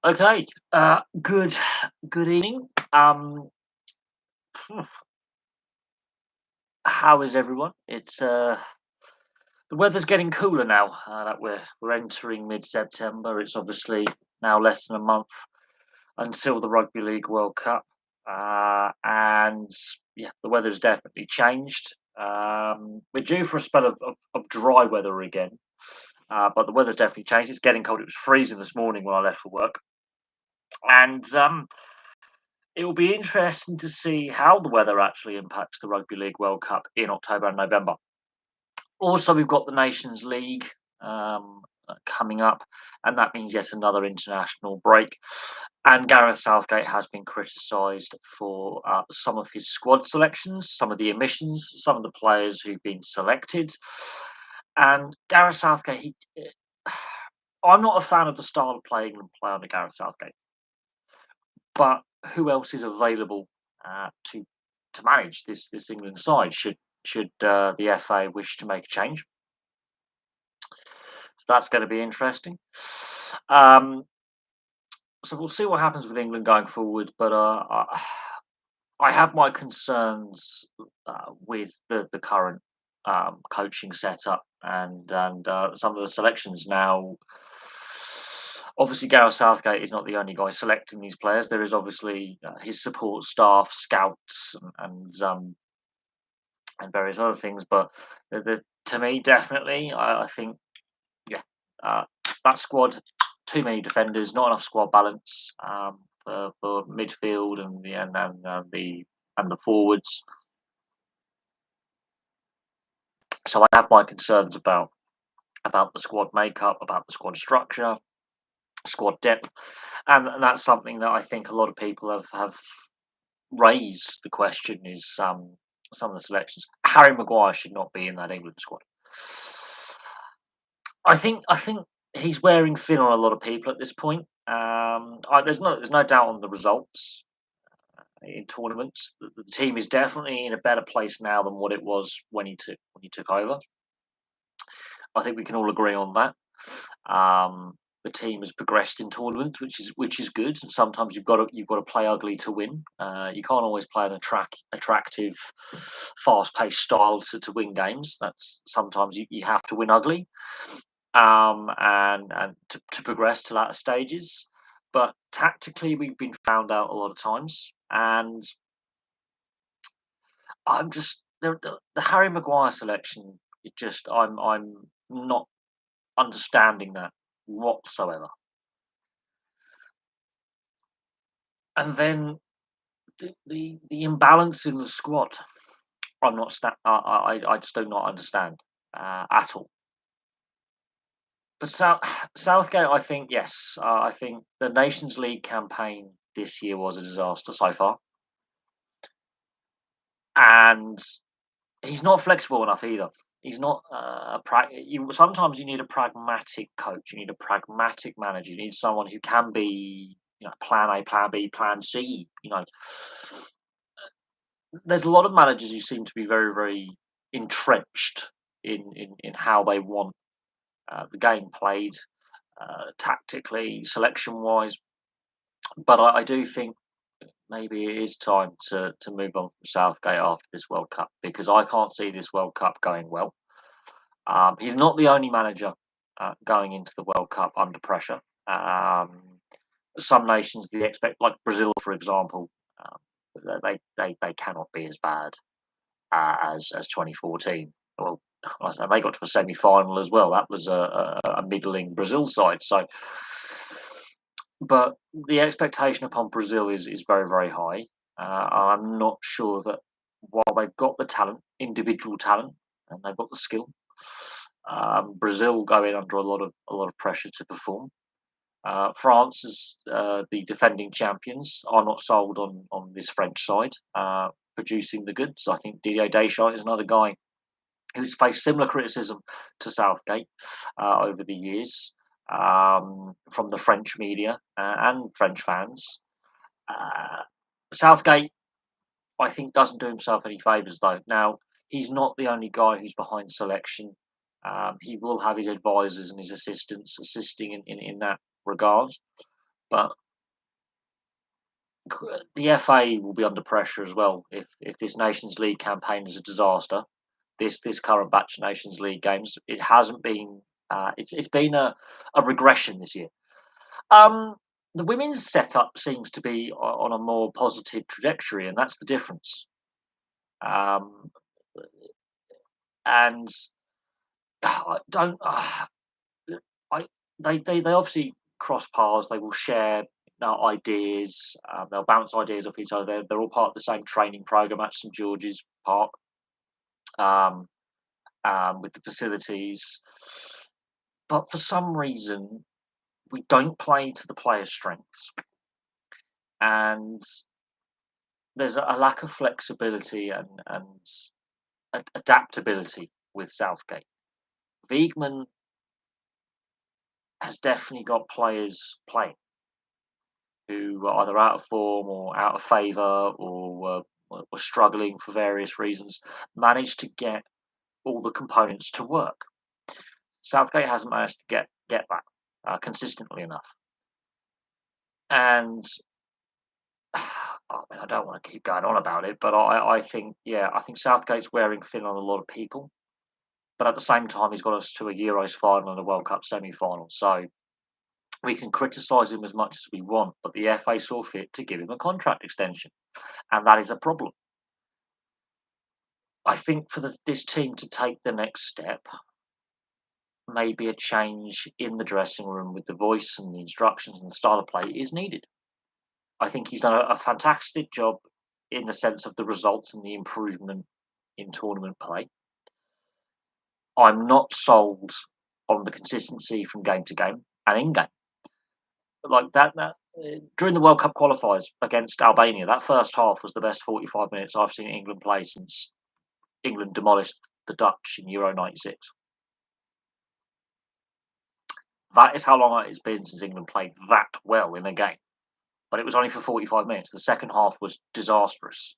Okay. Good evening. How is everyone? It's the weather's getting cooler now that we're entering mid-September. It's obviously now less than a month until the Rugby League World Cup, and yeah, the weather's definitely changed. We're due for a spell of dry weather again, but the weather's definitely changed. It's getting cold. It was freezing this morning when I left for work, and it will be interesting to see how the weather actually impacts the Rugby League World Cup in October and November. Also, we've got the Nations League coming up, and that means yet another international break. And Gareth Southgate has been criticised for some of his squad selections, some of the omissions, some of the players who've been selected. And Gareth Southgate, I'm not a fan of the style of play England play under Gareth Southgate, but who else is available to manage this England side should the FA wish to make a change? So that's going to be interesting. Um, so we'll see what happens with England going forward, but I have my concerns with the current coaching setup and some of the selections now. Obviously, Gareth Southgate is not the only guy selecting these players. There is obviously his support staff, scouts, and various other things. But to me, definitely, I think, yeah, uh, that squad, too many defenders, not enough squad balance for midfield and the forwards. So I have my concerns about the squad makeup, about the squad structure, squad depth, and that's something that I think a lot of people have raised. The question is some of the selections. Harry Maguire should not be in that England squad. I think he's wearing thin on a lot of people at this point. There's no doubt on the results in tournaments. The team is definitely in a better place now than what it was when he took over. I think we can all agree on that. The team has progressed in tournaments, which is good. And sometimes you've got to play ugly to win. You can't always play an attractive, fast-paced style to win games. That's sometimes you have to win ugly, and to progress to latter stages. But tactically, we've been found out a lot of times, and I'm just the Harry Maguire selection. I'm not understanding that whatsoever. And then the imbalance in the squad, I'm not I just do not understand at all. But Southgate, I think yes, I think the Nations League campaign this year was a disaster so far, and he's not flexible enough either. He's not sometimes you need a pragmatic coach, you need a pragmatic manager, you need someone who can be, plan A, plan B, plan C. There's a lot of managers who seem to be very, very entrenched in how they want the game played, tactically, selection wise. But I do think maybe it is time to move on from Southgate after this World Cup, because I can't see this World Cup going well. He's not the only manager going into the World Cup under pressure. Some nations, the expect like Brazil, for example, they cannot be as bad as 2014. Well, they got to a semi-final as well. That was a middling Brazil side. So, but the expectation upon Brazil is very, very high. I'm not sure that while they've got the talent, individual talent, and they've got the skill, Brazil go in under a lot of pressure to perform. France is the defending champions are not sold on this French side producing the goods. I think Didier Deschamps is another guy who's faced similar criticism to Southgate over the years from the French media and French fans. Uh, Southgate, I think, doesn't do himself any favours though. Now, he's not the only guy who's behind selection. He will have his advisors and his assistants assisting in that regard. But the FA will be under pressure as well if this Nations League campaign is a disaster. This current batch of Nations League games, it hasn't been. It's been a regression this year. Um, the women's setup seems to be on a more positive trajectory, and that's the difference. Um, and I don't. I they obviously cross paths. They will share ideas. They'll bounce ideas off each other. They're all part of the same training program at St George's Park, um, with the facilities. But for some reason, we don't play to the players' strengths, and there's a lack of flexibility and adaptability with Southgate. Wiegman has definitely got players playing who were either out of form or out of favour or were struggling for various reasons, managed to get all the components to work. Southgate hasn't managed to get that consistently enough. And I don't want to keep going on about it, but I think, yeah, I think Southgate's wearing thin on a lot of people. But at the same time, he's got us to a Euros final and a World Cup semi-final. So we can criticise him as much as we want, but the FA saw fit to give him a contract extension, and that is a problem. I think for this team to take the next step, maybe a change in the dressing room with the voice and the instructions and the style of play is needed. I think he's done a fantastic job in the sense of the results and the improvement in tournament play. I'm not sold on the consistency from game to game and in game. Like during the World Cup qualifiers against Albania, that first half was the best 45 minutes I've seen England play since England demolished the Dutch in Euro '96. That is how long it's been since England played that well in a game. But it was only for 45 minutes. The second half was disastrous.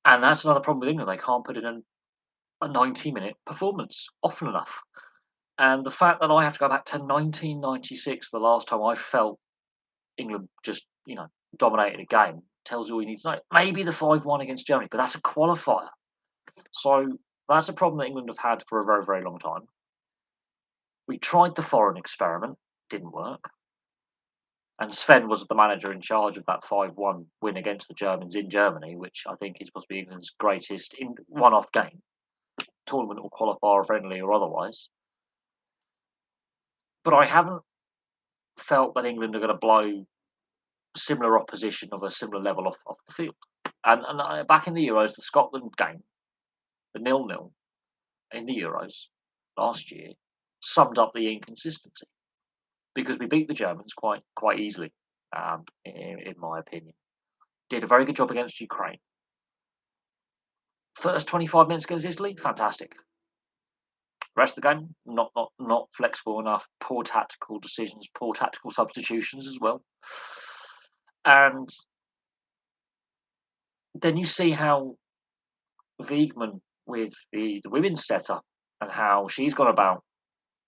And that's another problem with England. They can't put in a 90-minute performance often enough. And the fact that I have to go back to 1996, the last time I felt England just, dominated a game, tells you all you need to know. Maybe the 5-1 against Germany, but that's a qualifier. So that's a problem that England have had for a very, very long time. We tried the foreign experiment, didn't work. And Sven was the manager in charge of that 5-1 win against the Germans in Germany, which I think is possibly England's greatest in one-off game, tournament or qualifier, friendly or otherwise. But I haven't felt that England are going to blow similar opposition of a similar level off the field. And back in the Euros, the Scotland game, the 0-0 in the Euros last year, summed up the inconsistency because we beat the Germans quite easily, in my opinion. Did a very good job against Ukraine. First 25 minutes against Italy, fantastic. Rest of the game, not flexible enough. Poor tactical decisions, poor tactical substitutions as well. And then you see how Wiegman with the women's setup and how she's gone about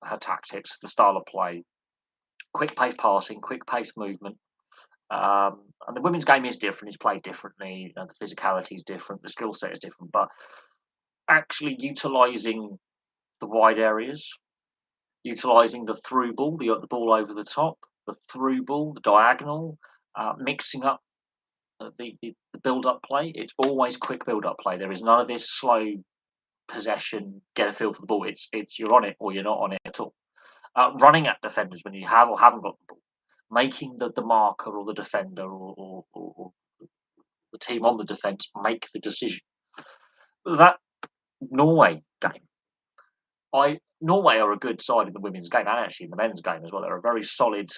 her tactics, the style of play, quick pace passing, quick pace movement. And the women's game is different; it's played differently. The physicality is different, the skill set is different, but actually utilising the wide areas, utilising the through ball, the ball over the top, the through ball, the diagonal, mixing up the build up play. It's always quick build up play. There is none of this slow possession, get a feel for the ball. It's you're on it or you're not on it at all. Running at defenders when you have or haven't got the ball, making the marker or the defender or the team on the defence make the decision. That Norway game, Norway are a good side in the women's game and actually in the men's game as well. They're a very solid,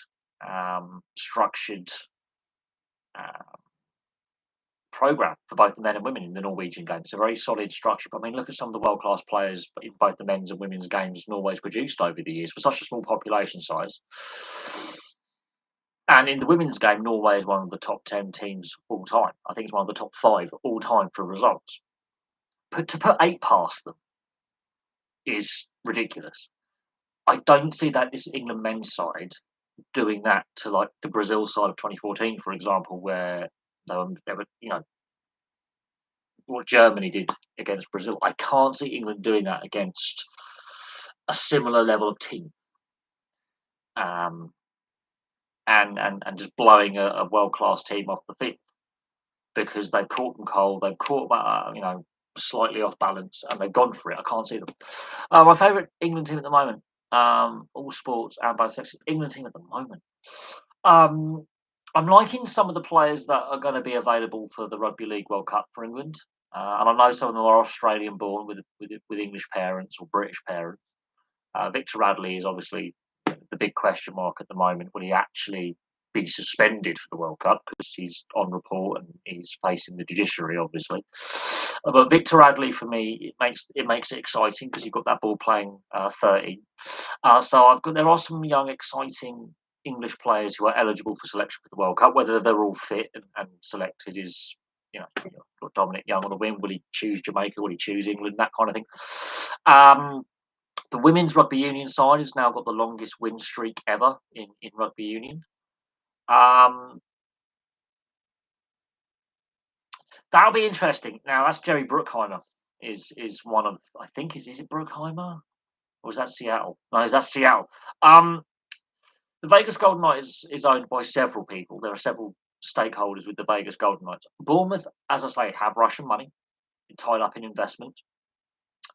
structured program for both the men and women in the Norwegian game. It's a very solid structure. But I mean, look at some of the world class players in both the men's and women's games Norway's produced over the years for such a small population size. And in the women's game, Norway is one of the top 10 teams all time. I think it's one of the top 5 all time for results. But to put 8 past them is ridiculous. I don't see that this England men's side doing that to like the Brazil side of 2014, for example, where they were what Germany did against Brazil. I can't see England doing that against a similar level of team, um, and just blowing a world class team off the field because they've caught them cold, they've caught them, slightly off balance, and they've gone for it. I can't see them. My favourite England team at the moment, all sports and both sexes, England team at the moment. Um, I'm liking some of the players that are going to be available for the Rugby League World Cup for England, and I know some of them are Australian born with English parents or British parents. Victor Radley is obviously the big question mark at the moment. Will he actually be suspended for the World Cup because he's on report and he's facing the judiciary, obviously? But Victor Radley, for me, it makes it exciting because you've got that ball playing 13. So there are some young, exciting English players who are eligible for selection for the World Cup. Whether they're all fit and selected is, got Dominic Young on the wing. Will he choose Jamaica? Will he choose England? That kind of thing. The women's rugby union side has now got the longest win streak ever in rugby union. Um, that'll be interesting. Now that's Jerry Bruckheimer is one of, I think, is it Bruckheimer or is that Seattle? No, that's Seattle. Um, the Vegas Golden Knights is owned by several people. There are several stakeholders with the Vegas Golden Knights. Bournemouth, as I say, have Russian money tied up in investment.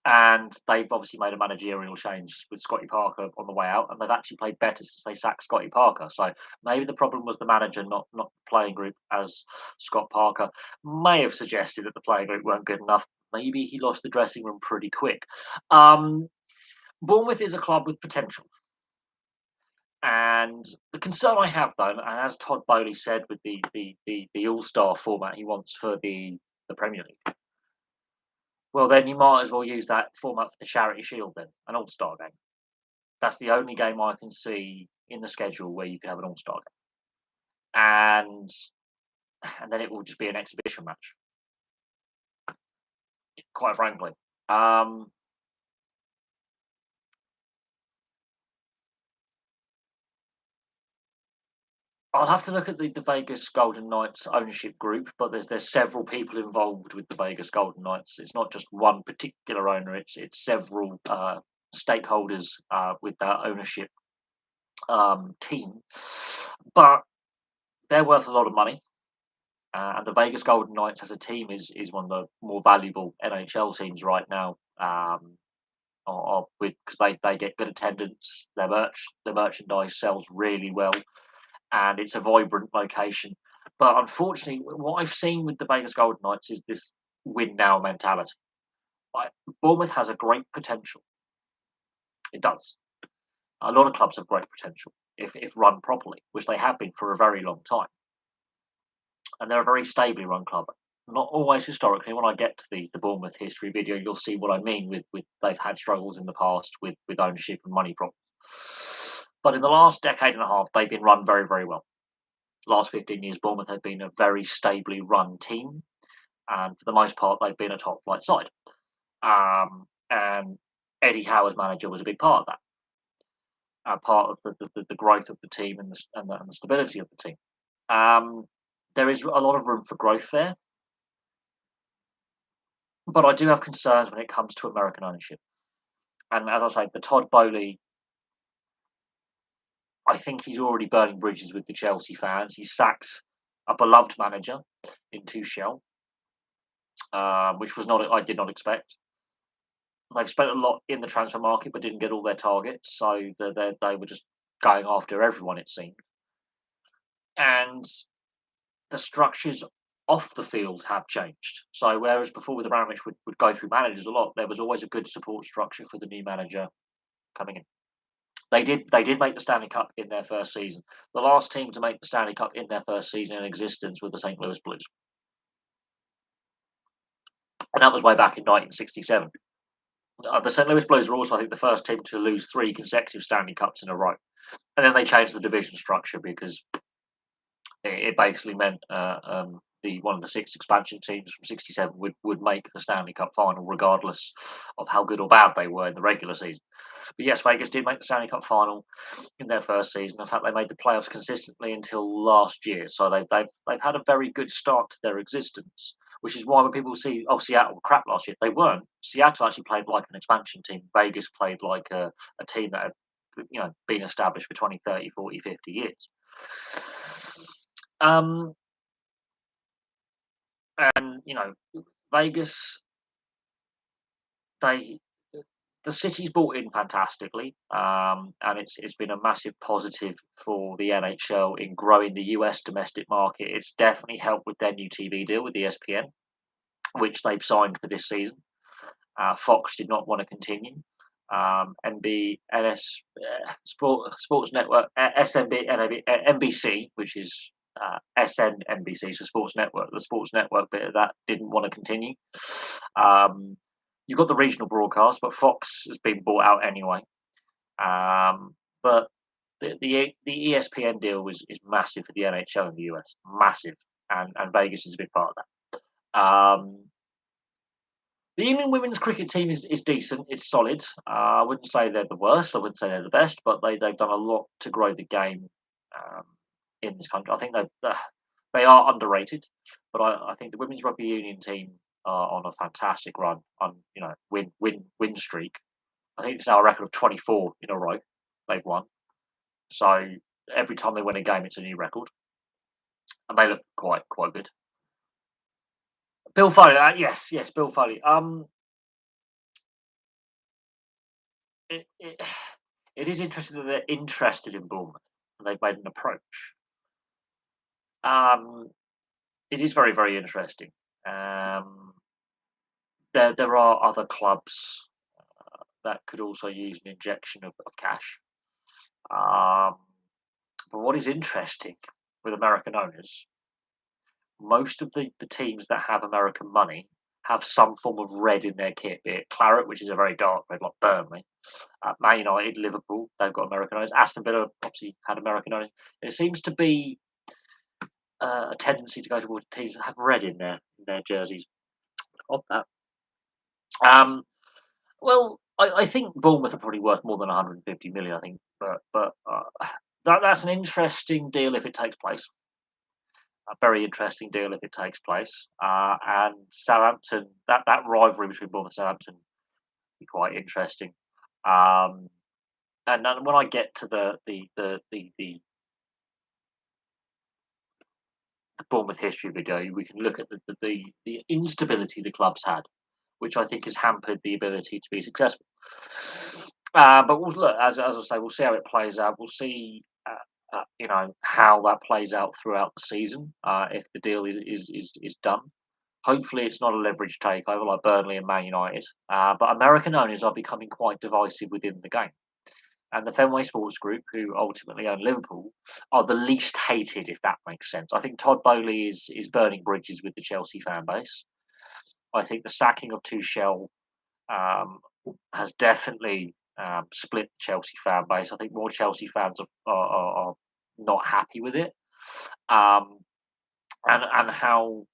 And they've obviously made a managerial change with Scotty Parker on the way out, and they've actually played better since they sacked Scotty Parker. So maybe the problem was the manager, not the playing group, as Scott Parker may have suggested that the playing group weren't good enough. Maybe he lost the dressing room pretty quick. Um, Bournemouth is a club with potential. And the concern I have, though, and as Todd Bowley said with the All Star format he wants for the Premier League, well, then you might as well use that format for the Charity Shield, then an All Star game. That's the only game I can see in the schedule where you can have an All Star game, and then it will just be an exhibition match. Quite frankly, I'll have to look at the Vegas Golden Knights ownership group, but there's several people involved with the Vegas Golden Knights. It's not just one particular owner; it's several stakeholders with that ownership team. But they're worth a lot of money. And the Vegas Golden Knights as a team is one of the more valuable NHL teams right now. Because they get good attendance, their merchandise sells really well, and it's a vibrant location. But unfortunately, what I've seen with the Vegas Golden Knights is this win now mentality. Like, Bournemouth has a great potential. It does. A lot of clubs have great potential if run properly, which they have been for a very long time. And they're a very stably run club. Not always historically. When I get to the Bournemouth history video, you'll see what I mean with they've had struggles in the past with ownership and money problems. But in the last decade and a half, they've been run very, very well. Last 15 years, Bournemouth have been a very stably run team, and for the most part, they've been a top flight side. And Eddie Howe as manager was a big part of that, part of the growth of the team and the stability of the team. There is a lot of room for growth there, but I do have concerns when it comes to American ownership. And as I say, the Todd Bowley, I think he's already burning bridges with the Chelsea fans. He sacked a beloved manager in Tuchel, which was not I did not expect. They've spent a lot in the transfer market, but didn't get all their targets, so they were just going after everyone, it seemed. And the structures off the field have changed. So whereas before with Abramovich would go through managers a lot, there was always a good support structure for the new manager coming in. They did make the Stanley Cup in their first season. The last team to make the Stanley Cup in their first season in existence were the St. Louis Blues. And that was way back in 1967. The St. Louis Blues were also, I think, the first team to lose 3 consecutive Stanley Cups in a row. And then they changed the division structure because it basically meant one of the 6 expansion teams from '67 would make the Stanley Cup final, regardless of how good or bad they were in the regular season. But yes, Vegas did make the Stanley Cup final in their first season. In fact, they made the playoffs consistently until last year. So they've had a very good start to their existence, which is why when people see, oh, Seattle were crap last year, they weren't. Seattle actually played like an expansion team. Vegas played like a team that had been established for 20, 30, 40, 50 years. And Vegas, they the city's bought in fantastically, and it's been a massive positive for the NHL in growing the US domestic market. It's definitely helped with their new TV deal with ESPN, which they've signed for this season. Fox did not want to continue. Sports Network, NBC, which is SNNBC, so Sports Network. The Sports Network bit of that didn't want to continue. You've got the regional broadcast, but Fox has been bought out anyway. But the ESPN deal is massive for the NHL in the US, massive, and Vegas is a big part of that. The England women's cricket team is decent. It's solid. I wouldn't say they're the worst. I wouldn't say they're the best, but they've done a lot to grow the game in this country. I think they are underrated, but I think the women's rugby union team are on a fantastic run on win streak. I think it's now a record of 24 in a row they've won. So every time they win a game, it's a new record, and they look quite good. Bill Foley, yes, Bill Foley. It is interesting that they're interested in Bournemouth and they've made an approach. It is very, very interesting. There are other clubs that could also use an injection of cash. But what is interesting with American owners, most of the teams that have American money have some form of red in their kit, be it claret, which is a very dark red, like Burnley, Man United, Liverpool, they've got American owners. Aston Villa obviously had American owners. It seems to be a tendency to go towards teams that have red in their jerseys. Of that. Well, I think Bournemouth are probably worth more than 150 million. I think, but that's an interesting deal if it takes place. A very interesting deal if it takes place. And Southampton, that rivalry between Bournemouth and Southampton be quite interesting. And then when I get to the Bournemouth history video, we can look at the instability the club's had, which I think has hampered the ability to be successful. But we'll look, as I say, we'll see how it plays out. We'll see, how that plays out throughout the season. If the deal is done, hopefully it's not a leverage takeover like Burnley and Man United. But American owners are becoming quite divisive within the game. And the Fenway Sports Group, who ultimately own Liverpool, are the least hated, if that makes sense. I think Todd Boehly is burning bridges with the Chelsea fan base. I think the sacking of Tuchel has definitely split the Chelsea fan base. I think more Chelsea fans are not happy with it. And how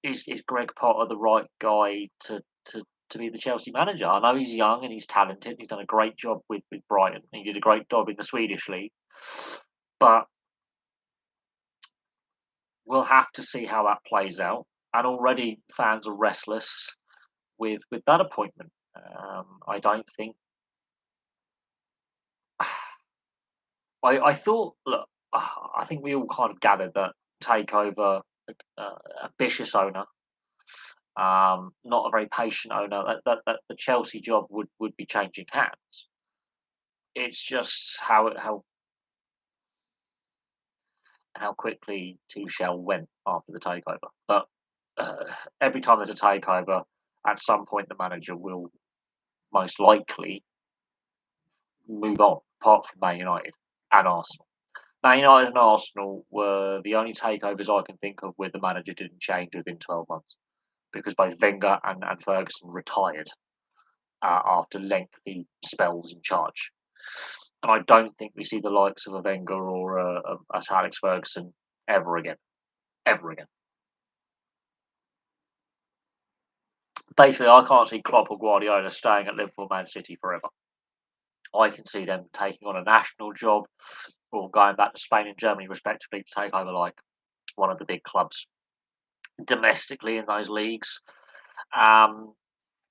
is Greg Potter the right guy to be the Chelsea manager? I know he's young and he's talented. He's done a great job with Brighton. He did a great job in the Swedish league, but we'll have to see how that plays out. And already fans are restless with that appointment. I don't think. I thought. Look, I think we all kind of gathered that Takeover, ambitious owner, not a very patient owner, that the Chelsea job would be changing hands. It's just how quickly Tuchel went after the takeover. But every time there's a takeover, at some point the manager will most likely move on, apart from Man United and Arsenal. Man United and Arsenal were the only takeovers I can think of where the manager didn't change within 12 months, because both Wenger and Ferguson retired after lengthy spells in charge. And I don't think we see the likes of a Wenger or a Sir Alex Ferguson ever again. Ever again. Basically, I can't see Klopp or Guardiola staying at Liverpool, Man City forever. I can see them taking on a national job or going back to Spain and Germany respectively to take over like one of the big clubs domestically in those leagues. Um,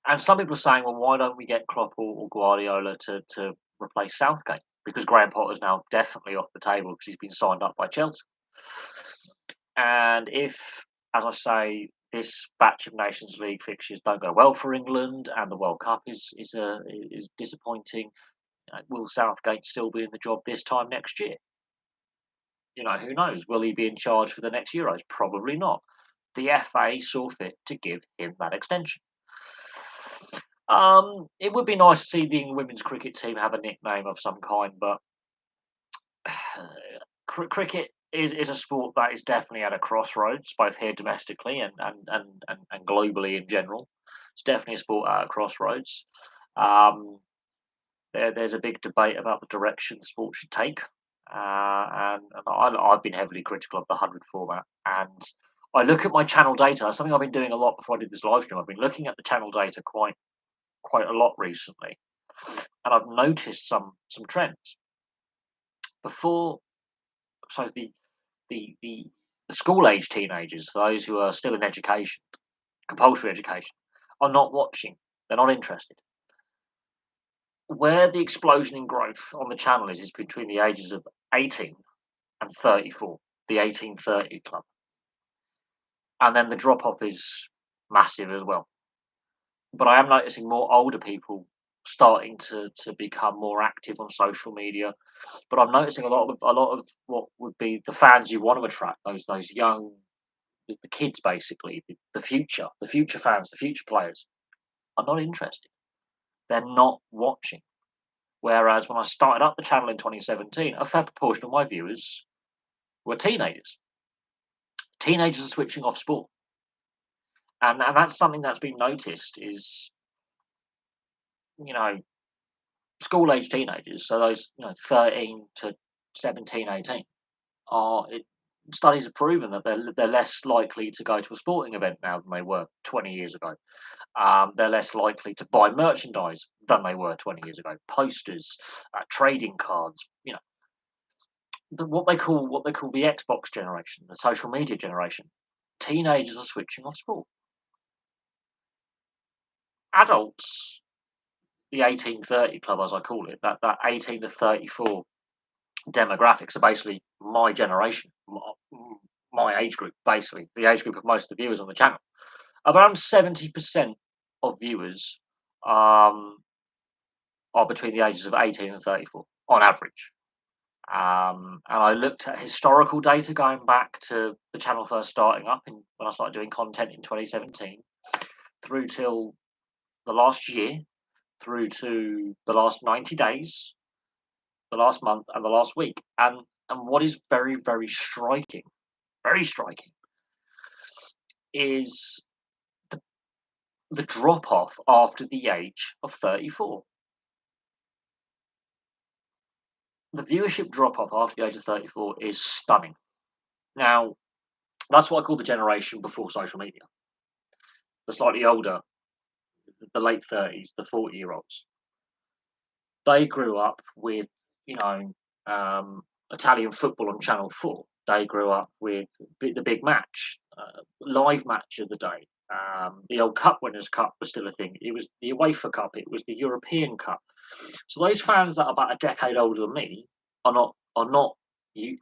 and some people are saying, well, why don't we get Klopp or Guardiola to replace Southgate? Because Graham Potter's now definitely off the table because he's been signed up by Chelsea. And if, as I say, this batch of Nations League fixtures don't go well for England and the World Cup is disappointing, will Southgate still be in the job this time next year? Who knows? Will he be in charge for the next Euros? Probably not. The FA saw fit to give him that extension. It would be nice to see the women's cricket team have a nickname of some kind, but cricket is a sport that is definitely at a crossroads, both here domestically and globally in general. It's definitely a sport at a crossroads. Um, there's a big debate about the direction sport should take, and I've been heavily critical of the 100 format. And I look at my channel data. Something I've been doing a lot before I did this live stream. I've been looking at the channel data quite a lot recently, and I've noticed some trends. Before, so the school age teenagers, those who are still in education, compulsory education, are not watching. They're not interested. Where the explosion in growth on the channel is between the ages of 18 and 34, the 1830 club, and then the drop off is massive as well. But I am noticing more older people starting to become more active on social media. But I'm noticing a lot of what would be the fans you want to attract, those young, the kids basically, the future fans, the future players, are not interested. They're not watching. Whereas when I started up the channel in 2017, a fair proportion of my viewers were teenagers. Teenagers are switching off sport, and that's something that's been noticed. Is you know school age teenagers, so those 13 to 17, 18, are studies have proven that they're less likely to go to a sporting event now than they were 20 years ago. They're less likely to buy merchandise than they were 20 years ago. Posters, trading cards, what they call the Xbox generation, the social media generation. Teenagers are switching off sport. Adults, the 1830 club, as I call it, that 18 to 34 demographics are basically my generation, my age group, basically the age group of most of the viewers on the channel. Around 70% of viewers are between the ages of 18 and 34 on average. And I looked at historical data going back to the channel first starting up when I started doing content in 2017 through till the last year, through to the last 90 days, the last month, and the last week. And what is very, very striking, is the drop off after the age of 34. The viewership drop off after the age of 34 is stunning. Now, that's what I call the generation before social media. The slightly older, the late 30s, the 40-year-olds. They grew up with, you know, Italian football on Channel 4. They grew up with the big match, live match of the day. The old Cup Winners' Cup was still a thing. It was the UEFA Cup. It was the European Cup. So those fans that are about a decade older than me are not you.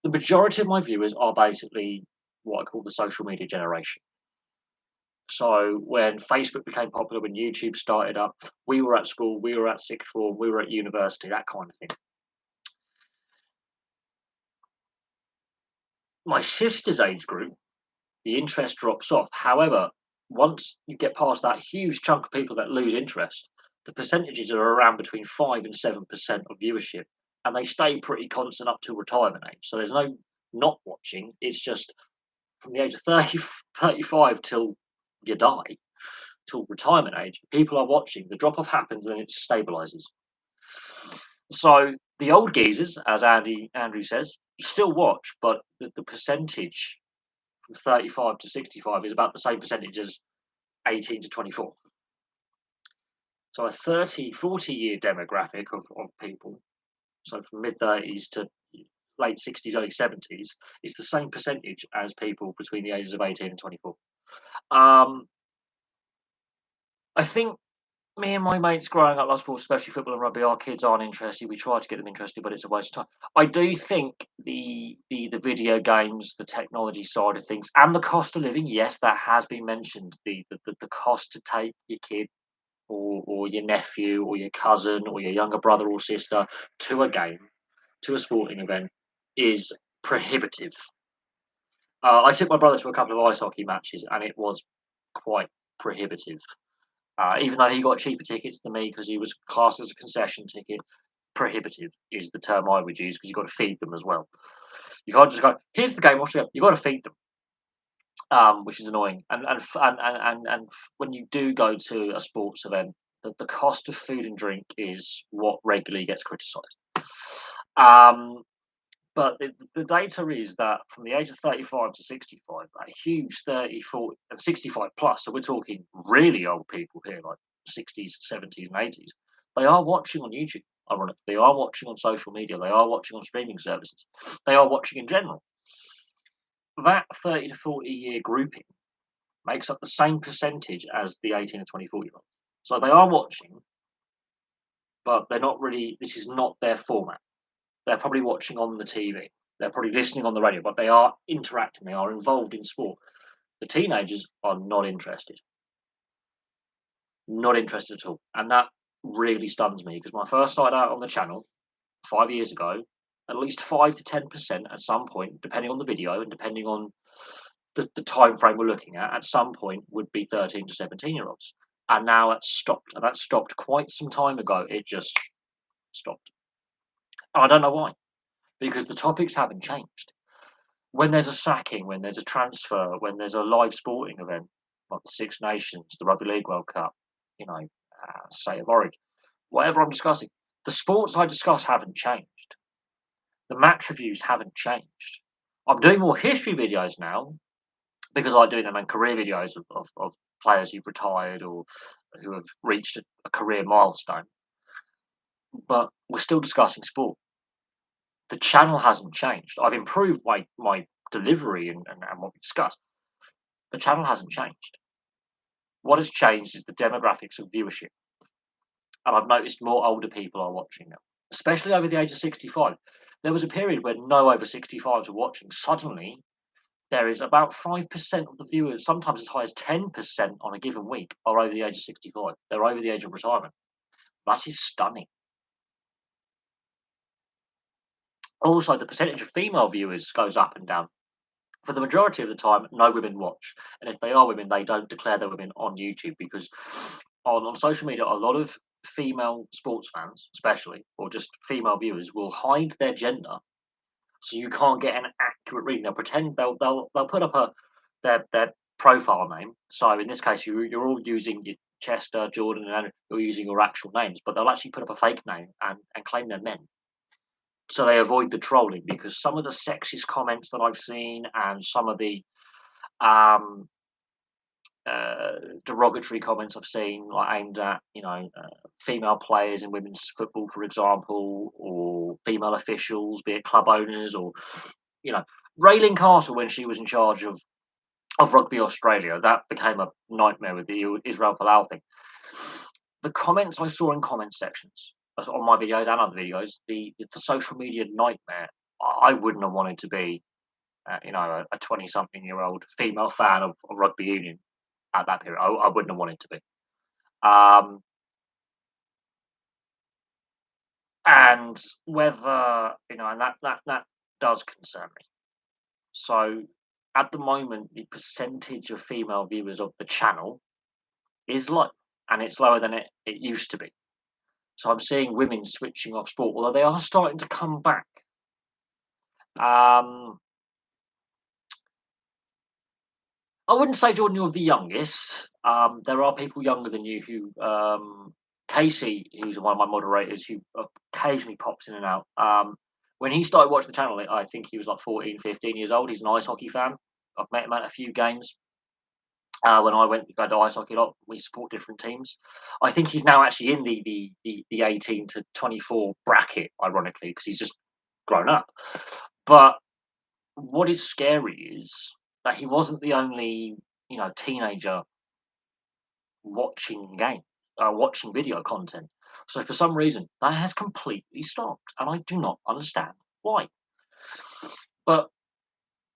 The majority of my viewers are basically what I call the social media generation. So when Facebook became popular, when YouTube started up, we were at school, we were at sixth form, we were at university, that kind of thing. My sister's age group, the interest drops off. However, once you get past that huge chunk of people that lose interest, the percentages are around between 5 and 7% of viewership, and they stay pretty constant up to retirement age. So there's no not watching. It's just from the age of 30, 35 till you die, till retirement age, people are watching. The drop off happens and it stabilizes. So the old geezers, as Andrew says, still watch, but the percentage from 35 to 65 is about the same percentage as 18 to 24. So a 30, 40-year demographic of people, so from mid-30s to late 60s, early 70s, is the same percentage as people between the ages of 18 and 24. Um, I think me and my mates growing up love sports, especially football and rugby, our kids aren't interested. We try to get them interested, but it's a waste of time. I do think the video games, the technology side of things, and the cost of living, yes, that has been mentioned. The cost to take your kid or your nephew or your cousin or your younger brother or sister to a game, to a sporting event, is prohibitive. I took my brother to a couple of ice hockey matches, and it was quite prohibitive. Even though he got cheaper tickets than me because he was classed as a concession ticket, prohibitive is the term I would use because you've got to feed them as well. You can't just go, "Here's the game, watch the game." You've got to feed them, which is annoying. When you do go to a sports event, the cost of food and drink is what regularly gets criticised. Um, but the data is that from the age of 35 to 65, a huge 30, 40, and 65 plus, so we're talking really old people here, like 60s, 70s, and 80s, they are watching on YouTube, ironically. They are watching on social media. They are watching on streaming services. They are watching in general. That 30 to 40-year grouping makes up the same percentage as the 18 and 24-year-olds. So they are watching, but they're not really, this is not their format. They're probably watching on the TV. They're probably listening on the radio, but they are interacting. They are involved in sport. The teenagers are not interested. Not interested at all. And that really stuns me because when I first started out on the channel 5 years ago, at least 5 to 10% at some point, depending on the video and depending on the time frame we're looking at some point would be 13 to 17-year-olds. And now it's stopped. And that stopped quite some time ago. It just stopped. And I don't know why, because the topics haven't changed. When there's a sacking, when there's a transfer, when there's a live sporting event like the Six Nations, the Rugby League World Cup, State of Origin, whatever I'm discussing, the sports I discuss haven't changed. The match reviews haven't changed. I'm doing more history videos now because I like doing them and career videos of players who've retired or who have reached a career milestone. But we're still discussing sport. The channel hasn't changed. I've improved my delivery and what we discuss. The channel hasn't changed. What has changed is the demographics of viewership. And I've noticed more older people are watching now, especially over the age of 65. There was a period where no over 65s were watching. Suddenly, there is about 5% of the viewers, sometimes as high as 10% on a given week, are over the age of 65. They're over the age of retirement. That is stunning. Also, the percentage of female viewers goes up and down. For the majority of the time, no women watch. And if they are women, they don't declare they're women on YouTube because on social media, a lot of female sports fans, especially, or just female viewers, will hide their gender so you can't get an accurate reading. They'll pretend they'll put up their profile name. So in this case, you're all using your Chester, Jordan, and you're using your actual names, but they'll actually put up a fake name and claim they're men. So they avoid the trolling because some of the sexist comments that I've seen and some of the um, derogatory comments I've seen, like aimed at female players in women's football, for example, or female officials, be it club owners or you know Raylene Castle when she was in charge of Rugby Australia. That became a nightmare with the Israel Folau thing. The comments I saw in comment sections on my videos and other videos, the social media nightmare. I wouldn't have wanted to be, a 20-something-year-old female fan of rugby union at that period. I wouldn't have wanted to be. Um, and whether and that does concern me. So at the moment, the percentage of female viewers of the channel is low, and it's lower than it used to be. So I'm seeing women switching off sport, although they are starting to come back. Um, I wouldn't say, Jordan, you're the youngest. There are people younger than you who, Casey, who's one of my moderators, who occasionally pops in and out. When he started watching the channel, I think he was like 14, 15 years old. He's an ice hockey fan. I've met him at a few games. When I went to go to ice hockey a lot, we support different teams. I think he's now actually in the 18 to 24 bracket, ironically, because he's just grown up. But what is scary is that he wasn't the only, teenager watching video content. So for some reason, that has completely stopped, and I do not understand why. But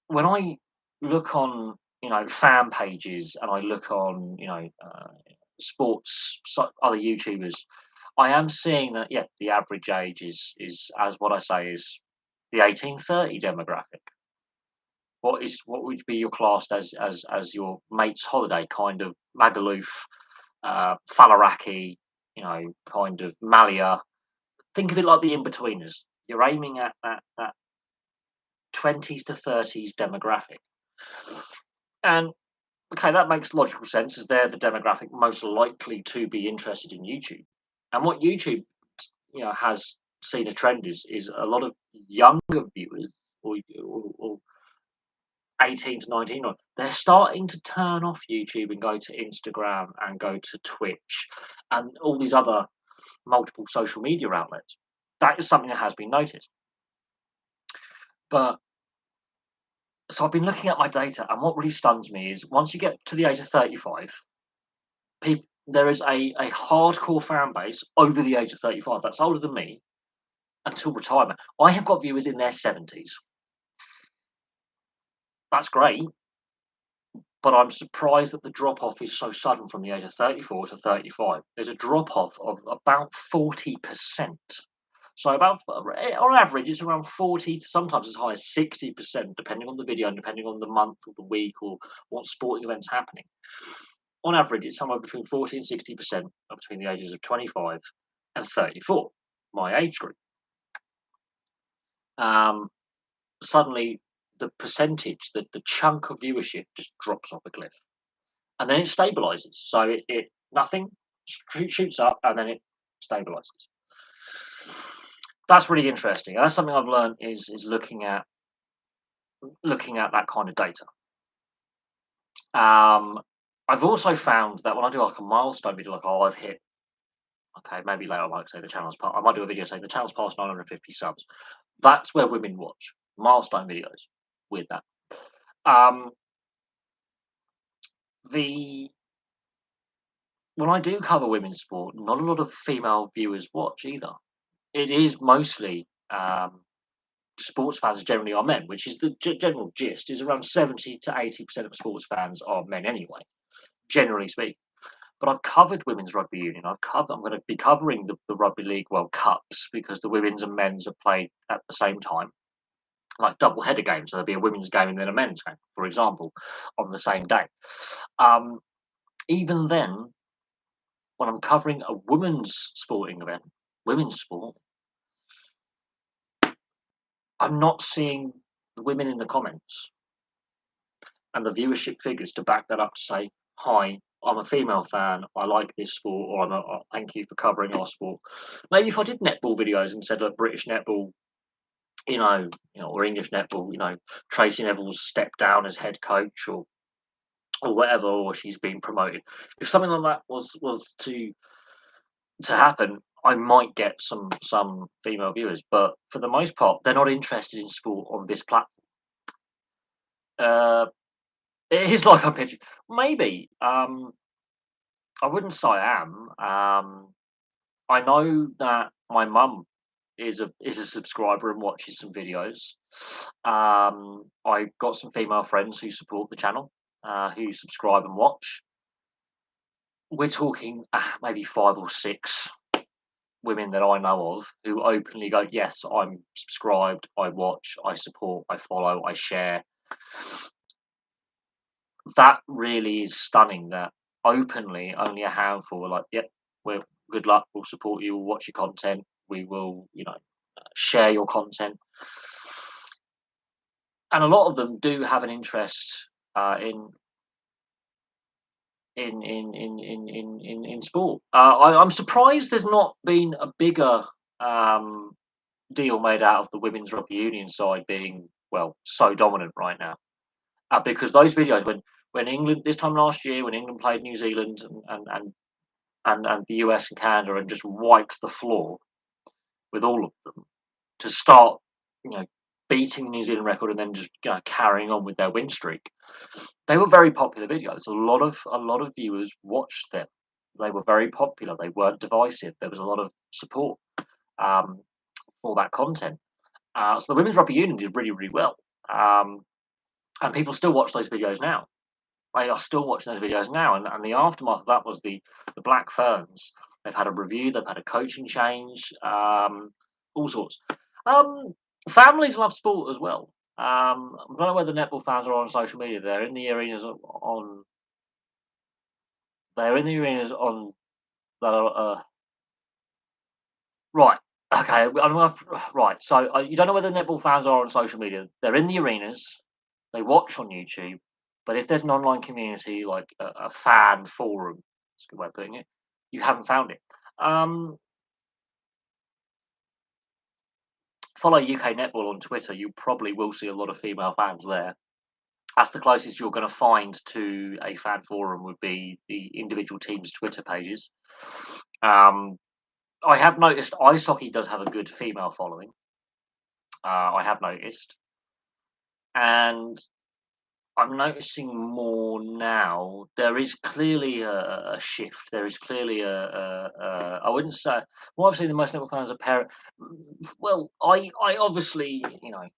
when I look on, fan pages, and I look on, sports, other YouTubers, I am seeing that, yeah, the average age is as what I say is the 18-30 demographic. What would be your classed as your mate's holiday, kind of Magaluf, Falaraki, kind of Malia. Think of it like the in-betweeners. You're aiming at that 20s to 30s demographic. And okay, that makes logical sense as they're the demographic most likely to be interested in YouTube. And what YouTube, has seen a trend is a lot of younger viewers or 18 to 19 on, they're starting to turn off YouTube and go to Instagram and go to Twitch and all these other multiple social media outlets. That is something that has been noticed. But so I've been looking at my data, and what really stuns me is once you get to the age of 35, there is a hardcore fan base over the age of 35 that's older than me until retirement. I have got viewers in their 70s. That's great, but I'm surprised that the drop off is so sudden from the age of 34 to 35. There's a drop off of about 40%. So on average, it's around 40 to sometimes as high as 60%, depending on the video and depending on the month or the week or what sporting event's happening. On average, it's somewhere between 40 and 60% between the ages of 25 and 34, my age group. Suddenly, the percentage, the chunk of viewership just drops off a cliff. And then it stabilizes. So it nothing shoots up and then it stabilizes. That's really interesting. And that's something I've learned is looking at that kind of data. I've also found that when I do like a milestone video, like I've hit, okay, maybe later I might say the channel's part. I might do a video saying the channel's past 950 subs. That's where women watch milestone videos with that. When I do cover women's sport, not a lot of female viewers watch either. It is mostly sports fans generally are men, which is the general gist. Is around 70 to 80% of sports fans are men anyway, generally speaking. But I've covered women's rugby union. I'm going to be covering the Rugby League World Cups because the women's and men's are played at the same time, like double header games. So there'll be a women's game and then a men's game, for example, on the same day. Even then, when I'm covering a women's sporting event, women's sport, I'm not seeing the women in the comments and the viewership figures to back that up to say, "Hi, I'm a female fan. I like this sport," or "Thank you for covering our sport." Maybe if I did netball videos and said, British netball, or English netball, Tracy Neville's stepped down as head coach, or whatever, or she's been promoted. If something like that was to happen, I might get some female viewers, but for the most part, they're not interested in sport on this platform. It is like I'm pitching. Maybe. I wouldn't say I am. I know that my mum is a subscriber and watches some videos. I've got some female friends who support the channel, who subscribe and watch. We're talking maybe 5 or 6 women that I know of who openly go, "Yes, I'm subscribed, I watch, I support, I follow, I share." That really is stunning that openly only a handful are like, "Yep, we're good luck, we'll support you, we'll watch your content, we will, share your content." And a lot of them do have an interest in sport. I'm surprised there's not been a bigger deal made out of the women's rugby union side being, well, so dominant right now. Because those videos, when England this time last year when England played New Zealand and the US and Canada and just wiped the floor with all of them to start, you know, beating the New Zealand record and then just carrying on with their win streak. They were very popular videos. A lot of viewers watched them. They were very popular. They weren't divisive. There was a lot of support um, for that content. So the women's rugby union did really, really well, um, and people still watch those videos now. They are still watching those videos now, and the aftermath of that was the Black Ferns. They've had a review. They've had a coaching change. All sorts. Um, Families love sport as well. I don't know whether netball fans are on social media. They're in the arenas on. They're in the arenas on that are right. Okay, right. So you don't know whether netball fans are on social media. They're in the arenas. They watch on YouTube, but if there's an online community like a fan forum, that's a good way of putting it, you haven't found it. Um, Follow UK Netball on Twitter. You probably will see a lot of female fans there. That's the closest you're going to find to a fan forum would be the individual teams' Twitter pages. Um, I have noticed ice hockey does have a good female following. I have noticed, and I'm noticing more now. There is clearly a shift. There is clearly I wouldn't say. Well, obviously, the most netball fans are parent. Well, I obviously,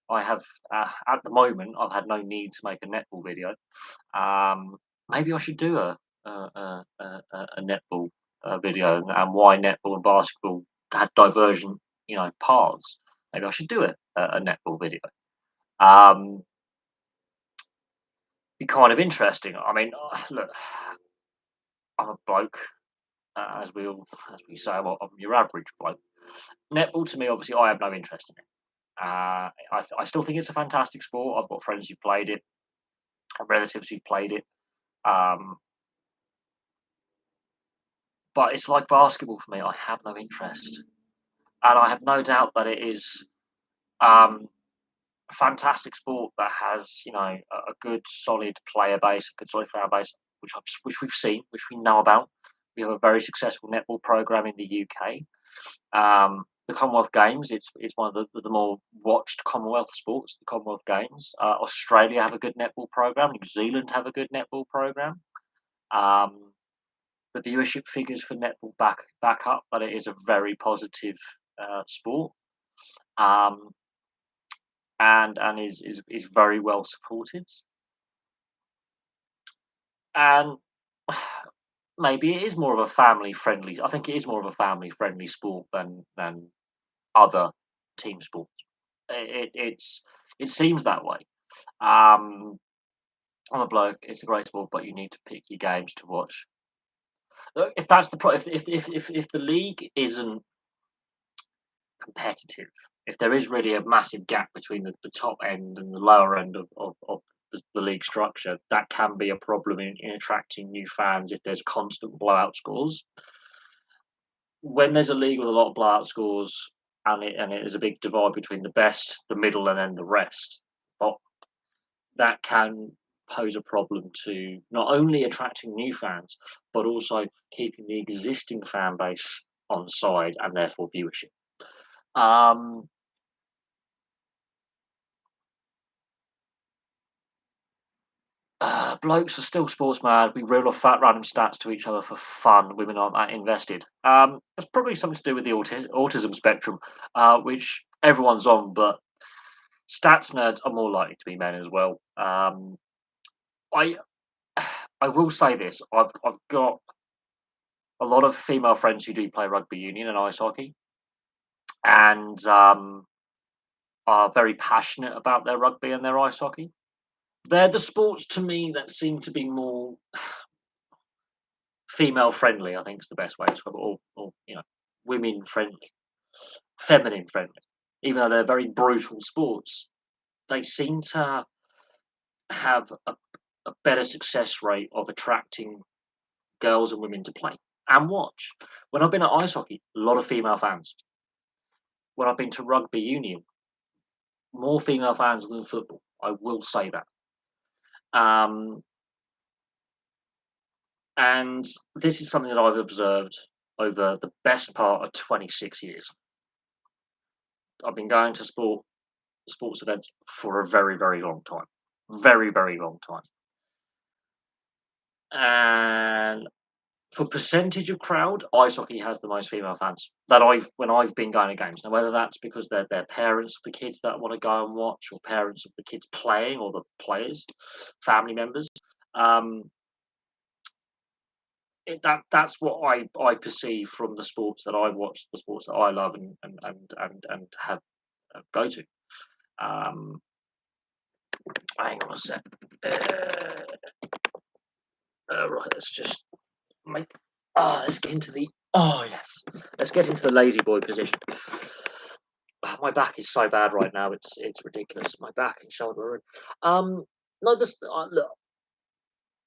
I have at the moment, I've had no need to make a netball video. Maybe I should do a netball video and why netball and basketball had divergent, paths. Maybe I should do a netball video. Um, be kind of interesting. I mean, look, I'm a bloke, as we say, well, I'm your average bloke. Netball to me, obviously, I have no interest in it. I still think it's a fantastic sport. I've got friends who played it, relatives who've played it. Um, but it's like basketball for me. I have no interest, and I have no doubt that it is um, a fantastic sport that has, a good solid player base, a good solid fan base, which we've seen, which we know about. We have a very successful netball program in the UK. The Commonwealth Games, it's one of the more watched Commonwealth sports. The Commonwealth Games. Australia have a good netball program. New Zealand have a good netball program. Um, the viewership figures for netball back up, but it is a very positive sport. Um, and is very well supported. And maybe it is more of a family friendly. I think it is more of a family friendly sport than other team sports. It seems that way. Um, I'm a bloke. It's a great sport, but you need to pick your games to watch. Look, if that's the pro, if the league isn't competitive, if there is really a massive gap between the top end and the lower end of the league structure, that can be a problem in attracting new fans if there's constant blowout scores. When there's a league with a lot of blowout scores and it is a big divide between the best, the middle, and then the rest, but that can pose a problem to not only attracting new fans but also keeping the existing fan base on side and therefore viewership. Um, Blokes are still sports mad. We reel off fat random stats to each other for fun. Women aren't that invested. It's probably something to do with the autism spectrum, which everyone's on, but stats nerds are more likely to be men as well. I I will say this: I've got a lot of female friends who do play rugby union and ice hockey, and are very passionate about their rugby and their ice hockey. They're the sports to me that seem to be more female friendly, I think is the best way to describe it, or women friendly, feminine friendly. Even though they're very brutal sports, they seem to have a better success rate of attracting girls and women to play and watch. When I've been at ice hockey, a lot of female fans. When I've been to rugby union, more female fans than football. I will say that. Um, And this is something that I've observed over the best part of 26 years. I've been going to sports events for a very, very long time. Very, very long time. And for percentage of crowd, ice hockey has the most female fans that I've been going to games. Now, whether that's because they're parents of the kids that want to go and watch, or parents of the kids playing, or the players, family members, um, that's what I perceive from the sports that I watch, the sports that I love and have go to. Um, Hang on a sec. Right, let's just make. Let's get into the. Oh yes, let's get into the lazy boy position. My back is so bad right now. It's ridiculous. My back and shoulder. No, this. Look,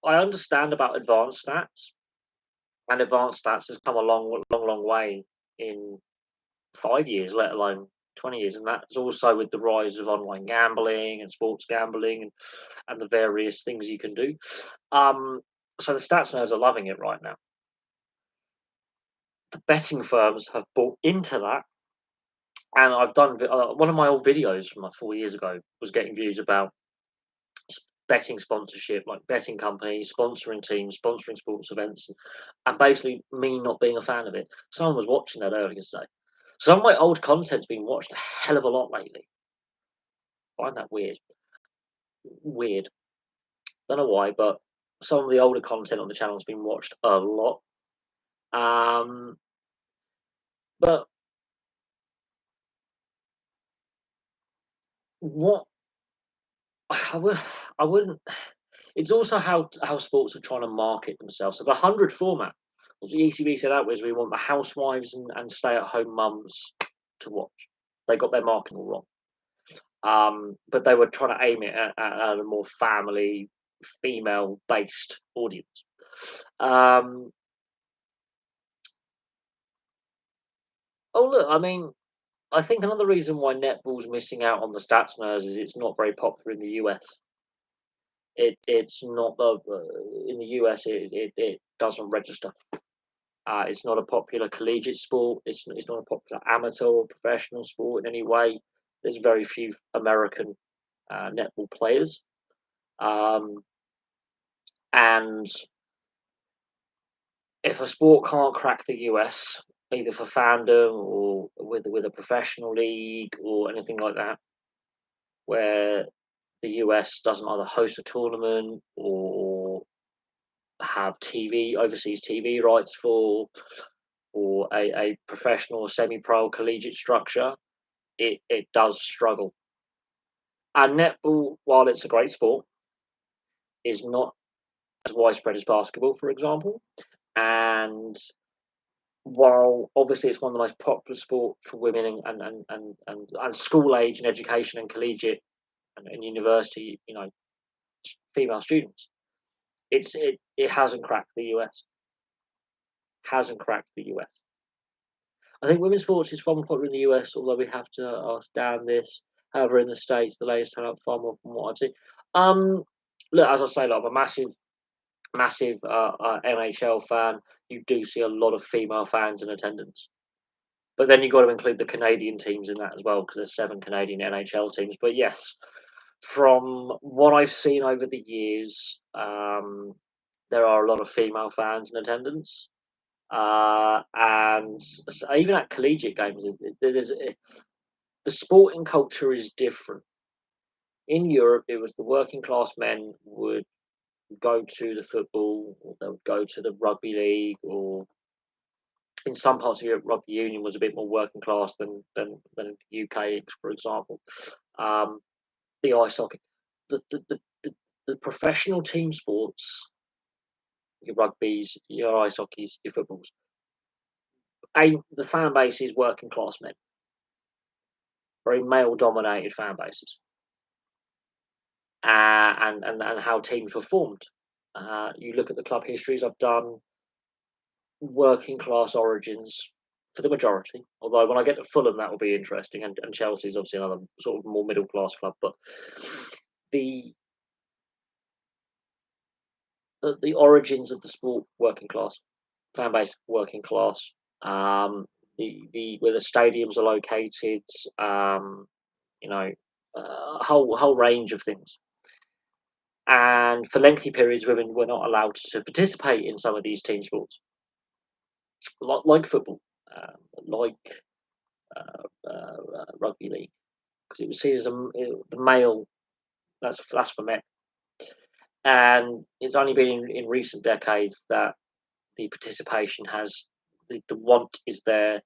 I understand about advanced stats, and advanced stats has come a long way in 5 years, let alone 20 years, and that's also with the rise of online gambling and sports gambling and the various things you can do. Um, so the stats nerds are loving it right now. The betting firms have bought into that, and I've done one of my old videos from like 4 years ago was getting views about betting sponsorship, like betting companies sponsoring teams, sponsoring sports events, and basically me not being a fan of it. Someone was watching that earlier today. Some of my old content's been watched a hell of a lot lately. I find that weird. Weird. Don't know why, but some of the older content on the channel has been watched a lot. Um, but what I would I wouldn't. It's also how sports are trying to market themselves. So the 100 format, what the ECB said out was we want the housewives and stay-at-home mums to watch. They got their marketing all wrong. But they were trying to aim it at a more family, female-based audience. Um, oh look, I mean, I think another reason why netball's missing out on the stats nerds is it's not very popular in the US. It's not the in the US it doesn't register. It's not a popular collegiate sport. It's not a popular amateur or professional sport in any way. There's very few American netball players, um, and if a sport can't crack the US, either for fandom or with a professional league or anything like that, where the US doesn't either host a tournament or have overseas TV rights for, or a professional or semi-pro collegiate structure, it does struggle. And netball, while it's a great sport, is not as widespread as basketball, for example. And while obviously it's one of the most popular sport for women and school age and education and collegiate and university, female students, it hasn't cracked the US. Hasn't cracked the US. I think women's sports is far more popular in the US, although we have to ask Dan this. However, in the States, the ladies turn up far more from what I've seen. Um, Look, as I say, like, I'm a massive NHL fan. You do see a lot of female fans in attendance. But then you've got to include the Canadian teams in that as well, because there's 7 Canadian NHL teams. But yes, from what I've seen over the years, there are a lot of female fans in attendance. And even at collegiate games, the sporting culture is different. In Europe, it was the working class men would go to the football, or they would go to the rugby league, or in some parts of Europe, rugby union was a bit more working class than the UK, for example. Um, the ice hockey, the professional team sports, your rugby's, your ice hockey's, your footballs. The fan base is working class men, very male dominated fan bases, and how teams were formed. You look at the club histories. I've done working class origins for the majority. Although when I get to Fulham, that will be interesting, and Chelsea's obviously another sort of more middle class club. But the the origins of the sport, working class fan base, working class. Um, the where the stadiums are located, um, you know, a whole range of things. And for lengthy periods, women were not allowed to participate in some of these team sports, like football, like rugby league, because it was seen as the male. That's for men, and it's only been in recent decades that the participation has the want is there.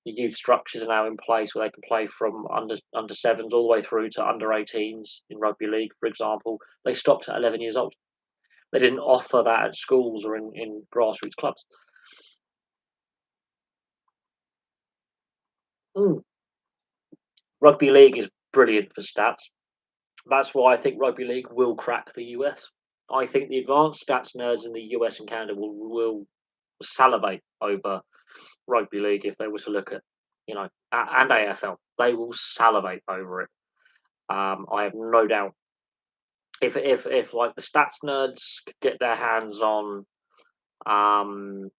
The youth structures are now in place where they can play from under sevens all the way through to under 18s in rugby league, for example. They stopped at 11 years old. They didn't offer that at schools or in grassroots clubs. Mm. Rugby league is brilliant for stats. That's why I think rugby league will crack the US. I think the advanced stats nerds in the US and Canada will salivate over rugby league if they were to look at, and AFL. They will salivate over it. I have no doubt. If like the stats nerds could get their hands on um,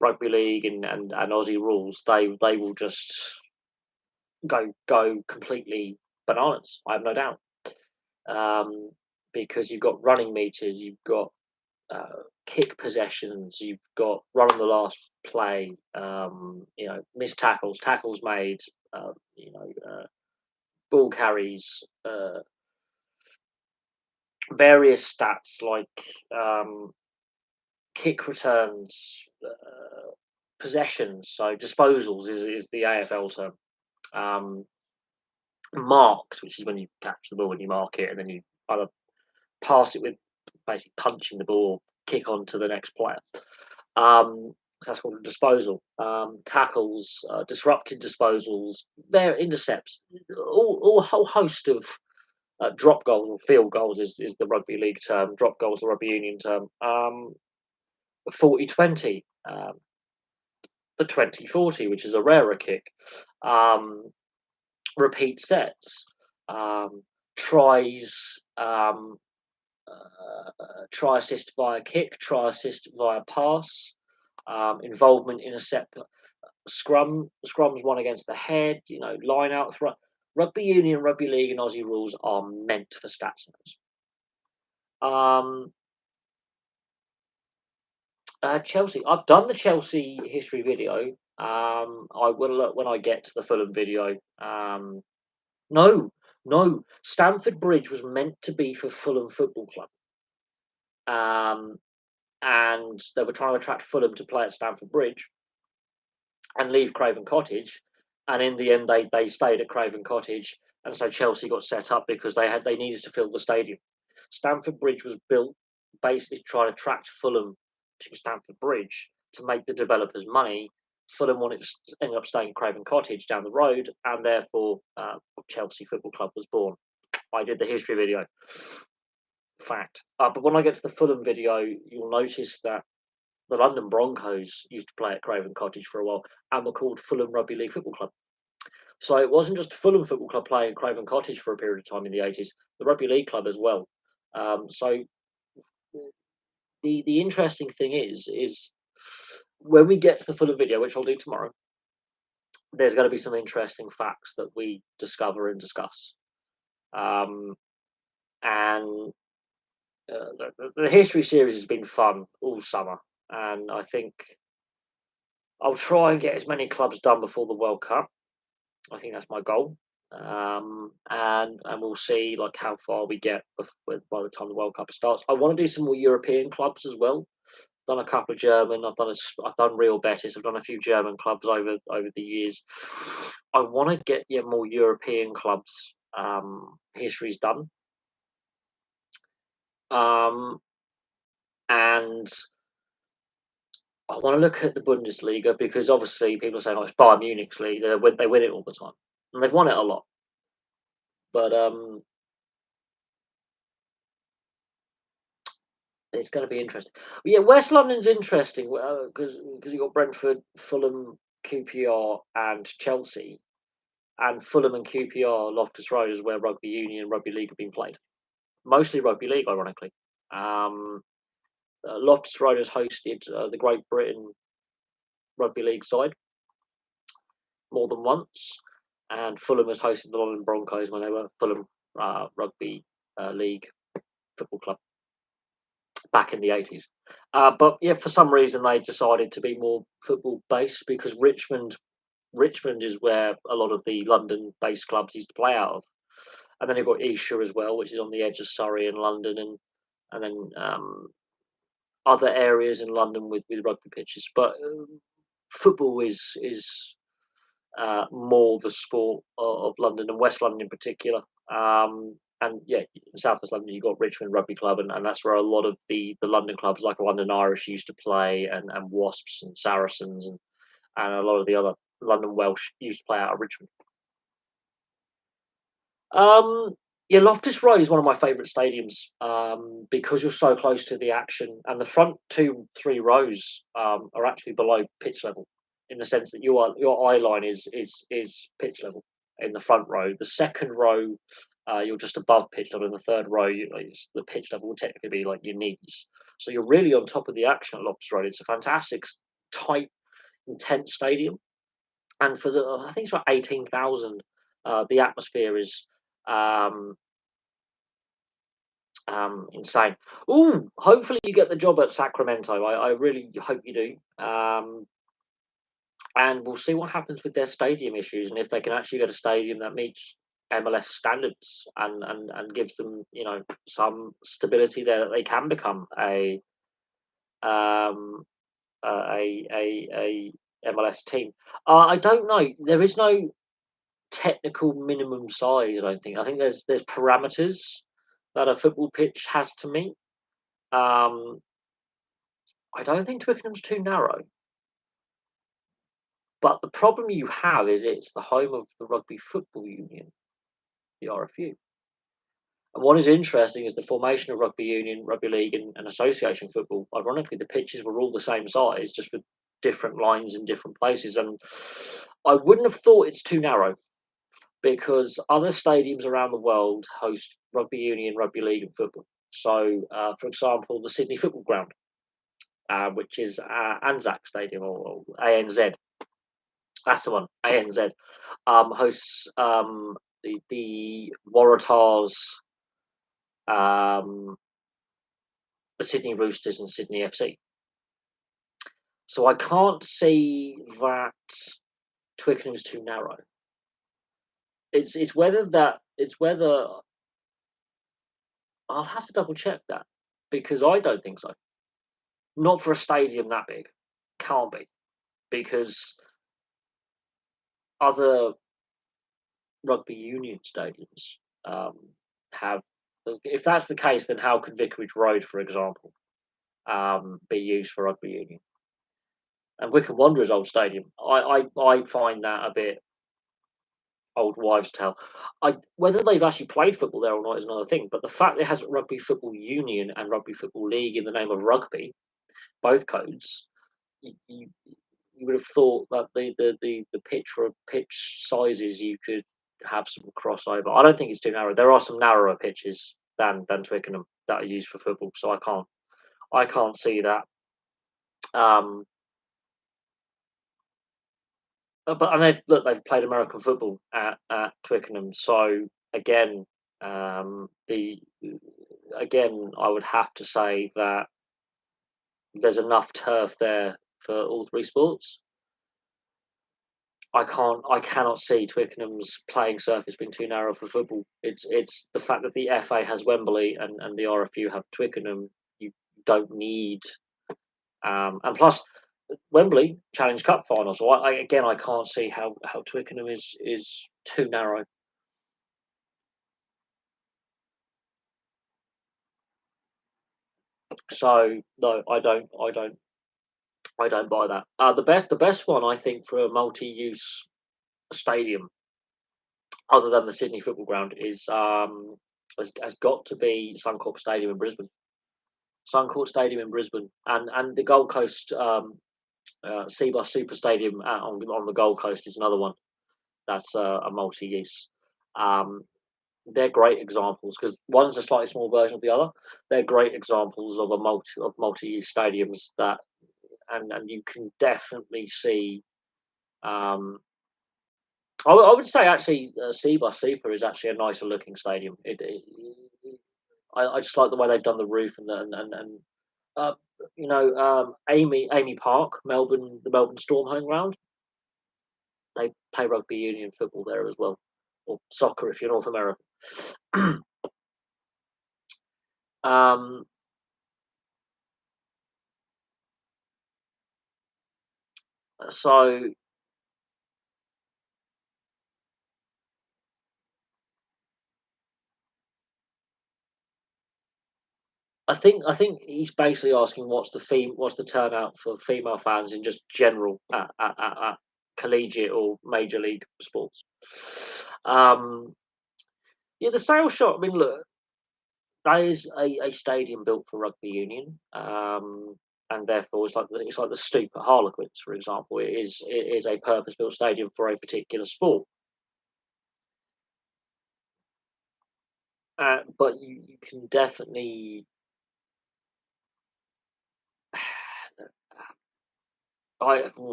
rugby league and Aussie rules, they will just go completely bananas. I have no doubt. Um, because you've got running meters, you've got kick possessions, you've got run on the last play, missed tackles, tackles made, ball carries, various stats like um, kick returns, possessions, so disposals is the AFL term. Um, Marks, which is when you catch the ball and you mark it, and then you either pass it with basically punching the ball, kick on to the next player. So that's called a disposal. Tackles, disrupted disposals, their intercepts, all a whole host of drop goals or field goals is the rugby league term. Drop goals, the rugby union term. 40-20, the 20-40, which is a rarer kick. Um, Repeat sets, tries, try assist via kick, try assist via pass, involvement in a set scrums one against the head, line out throw. Rugby union, rugby league, and Aussie rules are meant for stats nerds. Chelsea. I've done the Chelsea history video. I will look when I get to the Fulham video. No, no. Stamford Bridge was meant to be for Fulham Football Club. And they were trying to attract Fulham to play at Stamford Bridge and leave Craven Cottage. And in the end, they stayed at Craven Cottage, and so Chelsea got set up because they needed to fill the stadium. Stamford Bridge was built basically to try to attract Fulham to Stamford Bridge to make the developers money. Fulham wanted to end up staying at Craven Cottage down the road, and therefore Chelsea Football Club was born. I did the history video. Fact. But when I get to the Fulham video, you'll notice that the London Broncos used to play at Craven Cottage for a while and were called Fulham Rugby League Football Club. So it wasn't just Fulham Football Club playing at Craven Cottage for a period of time in the 80s, the Rugby League Club as well. So the interesting thing is when we get to the Fulham video, which I'll do tomorrow, there's going to be some interesting facts that we discover and discuss. And the history series has been fun all summer, and I think I'll try and get as many clubs done before the World Cup. I think that's my goal, and we'll see like how far we get by the time the World Cup starts. I want to do some more European clubs as well. Done a couple of German. I've done Real Betis. I've done a few German clubs over the years. I want to get more European clubs histories done. And I want to look at the Bundesliga because obviously people are saying, "Oh, it's Bayern Munich's league. They win it all the time, and they've won it a lot." But it's going to be interesting. But yeah, West London's interesting because you've got Brentford, Fulham, QPR, and Chelsea, and Fulham and QPR, Loftus Road is where rugby union and rugby league have been played. Mostly rugby league, ironically. Loftus Road has hosted the Great Britain Rugby League side more than once, and Fulham has hosted the London Broncos when they were Fulham Rugby League Football Club back in the 80s. But yeah, for some reason they decided to be more football based because Richmond is where a lot of the London-based clubs used to play out of, and then you've got Esher as well, which is on the edge of Surrey and London, and then other areas in London with rugby pitches. But football is more the sport of London and West London in particular. And yeah, in South West London, you've got Richmond Rugby Club, and that's where a lot of the London clubs like London Irish used to play, and Wasps and Saracens, and a lot of the other London Welsh used to play out of Richmond. Yeah, Loftus Road is one of my favourite stadiums because you're so close to the action, and the front 2-3 rows are actually below pitch level, in the sense that your eye line is pitch level in the front row. The second row, you're just above pitch level, and the third row, the pitch level will technically be like your knees. So you're really on top of the action at Loftus Road. It's a fantastic, tight, intense stadium, and for I think it's about 18,000. The atmosphere is um, insane. Ooh, hopefully you get the job at Sacramento. I really hope you do. And we'll see what happens with their stadium issues, and if they can actually get a stadium that meets MLS standards, and gives them, some stability there, that they can become um, a MLS team. I don't know. There is no technical minimum size. I don't think. I think there's parameters that a football pitch has to meet. Um, I don't think Twickenham's too narrow. But the problem you have is it's the home of the Rugby Football Union, the RFU. And what is interesting is the formation of Rugby Union, Rugby League, and Association football. Ironically, the pitches were all the same size, just with different lines in different places. And I wouldn't have thought it's too narrow, because other stadiums around the world host Rugby Union, Rugby League, and football. So, for example, the Sydney Football Ground, which is Anzac Stadium, or ANZ. That's the one, ANZ. Hosts the Waratahs, um, the Sydney Roosters, and Sydney FC. So I can't see that Twickenham's too narrow. It's whether I'll have to double check that, because I don't think so. Not for a stadium that big. Can't be, because other rugby union stadiums have. If that's the case, then how could Vicarage Road, for example, be used for rugby union? And Wycombe Wanderers' old stadium, I find that a bit old wives' tale. Whether they've actually played football there or not is another thing. But the fact it has Rugby Football Union and Rugby Football League in the name of rugby, both codes, you would have thought that the pitch sizes, you could have some crossover. I don't think it's too narrow. There are some narrower pitches than Twickenham that are used for football, so I can't see that. But they've played American football at Twickenham, so again, I would have to say that there's enough turf there for all three sports. I cannot see Twickenham's playing surface being too narrow for football. It's the fact that the FA has Wembley and the RFU have Twickenham. You don't need, and plus Wembley Challenge Cup final. So I can't see how Twickenham is too narrow. So no, I don't buy that. The best one, I think, for a multi-use stadium, other than the Sydney Football Ground, has got to be Suncorp Stadium in Brisbane. Suncorp Stadium in Brisbane, and the Gold Coast Cbus Super Stadium on the Gold Coast is another one that's a multi-use. they're great examples because one's a slightly small version of the other. They're great examples of a multi-use stadiums that, and you can definitely see. Um, I would say actually, Seabus Super is actually a nicer looking stadium. I just like the way they've done the roof and uh, Amy Park, Melbourne, the Melbourne Storm home ground. They play rugby union football there as well, or soccer if you're North American. um, so I think he's basically asking what's the turnout for female fans in just general at collegiate or major league sports. Um, yeah, the sales shot. I mean, look, that is a stadium built for rugby union, and therefore it's like the Stoop at Harlequins, for example. It is a purpose built stadium for a particular sport. But you can definitely.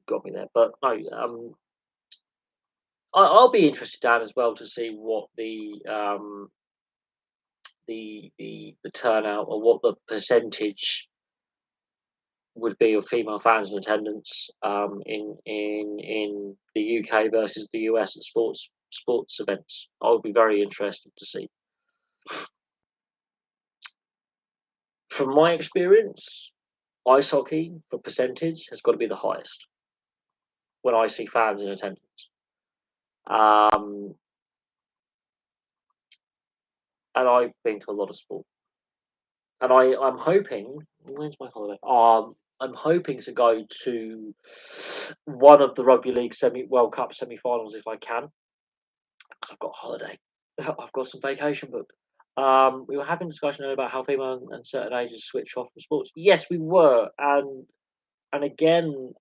Got me there, but no. I'll be interested, Dan, as well to see what the turnout or what the percentage would be of female fans in attendance in the UK versus the US at sports events. I would be very interested to see. From my experience, ice hockey for percentage has got to be the highest when I see fans in attendance. Um, and I've been to a lot of sport. And I'm hoping. When's my holiday? I'm hoping to go to one of the Rugby League World Cup semi-finals if I can, because I've got a holiday. I've got some vacation booked. We were having a discussion earlier about how female and certain ages switch off from sports. Yes, we were, and again,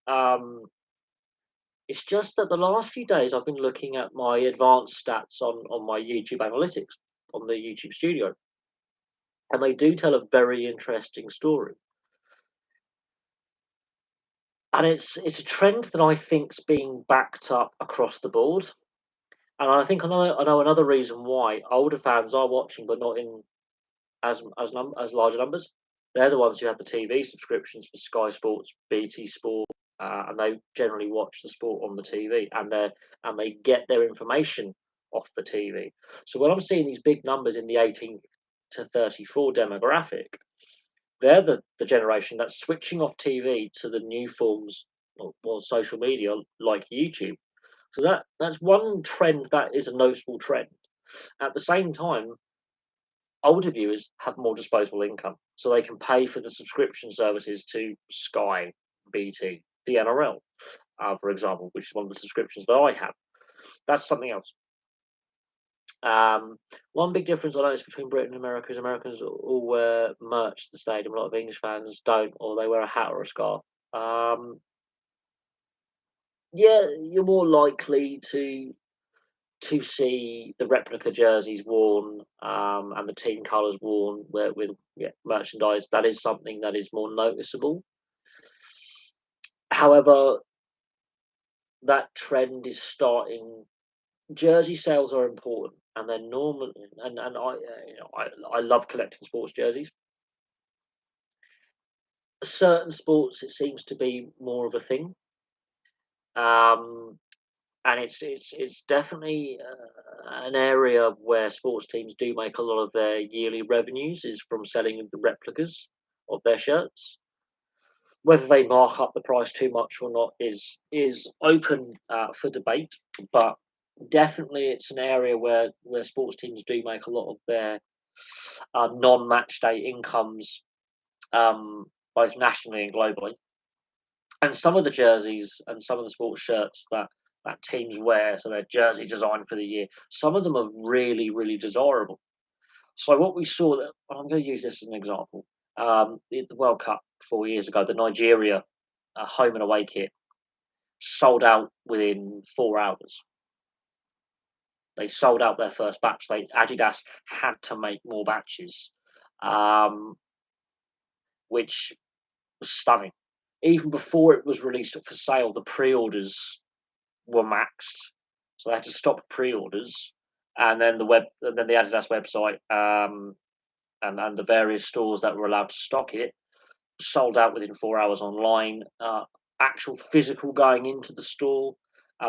it's just that the last few days I've been looking at my advanced stats on my YouTube analytics on the YouTube Studio, and they do tell a very interesting story. And it's a trend that I think's being backed up across the board. And I know another reason why older fans are watching, but not in as large numbers. They're the ones who have the TV subscriptions for Sky Sports, BT Sport, and they generally watch the sport on the TV, and they get their information off the TV. So when I'm seeing these big numbers in the 18 to 34 demographic, they're the generation that's switching off TV to the new forms or social media like YouTube. So that's one trend that is a noticeable trend. At the same time, older viewers have more disposable income, so they can pay for the subscription services to Sky, BT, the NRL, for example, which is one of the subscriptions that I have. That's something else. One big difference I noticed between Britain and America is Americans all wear merch to the stadium. A lot of English fans don't, or they wear a hat or a scarf. Um, yeah, you're more likely to see the replica jerseys worn and the team colours worn with merchandise. That is something that is more noticeable. However, that trend is starting. Jersey sales are important, and they're normal. And I love collecting sports jerseys. Certain sports, it seems to be more of a thing, um, and it's definitely an area where sports teams do make a lot of their yearly revenues is from selling the replicas of their shirts. Whether they mark up the price too much or not is open for debate, but definitely it's an area where sports teams do make a lot of their non-match day incomes, both nationally and globally. And some of the jerseys and some of the sports shirts that teams wear, so their jersey design for the year, some of them are really, really desirable. So what we saw that I'm going to use this as an example. The World Cup 4 years ago, the Nigeria home and away kit sold out within 4 hours. They sold out their first batch. Adidas had to make more batches, um, which was stunning. Even before it was released for sale, the pre-orders were maxed, so they had to stop pre-orders, and then the Adidas website, and the various stores that were allowed to stock it sold out within 4 hours online. Actual physical going into the store,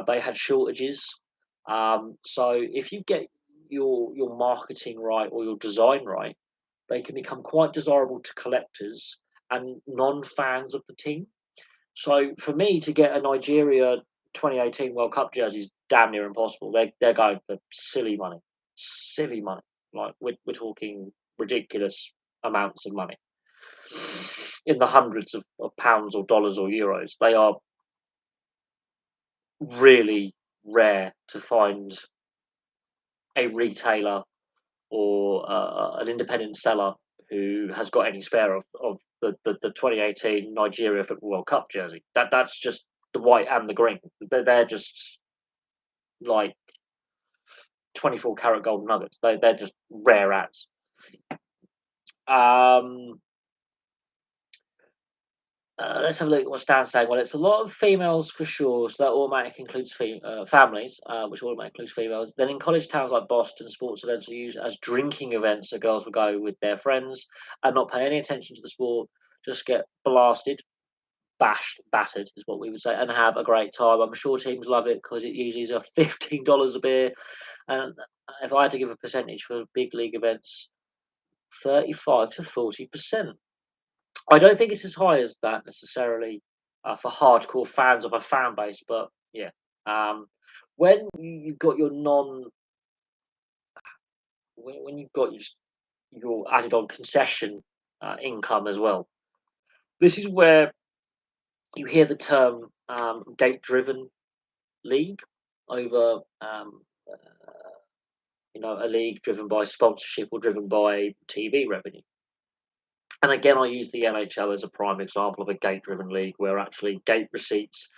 they had shortages. So if you get your marketing right or your design right, they can become quite desirable to collectors and non-fans of the team. So for me to get a Nigeria 2018 World Cup jersey is damn near impossible. They're going for silly money. Like we're talking ridiculous amounts of money, in the hundreds of pounds or dollars or euros. They are really rare to find a retailer or an independent seller who has got any spare of the 2018 Nigeria Football World Cup jersey. That's just the white and the green. They're just like 24 karat gold nuggets. They're just rare as. Um, let's have a look at what Stan's saying. Well, it's a lot of females for sure, so that automatically includes families, which automatically includes females. Then in college towns like Boston, sports events are used as drinking events, so girls will go with their friends and not pay any attention to the sport, just get blasted, bashed, battered is what we would say, and have a great time. I'm sure teams love it because it usually is a $15 a beer, and if I had to give a percentage for big league events, 35 to 40%. I don't think it's as high as that necessarily, for hardcore fans of a fan base, but yeah. Um, when you've got your when you've got your added on concession income as well, this is where you hear the term gate driven league over a league driven by sponsorship or driven by TV revenue. And again, I use the NHL as a prime example of a gate-driven league where actually gate receipts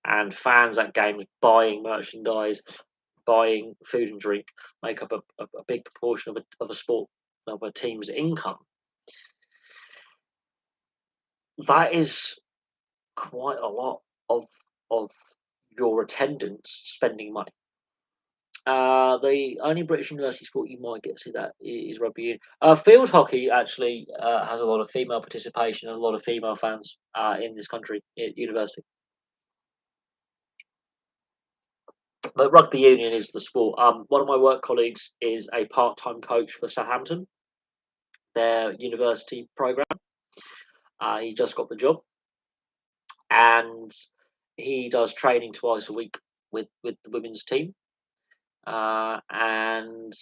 and fans at games buying merchandise, buying food and drink make up a big proportion of a sport of a team's income. That is quite a lot of your attendance spending money. The only British university sport you might get to see that is rugby union. Field hockey actually has a lot of female participation and a lot of female fans in this country at university. But rugby union is the sport. One of my work colleagues is a part-time coach for Southampton, their university program. He just got the job, and he does training twice a week with the women's team. And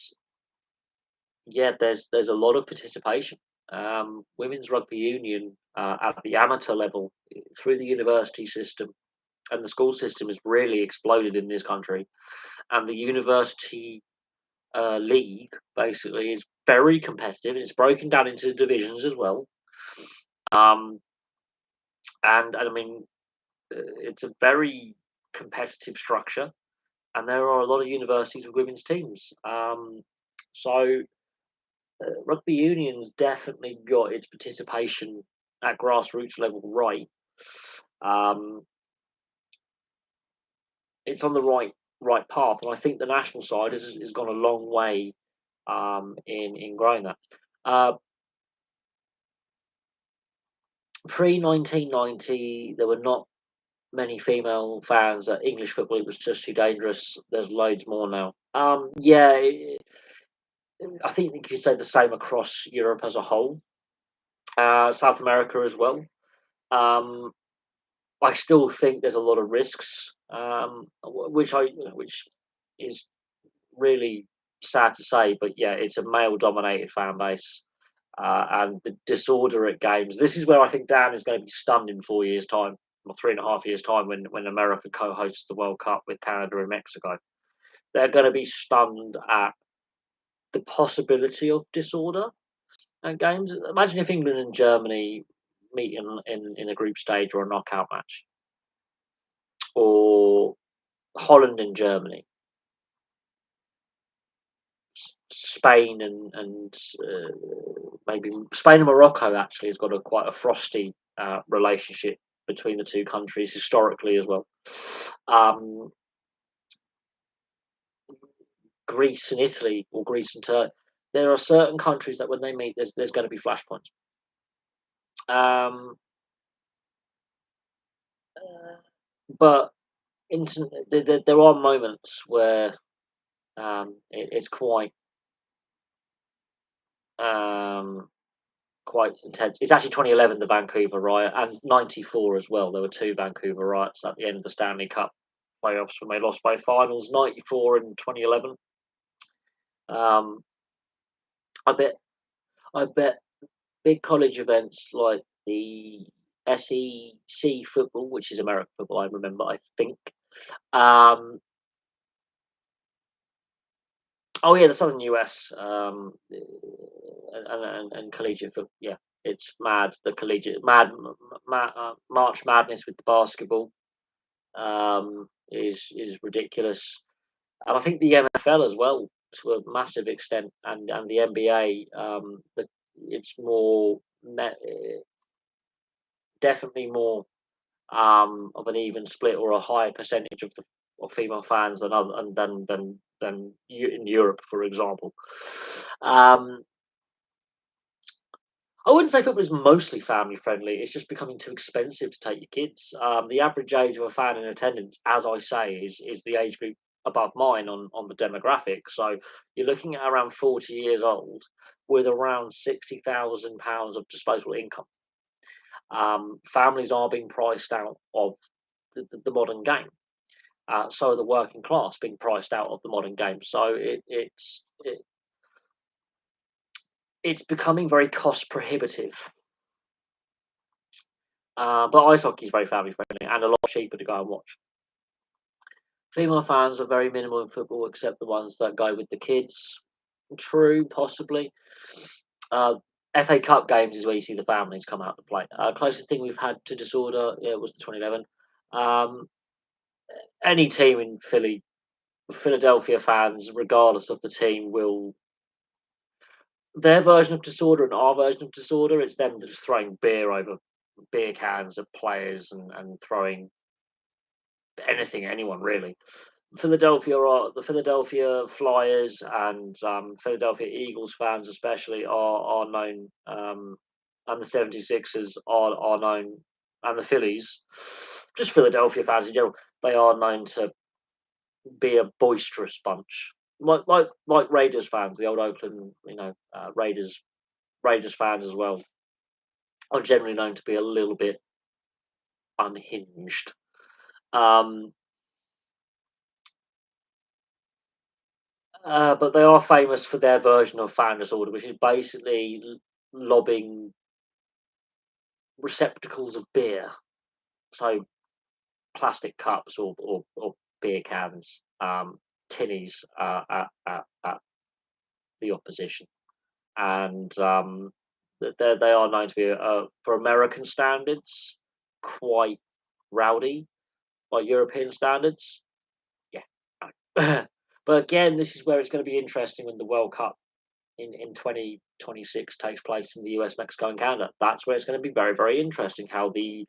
yeah, there's a lot of participation. Women's rugby union at the amateur level through the university system and the school system has really exploded in this country, and the university league basically is very competitive. It's broken down into divisions as well, um, and I mean it's a very competitive structure, and there are a lot of universities with women's teams. So rugby union's definitely got its participation at grassroots level right. Um, it's on the right path, and I think the national side has gone a long way in growing that. Pre 1990, there were not many female fans at English football. It was just too dangerous. There's loads more now. Yeah, I think you could say the same across Europe as a whole, South America as well. Um, I still think there's a lot of risks, which is really sad to say, but yeah, it's a male-dominated fan base, and the disorder at games. This is where I think Dan is going to be stunned in 4 years' time, or 3.5 years' time, when America co-hosts the World Cup with Canada and Mexico. They're going to be stunned at the possibility of disorder at games. Imagine if England and Germany meet in a group stage or a knockout match, or Holland and Germany. Spain and maybe Spain and Morocco actually has got quite a frosty relationship between the two countries historically as well. Um, Greece and Italy, or Greece and Turkey, there are certain countries that when they meet, there's going to be flashpoints. Um, uh, but there are moments where it's um, quite intense. It's actually 2011, the Vancouver riot, and 94 as well. There were two Vancouver riots at the end of the Stanley Cup playoffs when they lost both finals, 94 and 2011. Um, I bet, I bet big college events like the SEC football, which is American football, I remember, I think. Um, oh yeah, the Southern US, and collegiate football. Yeah, it's mad. The collegiate March Madness with the basketball is ridiculous, and I think the NFL as well to a massive extent, and the NBA. It's more definitely more of an even split or a higher percentage of female fans than other and in Europe, for example. Um, I wouldn't say football is mostly family friendly. It's just becoming too expensive to take your kids. The average age of a fan in attendance, as I say, is the age group above mine on the demographic. So you're looking at around 40 years old with around £60,000 of disposable income. Families are being priced out of the modern game. So the working class being priced out of the modern game. So it's becoming very cost prohibitive. But ice hockey is very family friendly and a lot cheaper to go and watch. Female fans are very minimal in football, except the ones that go with the kids. True, possibly. Uh, FA Cup games is where you see the families come out to play. Closest thing we've had to disorder, yeah, was the 2011. Um, any team in Philadelphia fans, regardless of the team, will their version of disorder and our version of disorder. It's them just throwing beer over beer cans at players and throwing anything at anyone really. The Philadelphia Flyers and Philadelphia Eagles fans especially are known, and the 76ers are known, and the Phillies, just Philadelphia fans in general, they are known to be a boisterous bunch. Like Raiders fans, the old Oakland, Raiders fans as well, are generally known to be a little bit unhinged. Um, but they are famous for their version of fan disorder, which is basically lobbing receptacles of beer, so plastic cups or beer cans, tinnies at the opposition, and they are known to be, for American standards, quite rowdy by European standards. Yeah. But again, this is where it's going to be interesting when the World Cup in 2026 takes place in the US, Mexico, and Canada. That's where it's going to be very, very interesting how the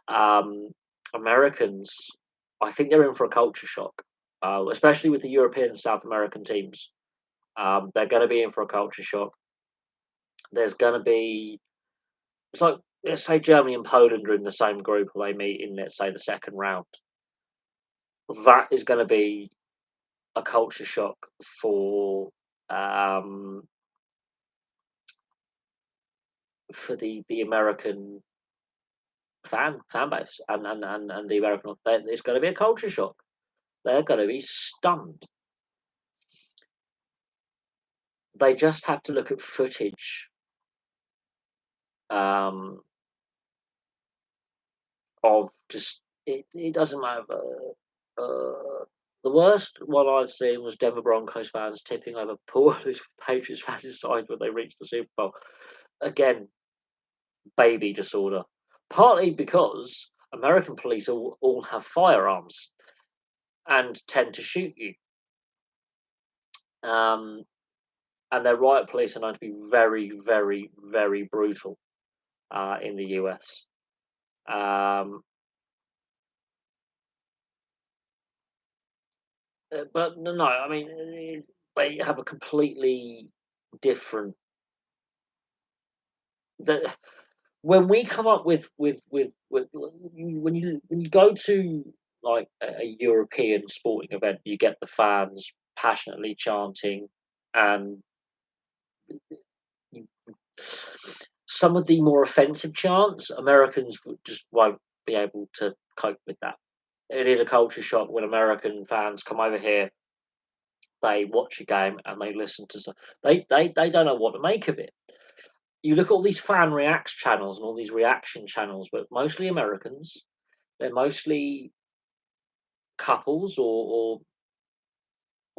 um, Americans, I think they're in for a culture shock, especially with the European and South American teams. They're going to be in for a culture shock. There's going to be, it's like, let's say Germany and Poland are in the same group, or they meet in, let's say, the second round. That is going to be a culture shock um, for the American fan base and the American. It's going to be a culture shock. They're going to be stunned. They just have to look at footage um, of just it doesn't matter. The worst one I've seen was Denver Broncos fans tipping over poor Patriots fans' side when they reached the Super Bowl. Again, baby disorder. Partly because American police all have firearms and tend to shoot you. Um, and their riot police are known to be very, very, very brutal in the US. Um, but no, I mean, they have a completely different. The, when we come up with when you go to like a European sporting event, you get the fans passionately chanting, and you, some of the more offensive chants, Americans just won't be able to cope with that. It is a culture shock when American fans come over here. They watch a game and they listen to some. They don't know what to make of it. You look at all these fan reacts channels and all these reaction channels, but mostly Americans. They're mostly couples or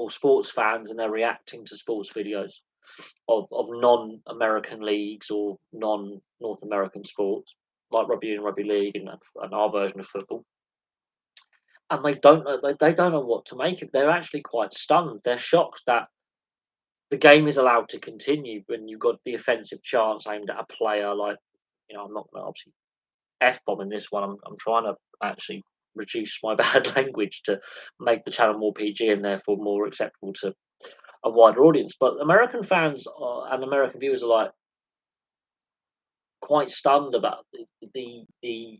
sports fans, and they're reacting to sports videos of non-American leagues or non-North American sports, like rugby and rugby league and our version of football. And they don't know what to make of. They're actually quite stunned. They're shocked that the game is allowed to continue when you've got the offensive chants aimed at a player. Like, I'm not going to obviously f bomb in this one. I'm trying to actually reduce my bad language to make the channel more PG and therefore more acceptable to a wider audience. But American fans and American viewers are like quite stunned about the the,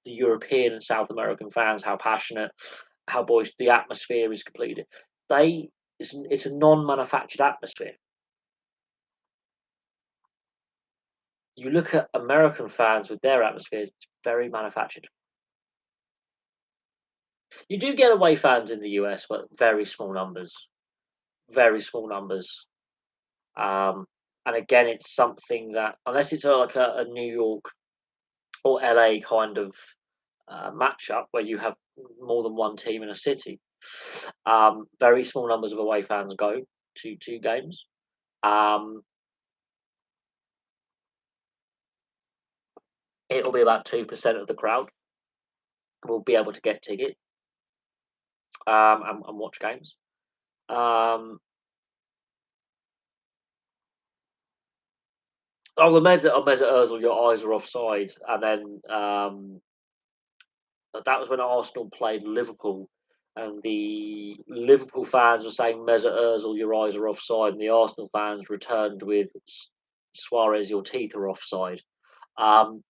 the European and South American fans, how passionate, how boys, the atmosphere is completely. They it's a non-manufactured atmosphere. You look at American fans with their atmosphere; it's very manufactured. You do get away fans in the US, but very small numbers. Very small numbers. Um, and again, it's something that unless it's like a New York or LA kind of matchup where you have more than one team in a city, very small numbers of away fans go to games. Um, it'll be about 2% of the crowd will be able to get tickets and watch games. Um, the Mesut Ozil, your eyes are offside, and then that was when Arsenal played Liverpool, and the Liverpool fans were saying, "Mesut Ozil, your eyes are offside," and the Arsenal fans returned with, "Suarez, your teeth are offside." Um,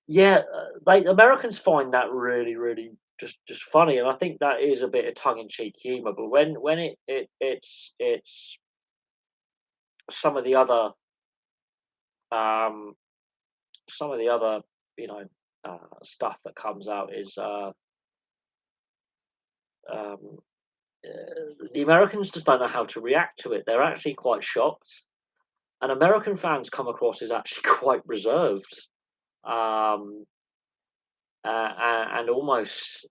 yeah, they Americans find that really, really just funny, and I think that is a bit of tongue in cheek humour. But when it's some of the other um, some of the other you know stuff that comes out is um, the Americans just don't know how to react to it. They're actually quite shocked, and American fans come across as actually quite reserved, um, and almost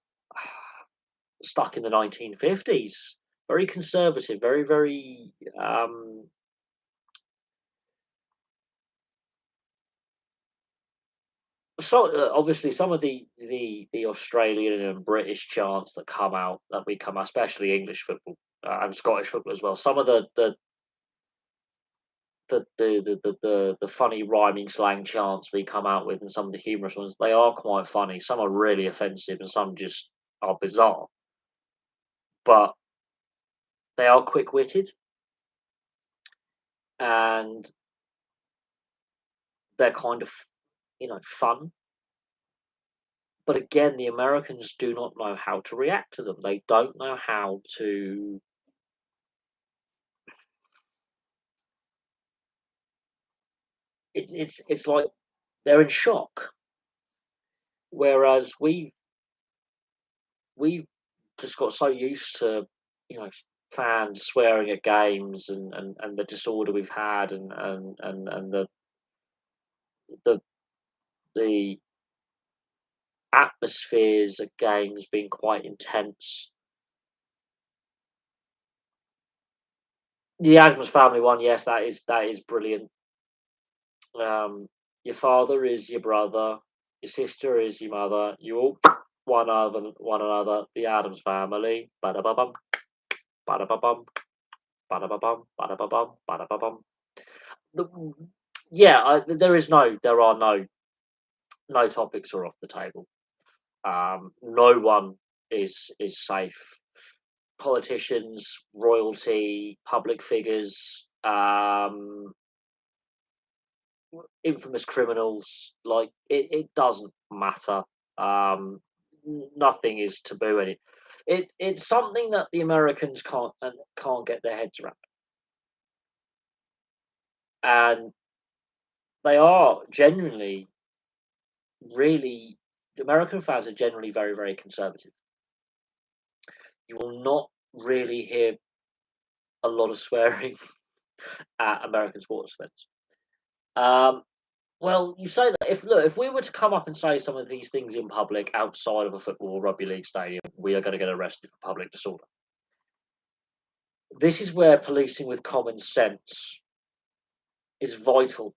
stuck in the 1950s. Very conservative, very very. Obviously, some of the Australian and British chants that come out that we come, especially English football and Scottish football as well. Some of the funny rhyming slang chants we come out with and some of the humorous ones, they are quite funny. Some are really offensive and some just are bizarre, but they are quick-witted and they're kind of, fun. But again, the Americans do not know how to react to them. They don't know how to. It's like they're in shock, whereas we've just got so used to, you know, fans swearing at games and the disorder we've had and the the atmospheres of games being quite intense. The Addams Family one, yes, that is brilliant. Your father is your brother, your sister is your mother. You all one another. The Addams Family. Ba-da-ba-bum. Ba-da-ba-bum, ba-da-ba-bum, ba-da-ba-bum, ba-da-ba-bum. The- Yeah, there are no topics are off the table. No one is safe. Politicians, royalty, public figures, infamous criminals, like it doesn't matter. Nothing is taboo. It's something that the Americans can't get their heads around, and they are genuinely really. The American fans are generally very conservative. You will not really hear a lot of swearing at American sports events. Um, well, you say that if we were to come up and say some of these things in public outside of a football or rugby league stadium, we are going to get arrested for public disorder. This is where policing with common sense is vital,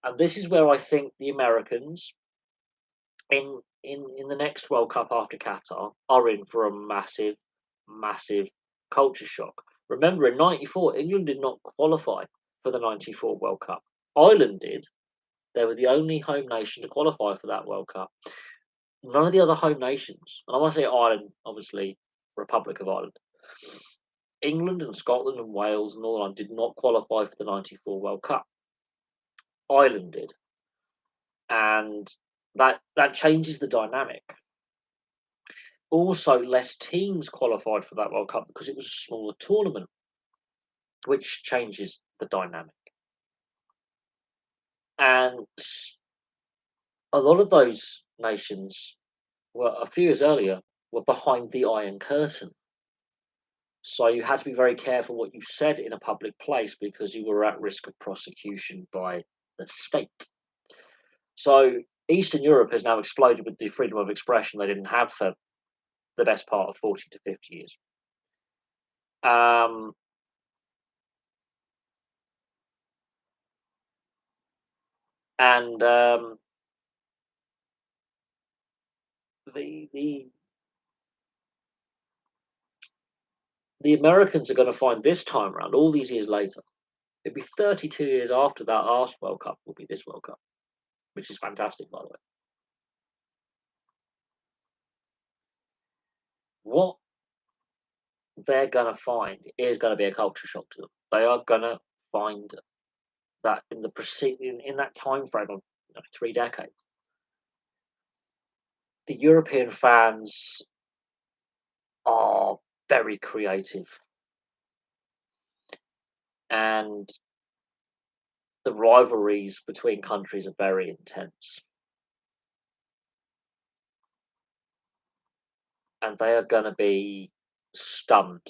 and this is where I think the Americans in the next World Cup after Qatar are in for a massive culture shock. Remember, in '94, England did not qualify for the '94 World Cup. Ireland did. They were the only home nation to qualify for that World Cup. None of the other home nations, and I want to say Ireland, obviously, Republic of Ireland, England and Scotland and Wales and Northern Ireland did not qualify for the '94 World Cup. Ireland did, and that changes the dynamic. Also, less teams qualified for that World Cup because it was a smaller tournament, which changes the dynamic. And a lot of those nations were a few years earlier were behind the Iron Curtain. So you had to be very careful what you said in a public place because you were at risk of prosecution by the state. So Eastern Europe has now exploded with the freedom of expression they didn't have for the best part of 40 to 50 years. Um, and the the Americans are going to find this time around, all these years later, it'll be 32 years after that last World Cup will be this World Cup, which is fantastic, by the way. What they're going to find is going to be a culture shock to them. They are going to find that in the preceding in that time frame of 3 decades, the European fans are very creative, and the rivalries between countries are very intense, and they are going to be stunned.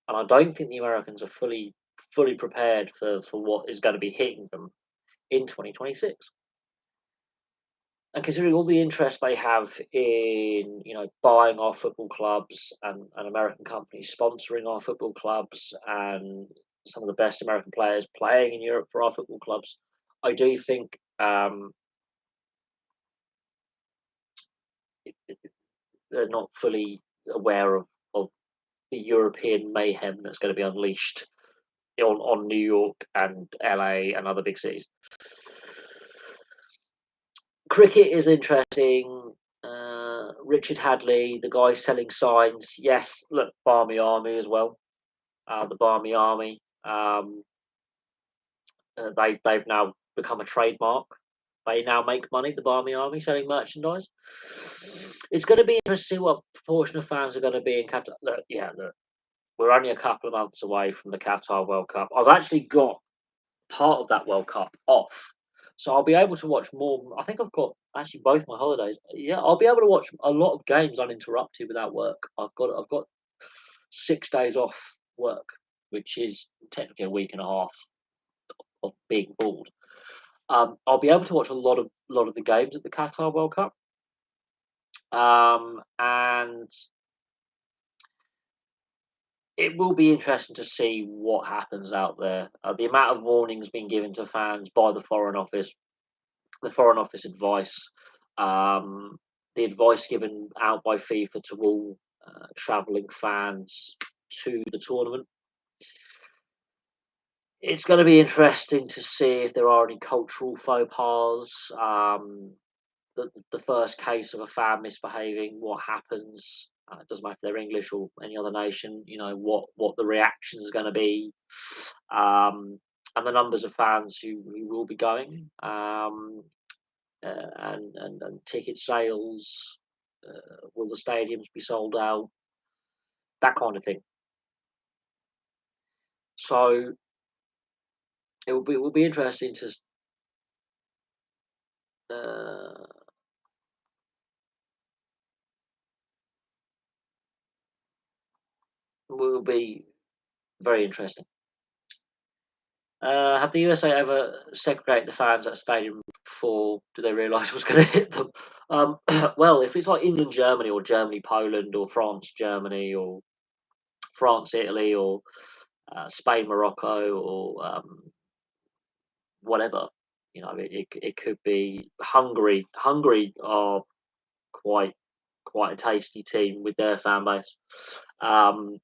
And I don't think the Americans are fully prepared for what is going to be hitting them in 2026. And considering all the interest they have in, buying our football clubs and American companies sponsoring our football clubs and some of the best American players playing in Europe for our football clubs, I do think they're not fully aware of the European mayhem that's going to be unleashed on New York and LA and other big cities. Cricket is interesting. Richard Hadley, the guy selling signs. Yes, look, Barmy Army as well. The Barmy Army. They've now become a trademark. They now make money. The Barmy Army selling merchandise. It's going to be interesting to see what proportion of fans are going to be in Qatar. Look, we're only a couple of months away from the Qatar World Cup. I've actually got part of that World Cup off. So I'll be able to watch more. I think I've got actually both my holidays. Yeah, I'll be able to watch a lot of games uninterrupted without work. I've got 6 days off work, which is technically a week and a half of being bored. I'll be able to watch a lot of the games at the Qatar World Cup. And it will be interesting to see what happens out there. The amount of warnings being given to fans by the Foreign Office, advice, the advice given out by FIFA to all travelling fans to the tournament. It's going to be interesting to see if there are any cultural faux pas. The first case of a fan misbehaving, what happens? It doesn't matter if they're English or any other nation. What the reaction is going to be, and the numbers of fans who will be going, and ticket sales. Will the stadiums be sold out? That kind of thing. So it will be interesting to uh, will be very interesting. Have the USA ever segregated the fans at a stadium before? Do they realise what's going to hit them? Well, if it's like England, Germany, or Germany, Poland, or France, Germany, or France, Italy, or Spain, Morocco, or whatever, it could be Hungary. Hungary are quite quite a tasty team with their fan base. Um,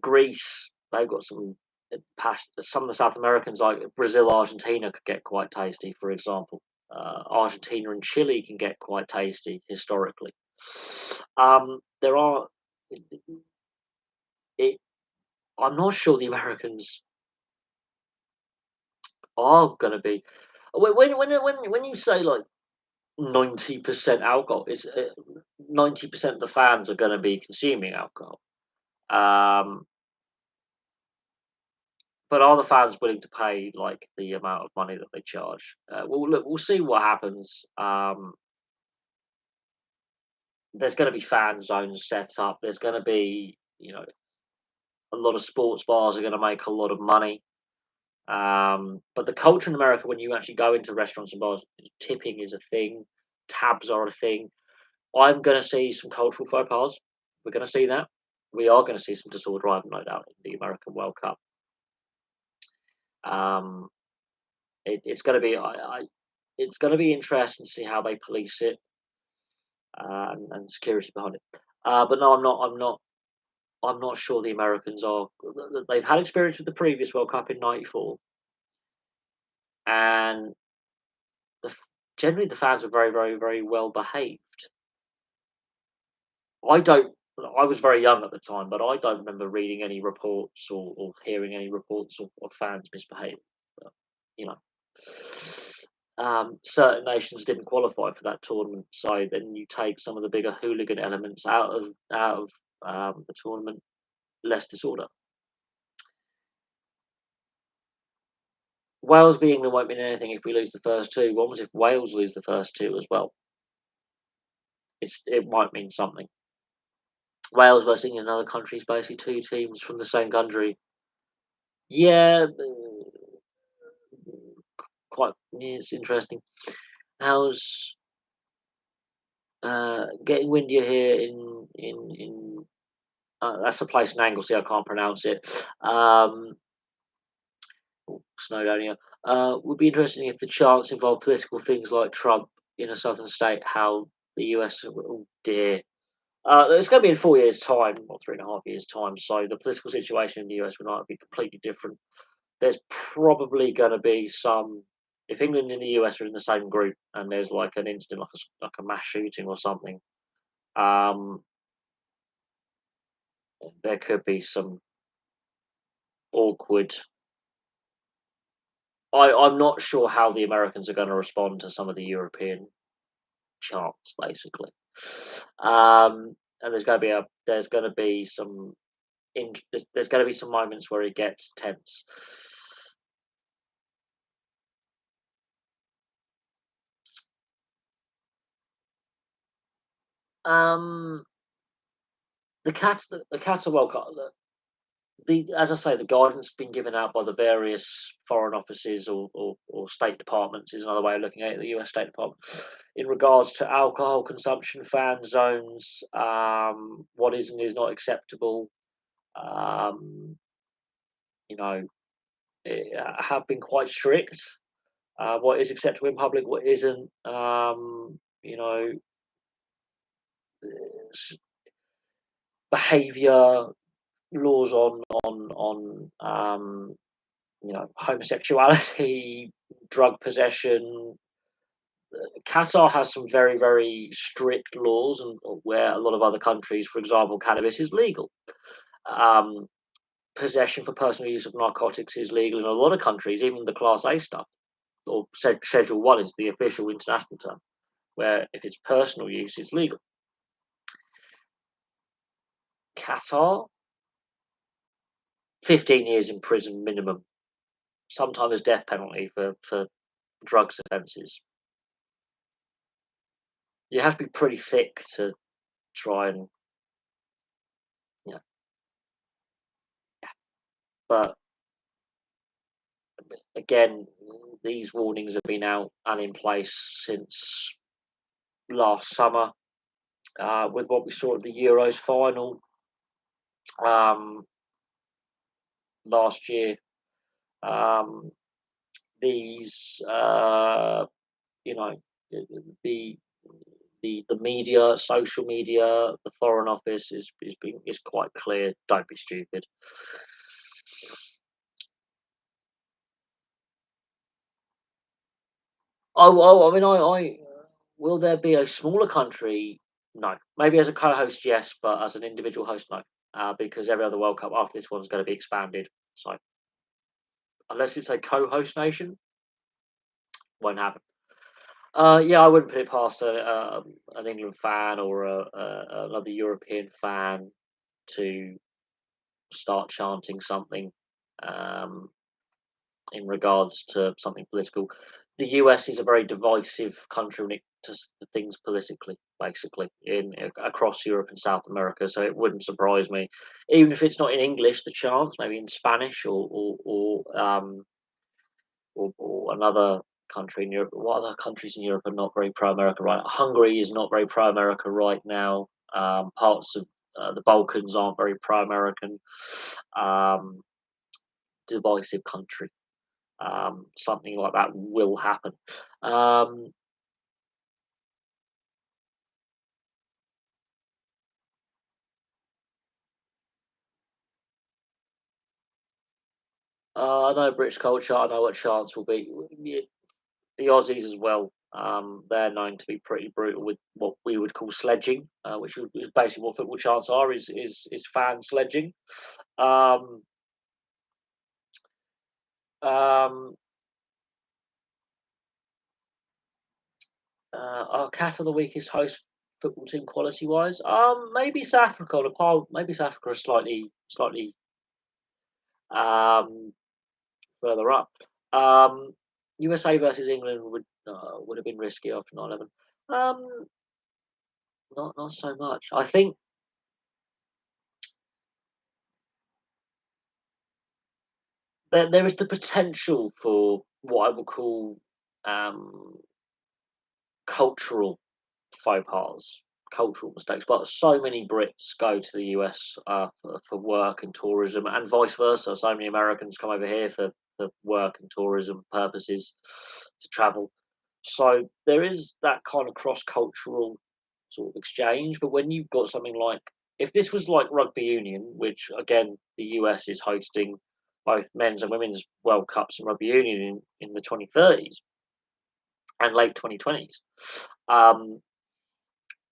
Greece, they've got some of the South Americans, like Brazil, Argentina, could get quite tasty, for example. Argentina and Chile can get quite tasty historically. There are, it, I'm not sure the Americans are going to be. When you say like 90% alcohol, it's 90% of the fans are going to be consuming alcohol. Um, But are the fans willing to pay like the amount of money that they charge? Well, look, we'll see what happens. There's going to be fan zones set up. There's going to be, a lot of sports bars are going to make a lot of money. But the culture in America, when you actually go into restaurants and bars, tipping is a thing. Tabs are a thing. I'm going to see some cultural faux pas. We're going to see that. We are going to see some disorder, I have no doubt, in the American World Cup. Um, it's going to be, it's going to be interesting to see how they police it, and security behind it. But no, I'm not. I'm not. I'm not sure the Americans are. They've had experience with the previous World Cup in '94, and generally the fans are very, very, very well behaved. I don't. I was very young at the time, but I don't remember reading any reports or hearing any reports of fans misbehaving. But, you know, certain nations didn't qualify for that tournament, so then you take some of the bigger hooligan elements out of the tournament, less disorder. Wales v England won't mean anything if we lose the first two. What was if Wales lose the first two as well? It might mean something. Wales versus England, another country is basically two teams from the same country. Yeah, quite. Yeah, it's interesting. How's getting windier here in that's a place in Anglesey. I can't pronounce it. Snowdonia. Would be interesting if the chants involve political things like Trump in a southern state. How the US. Oh dear. It's going to be in 4 years' time, or 3.5 years' time. So the political situation in the US will not be completely different. There's probably going to be some. If England and the US are in the same group and there's like an incident, like a mass shooting or something, um, there could be some awkward. I'm not sure how the Americans are going to respond to some of the European chants, basically. And there's going to be some there's going to be some moments where it gets tense. Um, the Qatar World Cup. As I say, the guidance being given out by the various foreign offices or state departments is another way of looking at it. The US State Department, in regards to alcohol consumption, fan zones, what is and is not acceptable, um, you know, have been quite strict. What is acceptable in public, what isn't. You know, behaviour, laws on homosexuality, drug possession. Qatar has some very, very strict laws, and where a lot of other countries, for example, cannabis is legal. Um, Possession for personal use of narcotics is legal in a lot of countries, even the Class A stuff, or Schedule 1 is the official international term, where if it's personal use, it's legal. Qatar, 15 years in prison minimum, sometimes death penalty for drugs offences. You have to be pretty thick to try and, you know, but again, these warnings have been out and in place since last summer, with what we saw at the Euros final um, last year. Um, these, you know, the the media, social media, the Foreign Office is quite clear. Don't be stupid. I mean, I will there be a smaller country? No. Maybe as a co-host, yes, but as an individual host, no. Because every other World Cup after this one's going to be expanded. So unless it's a co-host nation, won't happen. Yeah, I wouldn't put it past an England fan or another European fan to start chanting something um, in regards to something political. The US is a very divisive country when it does the things politically, basically, across Europe and South America. So it wouldn't surprise me, even if it's not in English, the chants maybe in Spanish or another country in Europe. What other countries in Europe are not very pro-America right? Hungary is not very pro-America right now. Parts of the Balkans aren't very pro-American. Um, Divisive country. Something like that will happen. Um, I know British culture. I know what chants will be. The Aussies as well. They're known to be pretty brutal with what we would call sledging, which is basically what football chants are. Is fan sledging. Um, um, our cat of the week is host football team quality wise. Maybe South Africa. Maybe South Africa is slightly um, further up. USA versus England would have been risky after 9/11. Um, not so much. I think there is the potential for what I would call um, cultural faux pas, cultural mistakes. But so many Brits go to the US for work and tourism, and vice versa. So many Americans come over here for work and tourism purposes to travel. So there is that kind of cross cultural sort of exchange. But when you've got something like, if this was like rugby union, which again the US is hosting both men's and women's World Cups in rugby union in the 2030s and late 2020s, um,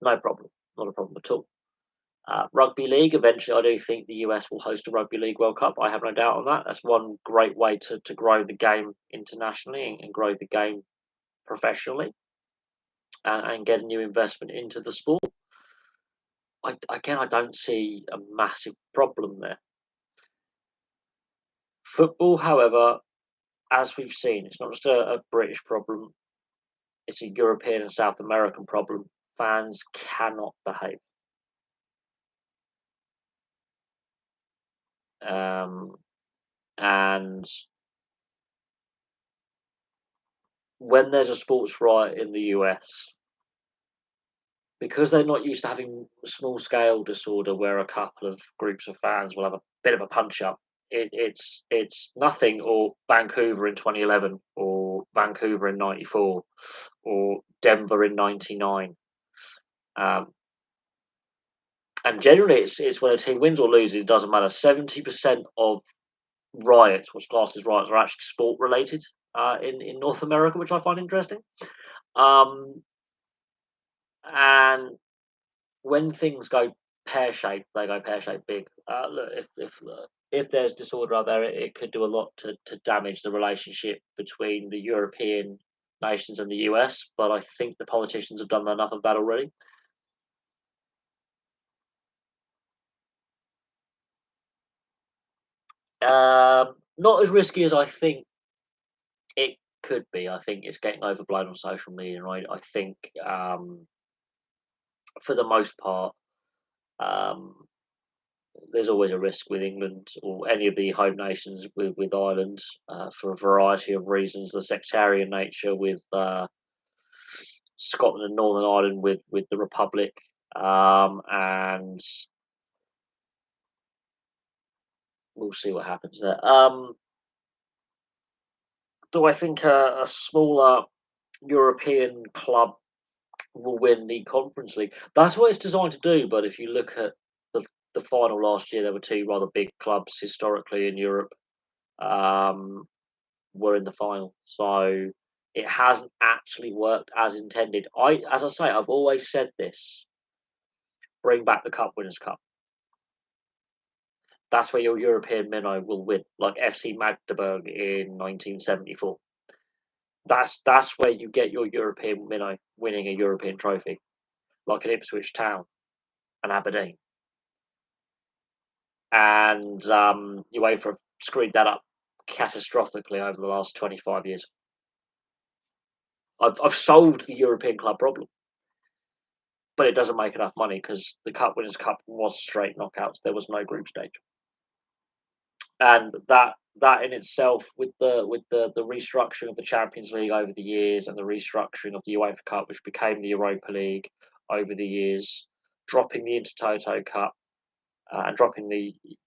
no problem, not a problem at all. Rugby league, eventually, I do think the US will host a rugby league World Cup. I have no doubt on that. That's one great way to grow the game internationally and grow the game professionally and get new investment into the sport. I don't see a massive problem there. Football, however, as we've seen, it's not just a British problem, it's a European and South American problem. Fans cannot behave. Um, and when there's a sports riot in the US, because they're not used to having small scale disorder where a couple of groups of fans will have a bit of a punch up. It's nothing or Vancouver in 2011 or Vancouver in 94 or Denver in 99. Um, And generally, it's when a team wins or loses, it doesn't matter. 70% of riots, what's classed as riots, are actually sport related in North America, which I find interesting. Um, and when things go pear shaped, they go pear shaped big. Look, if there's disorder out there, it could do a lot to damage the relationship between the European nations and the US. But I think the politicians have done enough of that already. Not as risky as I think it could be. I think it's getting overblown on social media, right? I think for the most part, um, there's always a risk with England or any of the home nations with Ireland for a variety of reasons. The sectarian nature with Scotland and Northern Ireland with the Republic, and we'll see what happens there. Do I think a smaller European club will win the Conference League? That's what it's designed to do. But if you look at the final last year, there were two rather big clubs historically in Europe were in the final. So it hasn't actually worked as intended. As I say, I've always said this: bring back the Cup Winners' Cup. That's where your European minnow will win, like FC Magdeburg in 1974. That's where you get your European minnow winning a European trophy, like an Ipswich Town and Aberdeen. And UEFA screwed that up catastrophically over the last 25 years. I've solved the European club problem, but it doesn't make enough money because the Cup Winners' Cup was straight knockouts. There was no group stage, and that in itself, with the restructuring of the Champions League over the years and the restructuring of the UEFA Cup, which became the Europa League over the years, dropping the Intertoto Cup and dropping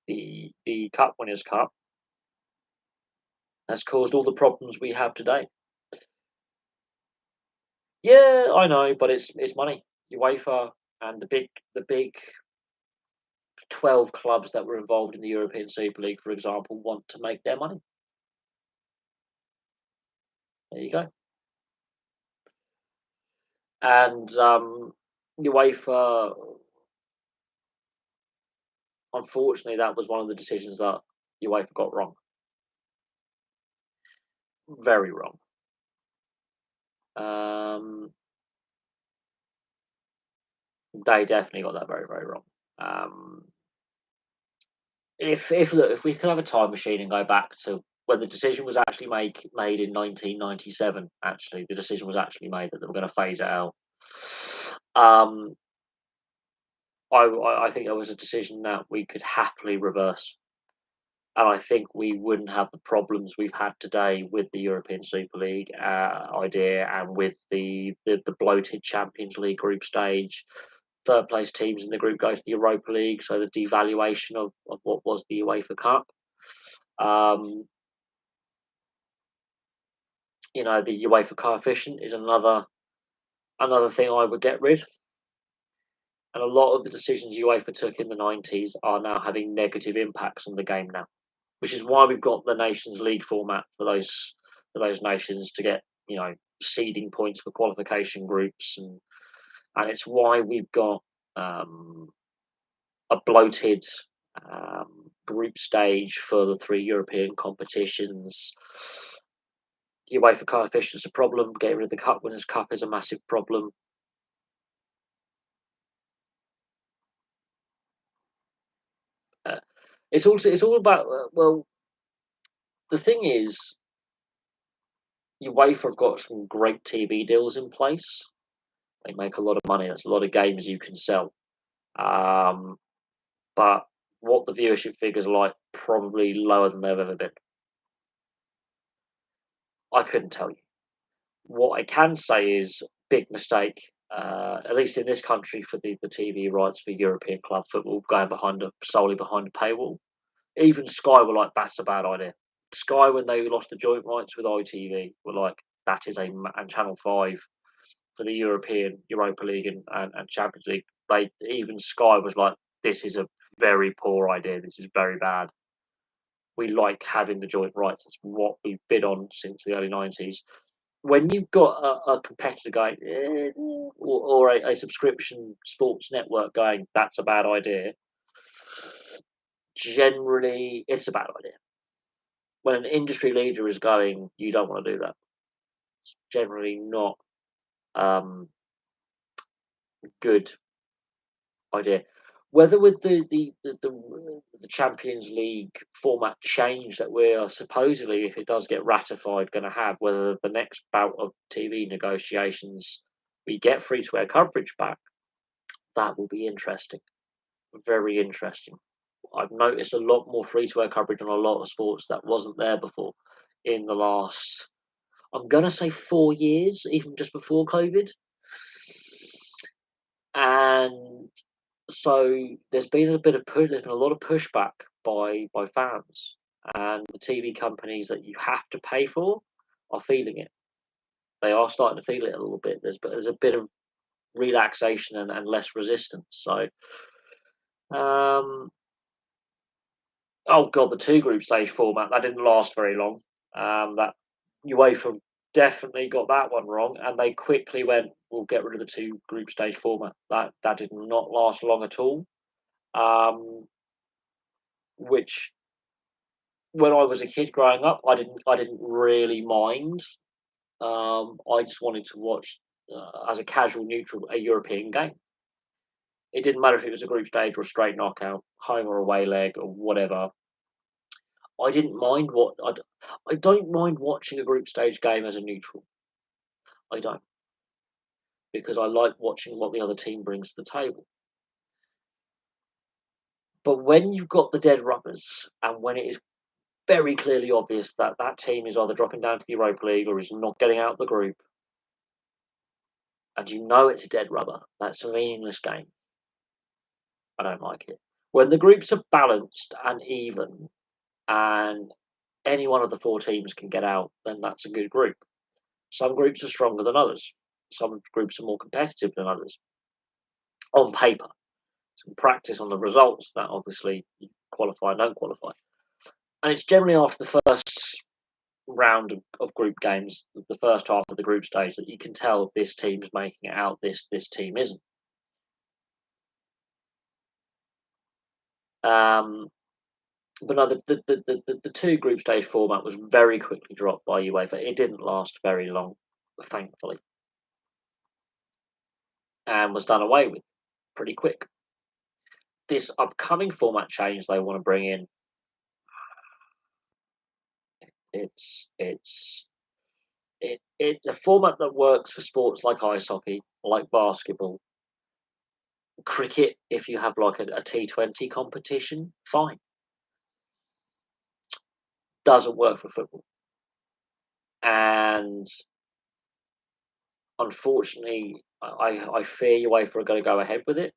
the Cup Winners' Cup, has caused all the problems we have today. Yeah, I know, but it's money. UEFA and the big 12 clubs that were involved in the European Super League, for example, want to make their money. There you go. And UEFA, unfortunately, that was one of the decisions that UEFA got wrong. Very wrong. Um, they definitely got that very, very wrong. Um, if we could have a time machine and go back to when the decision was actually made in 1997, actually the decision was actually made that they were going to phase it out. Um, I think that was a decision that we could happily reverse, and I think we wouldn't have the problems we've had today with the European Super League idea and with the bloated Champions League group stage. Third place teams in the group go to the Europa League, so the devaluation of what was the UEFA Cup. Um, the UEFA coefficient is another thing I would get rid. And a lot of the decisions UEFA took in the 90s are now having negative impacts on the game now, which is why we've got the Nations League format for those nations to get seeding points for qualification groups, and it's why we've got a bloated group stage for the three European competitions. The UEFA coefficient's a problem. Getting rid of the Cup Winners' Cup is a massive problem. Uh, it's all about the thing is, UEFA have got some great TV deals in place. They make a lot of money. That's a lot of games you can sell. Um, but what the viewership figures are like, probably lower than they've ever been. I couldn't tell you. What I can say is big mistake, at least in this country, for the TV rights for European club football going solely behind a paywall. Even Sky were like, that's a bad idea. Sky, when they lost the joint rights with ITV, were like, that is and Channel 5 for the Europa League and Champions League. Even Sky was like, this is a very poor idea. This is very bad. We like having the joint rights. It's what we've bid on since the early 90s. When you've got a competitor going, or a subscription sports network going, that's a bad idea, generally it's a bad idea. When an industry leader is going, you don't want to do that. It's generally not good idea. Whether with the Champions League format change that we are supposedly, if it does get ratified, going to have, whether the next bout of TV negotiations we get free to air coverage back, that will be interesting. Very interesting. I've noticed a lot more free to air coverage on a lot of sports that wasn't there before in the last, I'm going to say 4 years, even just before COVID. And so there's been a lot of pushback by fans, and the TV companies that you have to pay for are feeling it. They are starting to feel it a little bit. There's a bit of relaxation and less resistance. So, oh god, the two group stage format that didn't last very long. That UEFA definitely got that one wrong, and they quickly went, "We'll get rid of the two group stage format." That did not last long at all. Which when I was a kid growing up, I didn't really mind. I just wanted to watch as a casual neutral a European game. It didn't matter if it was a group stage or a straight knockout, home or away leg or whatever. I didn't mind I don't mind watching a group stage game as a neutral. I don't, because I like watching what the other team brings to the table. But when you've got the dead rubbers, and when it is very clearly obvious that that team is either dropping down to the Europa League or is not getting out of the group, and you know it's a dead rubber, that's a meaningless game. I don't like it. When the groups are balanced and even, and any one of the four teams can get out, then that's a good group. Some groups are stronger than others. Some groups are more competitive than others. On paper, some practice on the results that obviously you qualify and don't qualify. And it's generally after the first round of group games, the first half of the group stage, that you can tell this team's making it out, this team isn't. But no, the two group stage format was very quickly dropped by UEFA. It didn't last very long, thankfully, and was done away with pretty quick. This upcoming format change they want to bring in, it's a format that works for sports like ice hockey, like basketball, cricket. If you have like a T20 competition, fine. Doesn't work for football, and unfortunately, I fear UEFA are going to go ahead with it.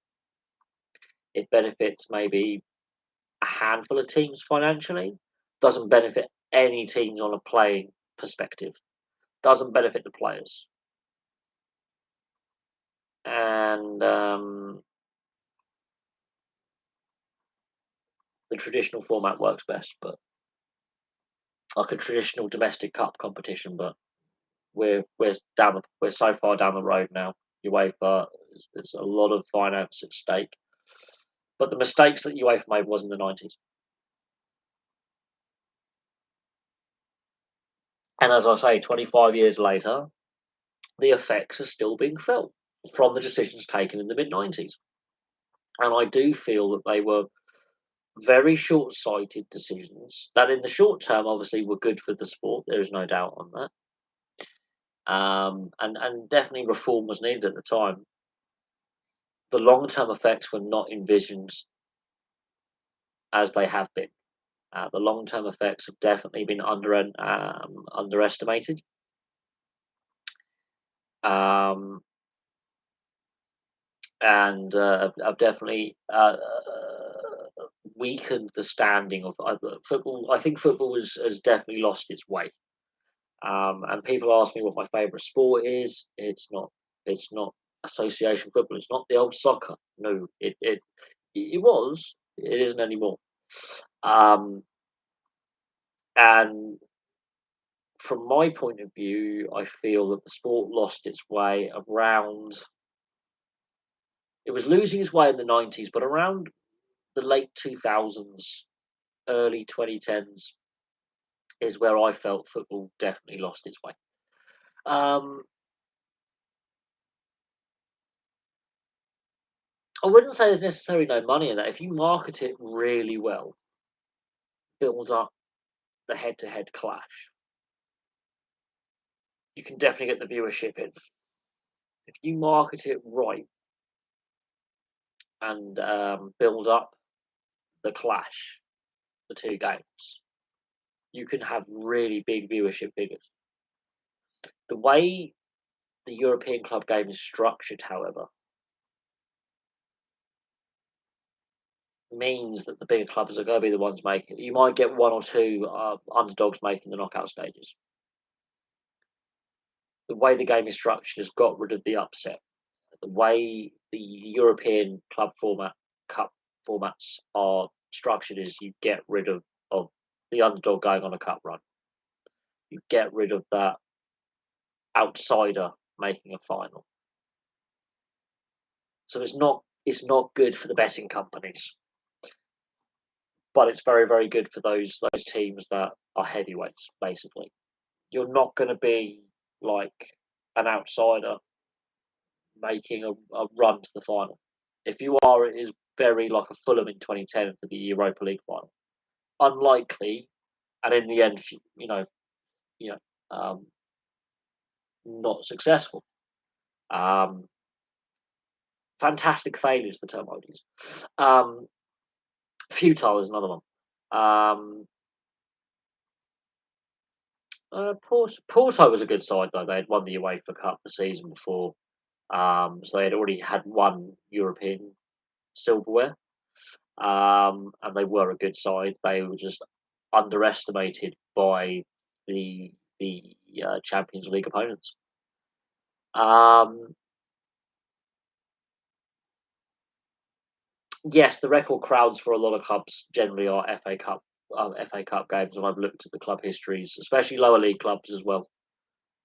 It benefits maybe a handful of teams financially. Doesn't benefit any teams on a playing perspective. Doesn't benefit the players. And the traditional format works best, but like a traditional domestic cup competition. But we're so far down the road now. UEFA, there's a lot of finance at stake. But the mistakes that UEFA made was in the 90s. And as I say, 25 years later, the effects are still being felt from the decisions taken in the mid 90s. And I do feel that they were very short sighted decisions that, in the short term, obviously were good for the sport. There is no doubt on that. And definitely reform was needed at the time. The long term effects were not envisioned as they have been. The long term effects have definitely been underestimated. And have definitely weakened the standing of football. I think football has definitely lost its way. And people ask me what my favourite sport is. It's not association football. It's not the old soccer. No, It was. It isn't anymore. Um, and from my point of view, I feel that the sport lost its way around. It was losing its way in the 90s, but around the late 2000s, early 2010s is where I felt football definitely lost its way. Um, I wouldn't say there's necessarily no money in that. If you market it really well, build up the head-to-head clash, you can definitely get the viewership in. If you market it right and build up the clash, the two games, you can have really big viewership figures. The way the European club game is structured, however, means that the bigger clubs are going to be the ones making it. You might get one or two underdogs making the knockout stages. The way the game is structured has got rid of the upset. The way the European club cup formats are structured is you get rid of the underdog going on a cup run. You get rid of that outsider making a final. So it's not good for the betting companies, but it's very, very good for those teams that are heavyweights, basically. You're not gonna be like an outsider making a run to the final. If you are, it is very like a Fulham in 2010 for the Europa League final. Unlikely, and in the end, you know, not successful. Um, fantastic failures, the term I would use. Futile is another one. Um, Porto was a good side though. They had won the UEFA Cup the season before, so they had already had one European silverware, and they were a good side. They were just underestimated by the Champions League opponents. Um, yes, the record crowds for a lot of clubs generally are FA Cup games, and I've looked at the club histories, especially lower league clubs as well.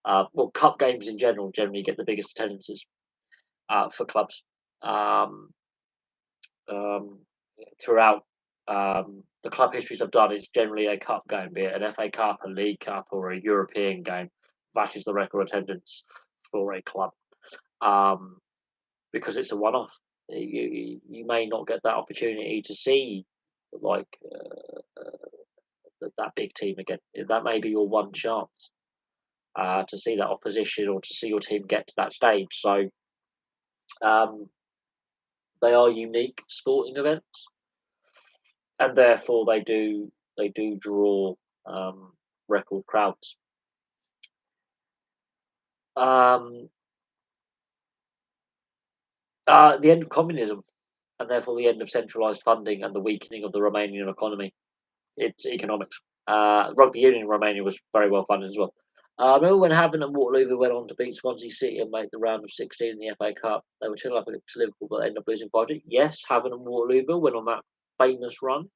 Well, cup games in general generally get the biggest attendances for clubs um, um, throughout the club histories I've done. It's generally a cup game, be it an FA Cup, a League Cup, or a European game. That is the record attendance for a club um, because it's a one-off. You may not get that opportunity to see like that big team again. That may be your one chance to see that opposition or to see your team get to that stage. So um, they are unique sporting events, and therefore they do draw record crowds. Um, the end of communism, and therefore the end of centralised funding and the weakening of the Romanian economy. Its economics. Rugby union in Romania was very well funded as well. Remember when Havant and Waterloo went on to beat Swansea City and make the round of 16 in the FA Cup? They were 2 up to Liverpool, but ended up losing 5. Yes, Havant and Waterloo went on that famous run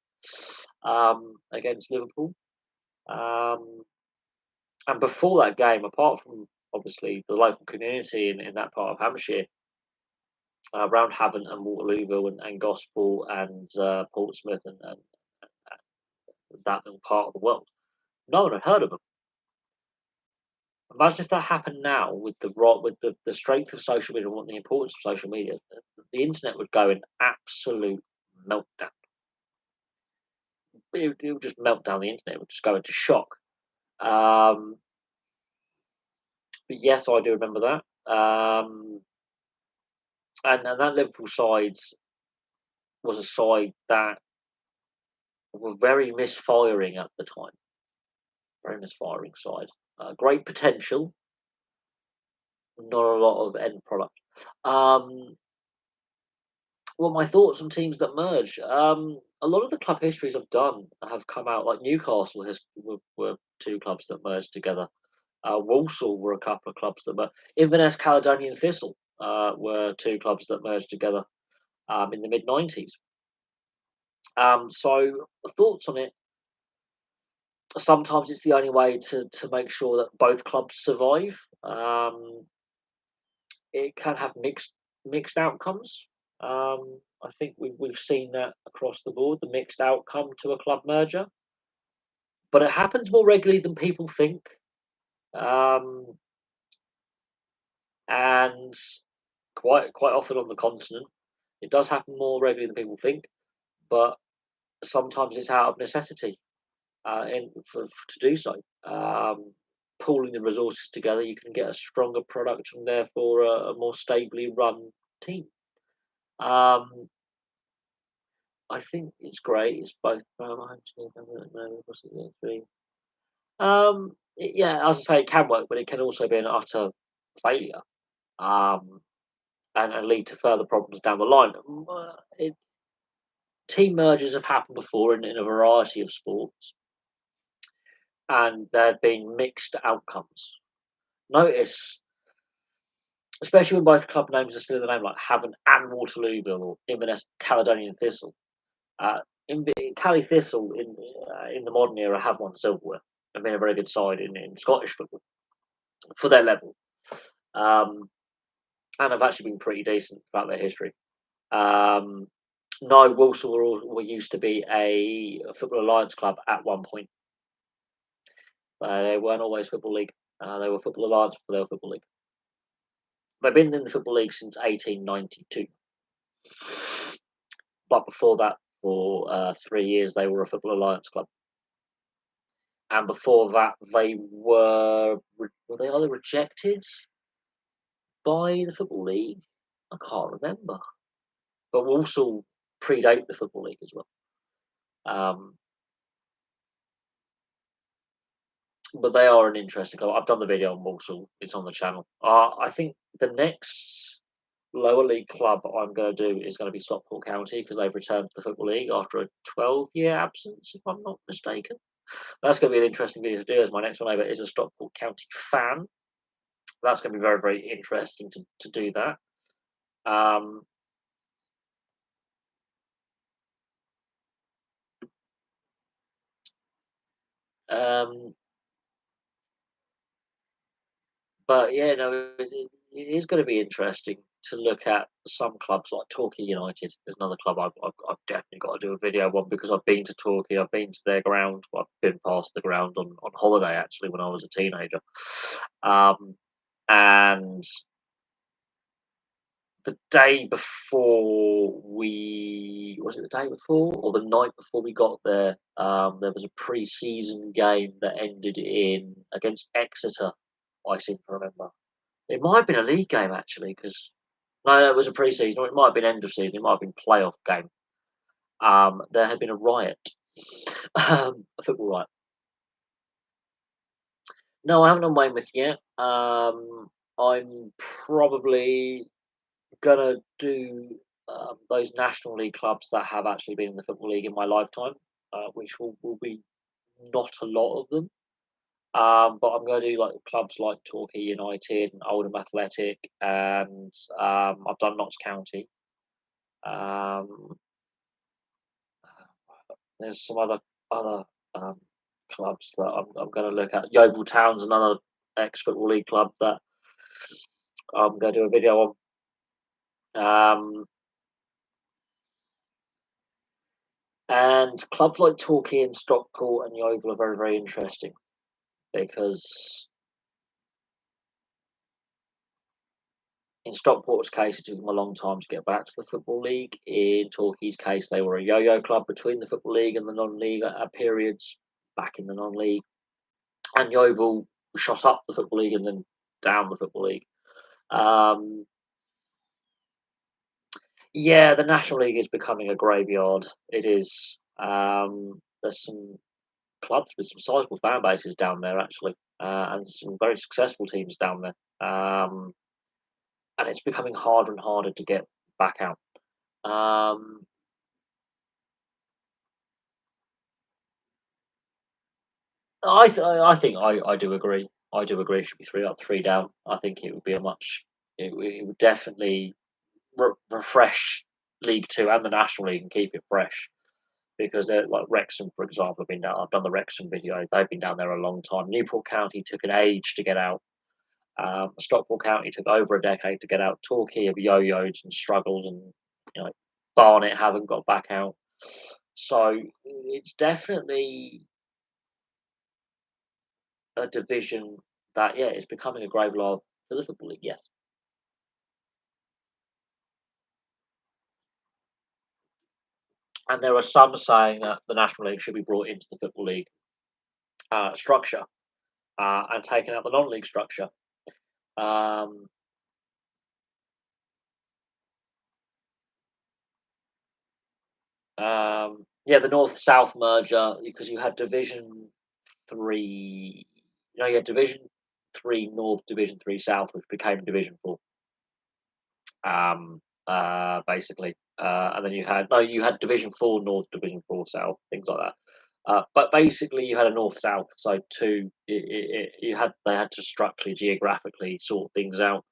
against Liverpool. Um, and before that game, apart from obviously the local community in that part of Hampshire, around Havant and Waterloo and Gosport and Portsmouth and that little part of the world, no one had heard of them. Imagine if that happened now with the strength of social media and what the importance of social media. The internet would go in absolute meltdown. It would just melt down the internet. It would just go into shock. Um, but yes, I do remember that. And that Liverpool side was a side that were very misfiring at the time. Very misfiring side. Great potential, not a lot of end product. Um, Well, my thoughts on teams that merge. A lot of the club histories I've done have come out like Newcastle were two clubs that merged together. Walsall were a couple of clubs that merged. Inverness Caledonian Thistle were two clubs that merged together in the mid 90s. So thoughts on it? Sometimes it's the only way to make sure that both clubs survive. It can have mixed outcomes. I think we've seen that across the board, the mixed outcome to a club merger, but it happens more regularly than people think. Um, and quite often on the continent, it does happen more regularly than people think. But sometimes it's out of necessity, to do so. Pooling the resources together, you can get a stronger product and therefore a more stably run team. Um, I think it's great. It's both. Yeah, as I say, it can work, but it can also be an utter failure, um, and lead to further problems down the line. Team mergers have happened before in a variety of sports, and there have been mixed outcomes. Notice, especially when both club names are still in the name, like Havant and Waterlooville or Inverness Caledonian Thistle. Uh, Cali Thistle in the modern era have won silverware and been a very good side in Scottish football for their level, um, and have actually been pretty decent throughout their history. Um, no, Walsall were used to be a Football Alliance club at one point. They weren't always Football League. They were Football Alliance for their Football League. They've been in the Football League since 1892. But before that, for 3 years, they were a Football Alliance club. And before that, they were they either rejected by the Football League? I can't remember. But Walsall predate the Football League as well. Um, but they are an interesting club. I've done the video on Walsall. It's on the channel. I think the next lower league club I'm going to do is going to be Stockport County because they've returned to the Football League after a 12-year absence, if I'm not mistaken. That's going to be an interesting video to do as my next one over is a Stockport County fan. That's going to be very, very interesting to do that. Um, um, but yeah, no, it is going to be interesting to look at some clubs like Torquay United. There's another club I've definitely got to do a video on because I've been to Torquay. I've been to their ground. Well, I've been past the ground on holiday actually when I was a teenager. And the day before was it the day before or the night before we got there, there was a pre-season game that ended in against Exeter. I seem to remember. It might have been a league game actually, because no, it was a pre-season, or it might have been end of season. It might have been playoff game. There had been a riot, a football riot. No, I haven't done Weymouth yet. I'm probably gonna do those National League clubs that have actually been in the Football League in my lifetime, which will be not a lot of them. But I'm going to do like clubs like Torquay United and Oldham Athletic, and I've done Notts County. Um, there's some other um, clubs that I'm going to look at. Yeovil Town's another ex Football League club that I'm going to do a video on. And clubs like Torquay and Stockport and Yeovil are very, very interesting because in Stockport's case, it took them a long time to get back to the Football League. In Torquay's case, they were a yo-yo club between the Football League and the non-league at periods back in the non-league. And Yeovil shot up the Football League and then down the Football League. Yeah, the National League is becoming a graveyard. It is. There's some clubs with some sizable fan bases down there, actually, and some very successful teams down there. And it's becoming harder and harder to get back out. I think I do agree. I do agree. It should be 3 up, 3 down. I think it would be it would definitely refresh League Two and the National League and keep it fresh. because they're like Wrexham, for example, have been down. I've done the Wrexham video. They've been down there a long time. Newport County took an age to get out. Stockport County took over a decade to get out. Torquay have yo-yoed and struggled, and you know, Barnet haven't got back out. So it's definitely a division that, yeah, is becoming a graveyard for the Football League. Yes. And there are some saying that the National League should be brought into the Football League structure and taken out the non-league structure. Yeah, the North-South merger, because you had Division 3, you had Division 3 North, Division 3 South, which became Division 4. Basically. And then you had Division 4 North, Division 4 South, things like that. But basically, you had a North-South, so they had to structurally, geographically sort things out.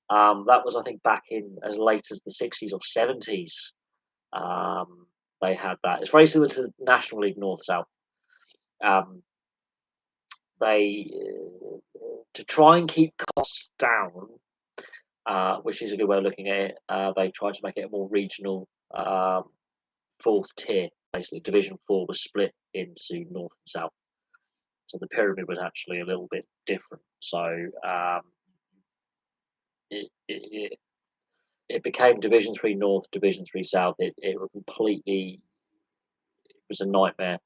That was, I think, back in as late as the 60s or 70s. They had that. It's very similar to the National League North-South. They to try and keep costs down, which is a good way of looking at it. They tried to make it a more regional fourth tier. Basically, Division 4 was split into North and South, so the pyramid was actually a little bit different. So it became Division 3 North, Division 3 South. It was a nightmare.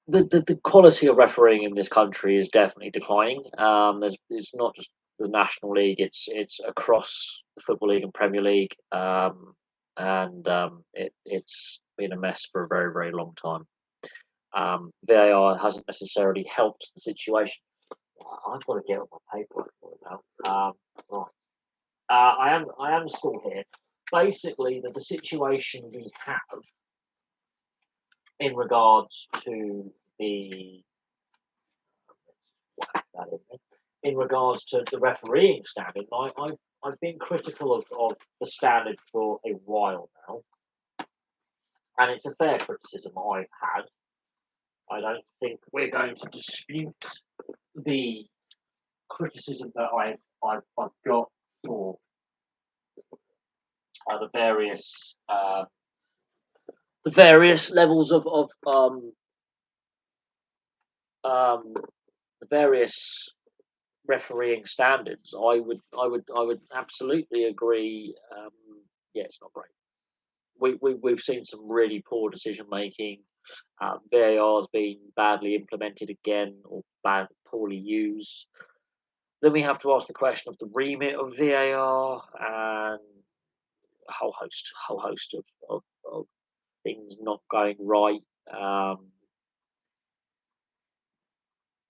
The quality of refereeing in this country is definitely declining. It's not just the National League; it's across the Football League and Premier League, and it's been a mess for a very, very long time. VAR hasn't necessarily helped the situation. I've got to get on my paper now. Right. I am still here. Basically, the situation we have in regards to the in regards to the refereeing standard, I've been critical of the standard for a while now, and it's a fair criticism I've had. I don't think we're going to dispute the criticism that I've got for the various levels of the various refereeing standards. I would absolutely agree. Yeah, it's not great. We've seen some really poor decision making. VAR has been badly implemented again, or poorly used. Then we have to ask the question of the remit of VAR and a whole host of things not going right.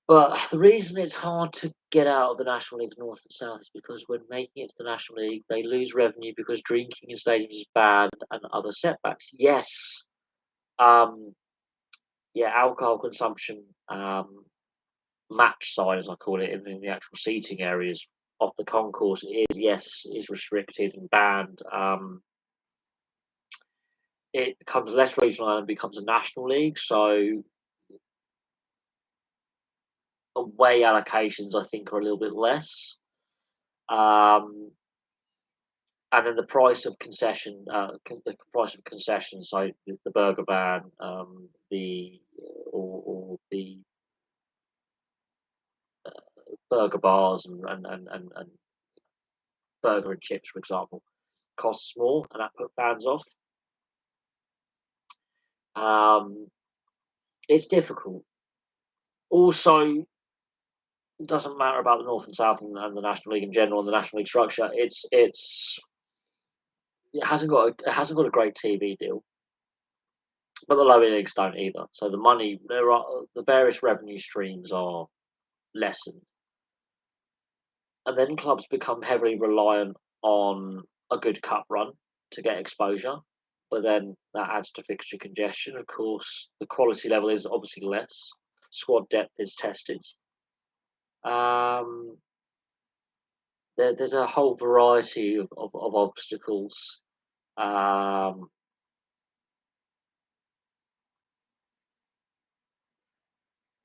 But the reason it's hard to get out of the National League North and South is because when making it to the National League, they lose revenue because drinking in stadiums is banned and other setbacks. Yes, alcohol consumption, match side, as I call it, in the actual seating areas of the concourse is restricted and banned. It becomes less regional and becomes a national league, so away allocations, I think, are a little bit less. And then the price of concessions, so the burger ban, the or the burger bars and burger and chips, for example, costs more, and that put fans off. It's difficult. Also, it doesn't matter about the North and South and the National League in general and the National League structure. It hasn't got a great TV deal, but the lower leagues don't either. So the various revenue streams are lessened, and then clubs become heavily reliant on a good cup run to get exposure. But then that adds to fixture congestion. Of course, the quality level is obviously less. Squad depth is tested. Then there's a whole variety of obstacles. Um,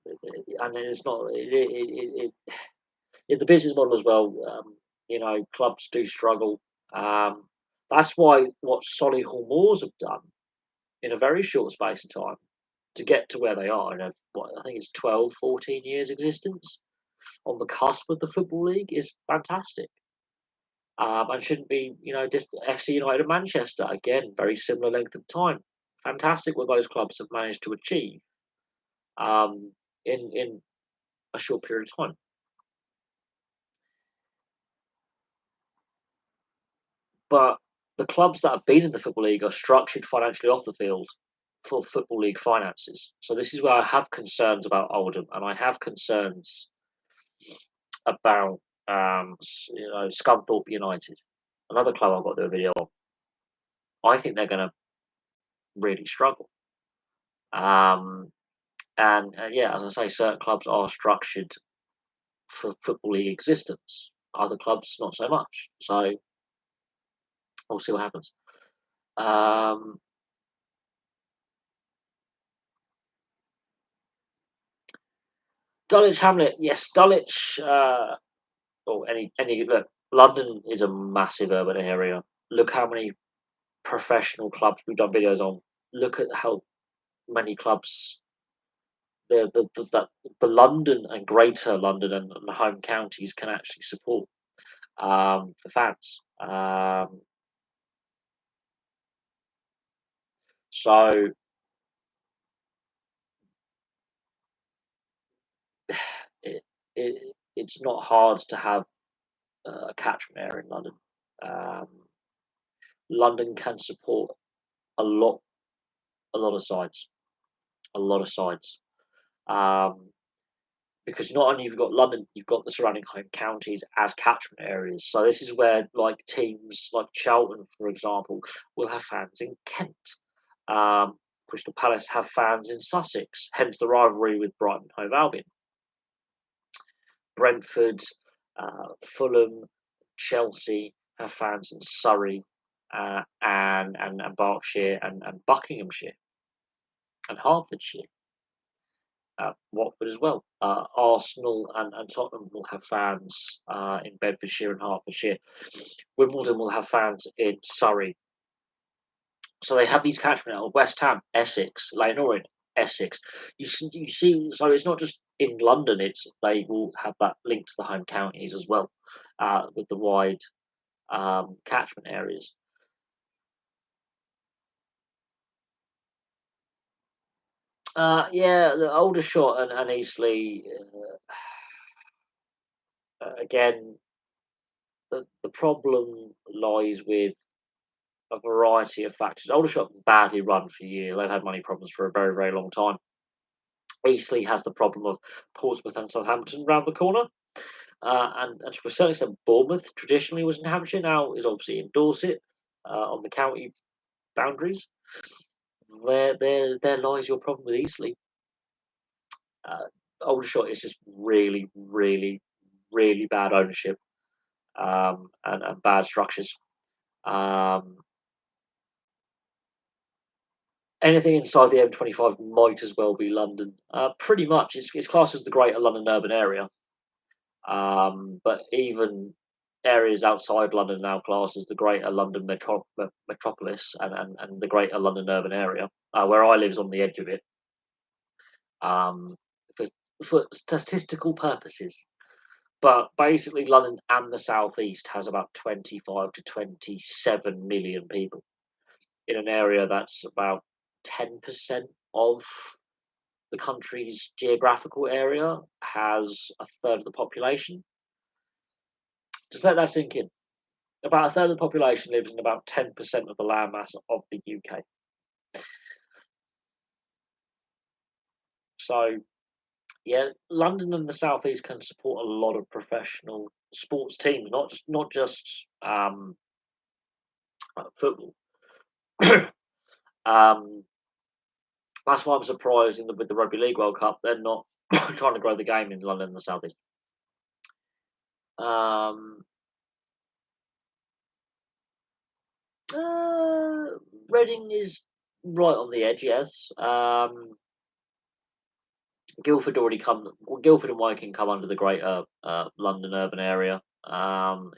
and it's not the business model as well. Clubs do struggle. Um, that's why what Solihull Moors have done in a very short space of time to get to where they are I think it's 12, 14 years existence on the cusp of the Football League is fantastic. And shouldn't be, just FC United and Manchester, again, very similar length of time. Fantastic what those clubs have managed to achieve um, in a short period of time. But the clubs that have been in the Football League are structured financially off the field for Football League finances. So this is where I have concerns about Oldham, and I have concerns about Scunthorpe United, another club I've got to do a video on. I think they're going to really struggle. Yeah, as I say, certain clubs are structured for Football League existence. Other clubs, not so much. So we'll see what happens. Dulwich Hamlet, yes, Dulwich. Or any look. London is a massive urban area. Look how many professional clubs we've done videos on. Look at how many clubs the London and Greater London and the home counties can actually support for fans. So it, it's not hard to have a catchment area in London. Um, London can support a lot, a lot of sides, a lot of sides. Um, because not only you've got London, you've got the surrounding home counties as catchment areas. So this is where like teams like Charlton, for example, will have fans in Kent. Crystal Palace have fans in Sussex, hence the rivalry with Brighton Hove Albion. Brentford, Fulham, Chelsea have fans in Surrey, and Berkshire and Buckinghamshire and Hertfordshire. Watford as well. Arsenal and Tottenham will have fans in Bedfordshire and Hertfordshire. Wimbledon will have fans in Surrey. So they have these catchment areas. West Ham, Essex, Leyton Orient, Essex. You see, so it's not just in London. They will have that link to the home counties as well, with the wide catchment areas. Yeah, the Aldershot and Eastleigh. Again, the problem lies with a variety of factors. Aldershot badly run for years. They've had money problems for a very, very long time. Eastleigh has the problem of Portsmouth and Southampton round the corner. And to a certain extent, Bournemouth traditionally was in Hampshire, now is obviously in Dorset on the county boundaries. There lies your problem with Eastleigh. Aldershot is just really, really, really bad ownership and bad structures. Anything inside the M25 might as well be London. Pretty much, it's classed as the Greater London urban area. But even areas outside London now classed as the Greater London metropolis and the Greater London urban area. Where I live is on the edge of it. For statistical purposes. But basically, London and the southeast has about 25 to 27 million people in an area that's about 10% of the country's geographical area, has a third of the population. Just let that sink in. About a third of the population lives in about 10% of the landmass of the UK. So, yeah, London and the southeast can support a lot of professional sports teams, not just football. That's why I'm surprised with the Rugby League World Cup, they're not trying to grow the game in London and the southeast. Reading is right on the edge, yes. Guildford already come. Well, Guildford and Woking come under the greater London urban area for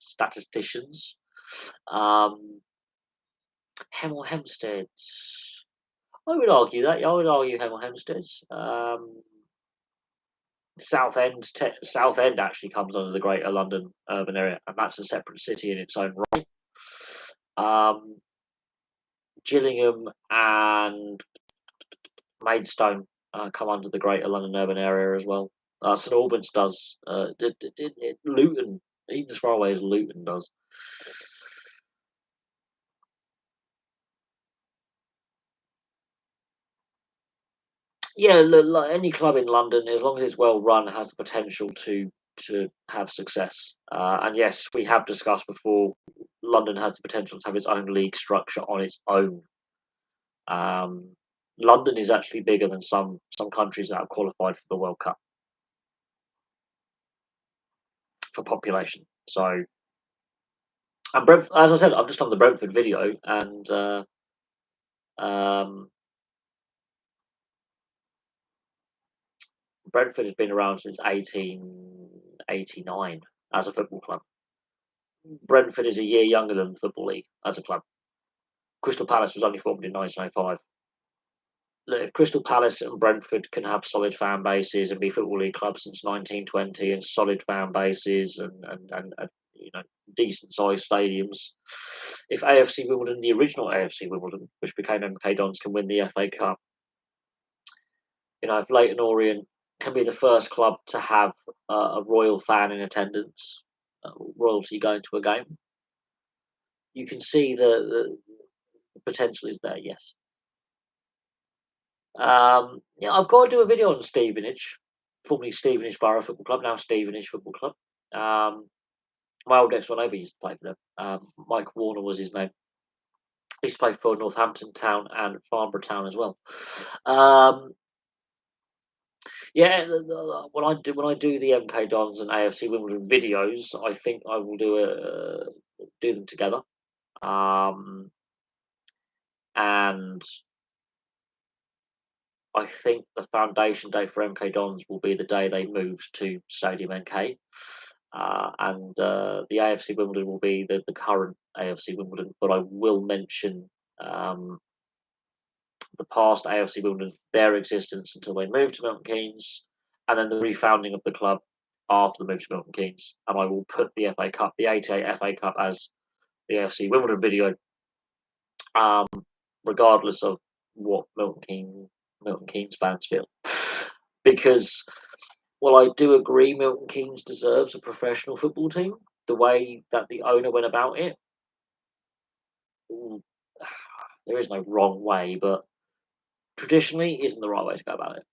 statisticians. Hemel Hempstead. I would argue that. I would argue Hemel Hempstead. Southend actually comes under the greater London urban area, and that's a separate city in its own right. Gillingham and Maidstone come under the greater London urban area as well. St Albans does. Luton, even as far away as Luton does. Yeah, look, like any club in London, as long as it's well run, has the potential to have success. And yes, we have discussed before. London has the potential to have its own league structure on its own. London is actually bigger than some countries that have qualified for the World Cup for population. So, and as I said, I've just done the Brentford video, and Brentford has been around since 1889 as a football club. Brentford is a year younger than the Football League as a club. Crystal Palace was only formed in 1905. Look, if Crystal Palace and Brentford can have solid fan bases and be Football League clubs since 1920 and solid fan bases and decent sized stadiums, if AFC Wimbledon, the original AFC Wimbledon, which became MK Dons, can win the FA Cup, if Leyton Orient can be the first club to have a royal fan in attendance, royalty going to a game, you can see the potential is there. Yes. I've got to do a video on Stevenage, formerly Stevenage Borough Football Club, now Stevenage Football Club. My old next door neighbour used to play for them. Mike Warner was his name. He used to play for Northampton Town and Farnborough Town as well. When I do the MK Dons and AFC Wimbledon videos, I think I will do them together. And I think the foundation day for MK Dons will be the day they move to Stadium MK. And the AFC Wimbledon will be the current AFC Wimbledon, but I will mention the past AFC Wimbledon, their existence until they moved to Milton Keynes, and then the refounding of the club after the move to Milton Keynes. And I will put the FA Cup, the 88 FA Cup, as the AFC Wimbledon video, regardless of what Milton Keynes fans feel. Because while I do agree Milton Keynes deserves a professional football team, the way that the owner went about it, there is no wrong way, but traditionally isn't the right way to go about it.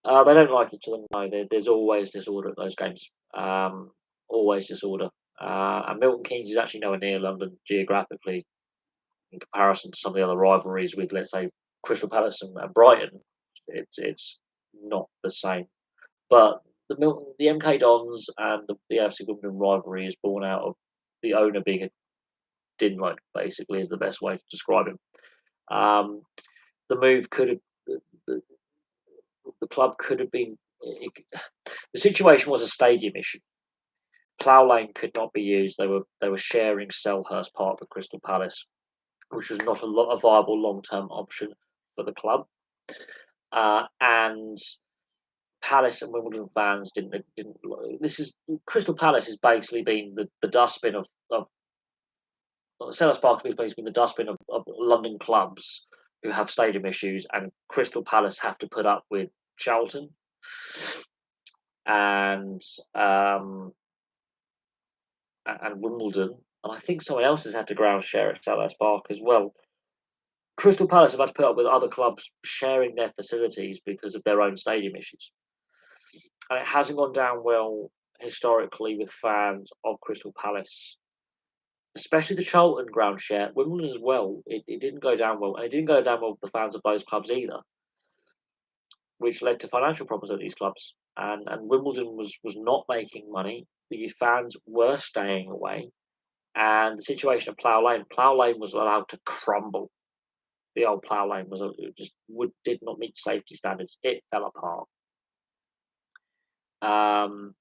They don't like each other. No, there's always disorder at those games. Always disorder. And Milton Keynes is actually nowhere near London geographically in comparison to some of the other rivalries with, let's say, Crystal Palace and Brighton. It's not the same. But the MK Dons and the AFC Wimbledon rivalry is born out of the owner being a dinmite, basically, is the best way to describe him. The move could have, the club could have been, the situation was a stadium issue. Plough Lane could not be used. They were sharing Selhurst Park with Crystal Palace, which was not a viable long-term option for the club. And Palace and Wimbledon fans didn't. This is Crystal Palace has basically been the dustbin of Selhurst Park has basically been the dustbin of London clubs who have stadium issues, and Crystal Palace have to put up with Charlton and Wimbledon, and I think someone else has had to ground share at Selhurst Park as well. Crystal Palace have had to put up with other clubs sharing their facilities because of their own stadium issues. And it hasn't gone down well historically with fans of Crystal Palace, especially the Charlton ground share. Wimbledon as well, it didn't go down well. And it didn't go down well with the fans of those clubs either, which led to financial problems at these clubs. And Wimbledon was not making money. The fans were staying away. And the situation at Plough Lane was allowed to crumble. The old Plough Lane was it just did not meet safety standards. It fell apart. Um,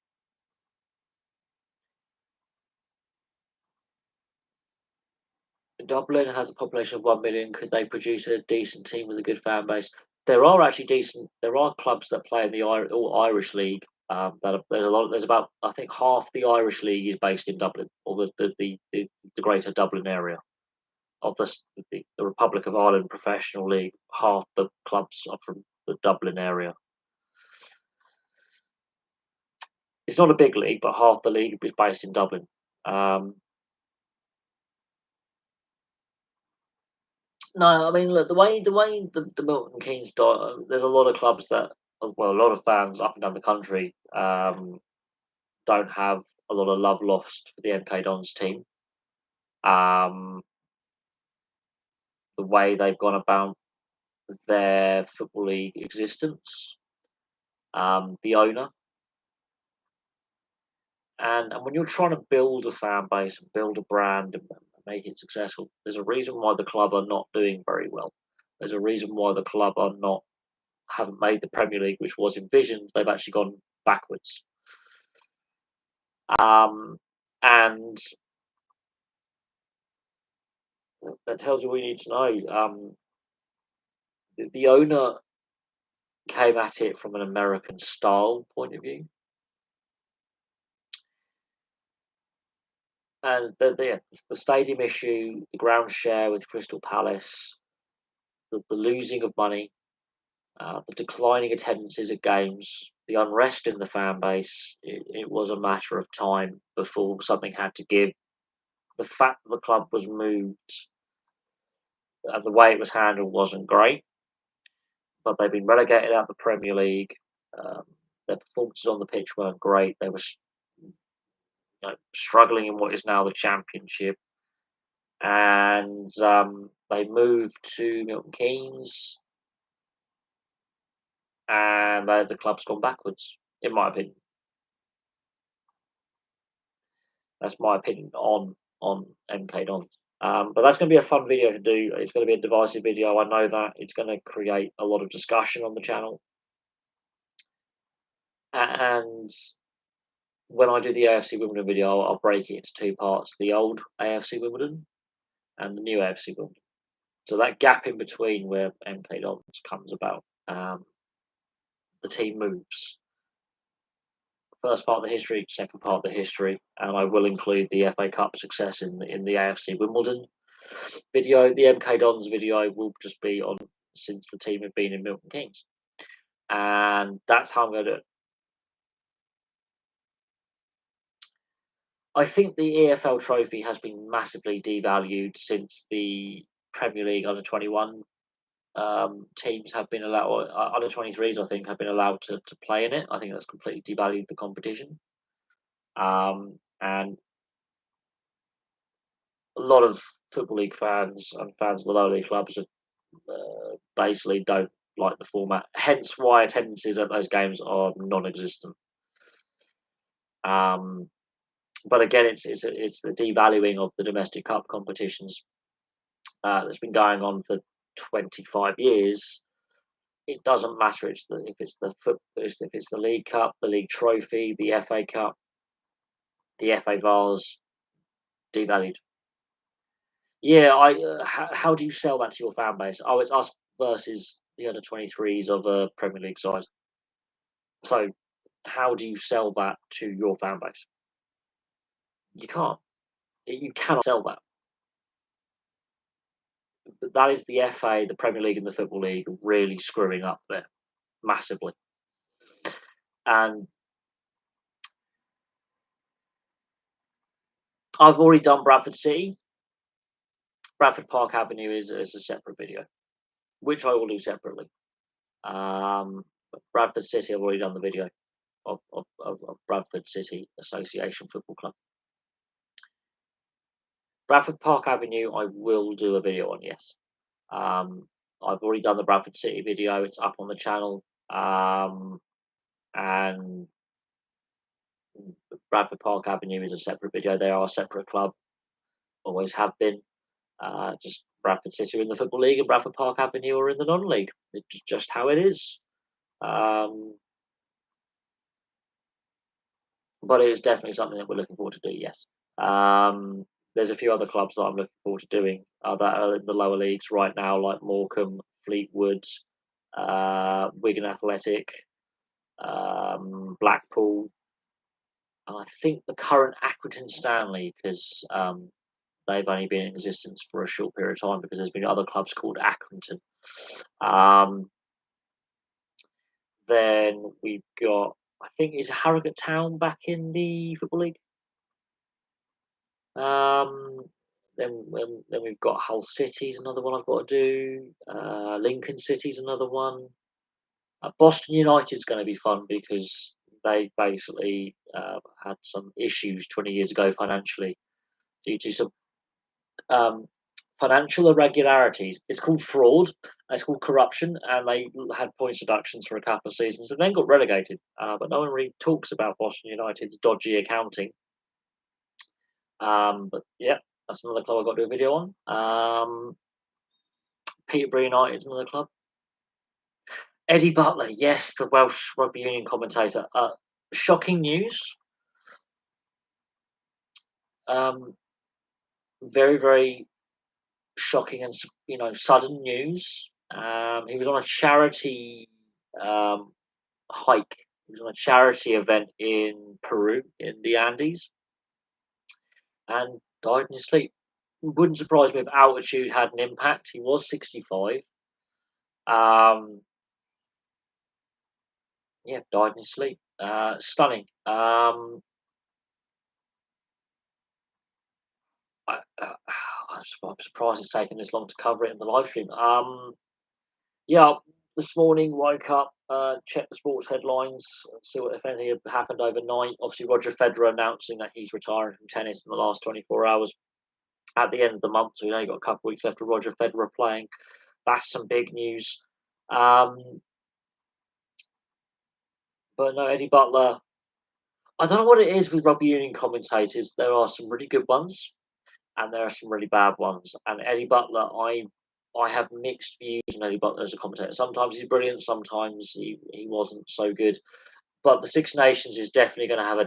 Dublin has a population of 1 million. Could they produce a decent team with a good fan base? There are actually decent. There are clubs that play in the All Irish League. There's a lot. There's about, I think, half the Irish League is based in Dublin, or the greater Dublin area of the Republic of Ireland Professional League. Half the clubs are from the Dublin area. It's not a big league, but half the league is based in Dublin. No, I mean, look, the Milton Keynes there's a lot of clubs that, well, a lot of fans up and down the country don't have a lot of love lost for the MK Dons team. The way they've gone about their football league existence, the owner, and when you're trying to build a fan base and build a brand and make it successful, there's a reason why the club are not doing very well. There's a reason why the club haven't made the Premier League, which was envisioned. They've actually gone backwards. And that tells you what you need to know. The owner came at it from an American style point of view. And the stadium issue, the ground share with Crystal Palace, the losing of money, the declining attendances at games, the unrest in the fan base, it was a matter of time before something had to give. The fact that the club was moved and the way it was handled wasn't great, but they've been relegated out of the Premier League. Um, their performances on the pitch weren't great. They were struggling in what is now the Championship, and they moved to Milton Keynes, and the club's gone backwards, in my opinion. That's my opinion on MK Dons. But that's going to be a fun video to do. It's going to be a divisive video. I know that it's going to create a lot of discussion on the channel. And when I do the AFC Wimbledon video, I'll break it into two parts: the old AFC Wimbledon and the new AFC Wimbledon. So that gap in between where MK Dons comes about, the team moves. First part of the history, second part of the history, and I will include the FA Cup success in the AFC Wimbledon video. The MK Dons video will just be on since the team have been in Milton Keynes, and that's how I'm going to do it. I think the EFL trophy has been massively devalued since the Premier League under-21 teams have been allowed, or under-23s, I think, have been allowed to play in it. I think that's completely devalued the competition. And a lot of Football League fans and fans of the lower league clubs basically don't like the format. Hence why attendances at those games are non-existent. But again, it's the devaluing of the domestic cup competitions that's been going on for 25 years. It doesn't matter. If it's the League Cup, the League Trophy, the FA Cup, the FA Vase, devalued. Yeah, how do you sell that to your fan base? Oh, it's us versus the under-23s of a Premier League side. So, how do you sell that to your fan base? You can't. You cannot sell that. That is the FA, the Premier League, and the Football League really screwing up there massively. And I've already done Bradford City. Bradford Park Avenue is a separate video, which I will do separately. But Bradford City, I've already done the video of Bradford City Association Football Club. Bradford Park Avenue, I will do a video on, yes. I've already done the Bradford City video. It's up on the channel. And Bradford Park Avenue is a separate video. They are a separate club. always have been. Just Bradford City are in the Football League and Bradford Park Avenue are in the non-league. It's just how it is. Um, but it is definitely something that we're looking forward to do. Yes. Um, there's a few other clubs that I'm looking forward to doing that are in the lower leagues right now, like Morecambe, Fleetwood, Wigan Athletic, Blackpool, and I think the current Accrington Stanley, because they've only been in existence for a short period of time because there's been other clubs called Accrington. Um, then we've got, I think, is Harrogate Town back in the Football League? Um, then we've got Hull City's another one I've got to do. Lincoln City's another one. Boston United's going to be fun because they basically had some issues 20 years ago financially due to some um, financial irregularities. It's called fraud. It's called corruption, and they had points deductions for a couple of seasons and then got relegated. But no one really talks about Boston United's dodgy accounting. But yeah, that's another club I've got to do a video on. Peterborough United is another club. Eddie Butler, yes, the Welsh rugby union commentator. Shocking news. Um, very, very shocking and sudden news. He was on a charity hike. He was on a charity event in Peru in the Andes and died in his sleep. Wouldn't surprise me if altitude had an impact. He was 65. Yeah, died in his sleep. Stunning. I'm surprised it's taken this long to cover it in the live stream. Yeah, this morning woke up, checked the sports headlines, see what if anything had happened overnight. Obviously, Roger Federer announcing that he's retiring from tennis in the last 24 hours at the end of the month. So we only got a couple of weeks left of Roger Federer playing. That's some big news. But no, Eddie Butler. I don't know what it is with rugby union commentators. There are some really good ones, and there are some really bad ones. And Eddie Butler, I have mixed views on Eddie Butler as a commentator. Sometimes he's brilliant, sometimes he wasn't so good. But the Six Nations is definitely going to have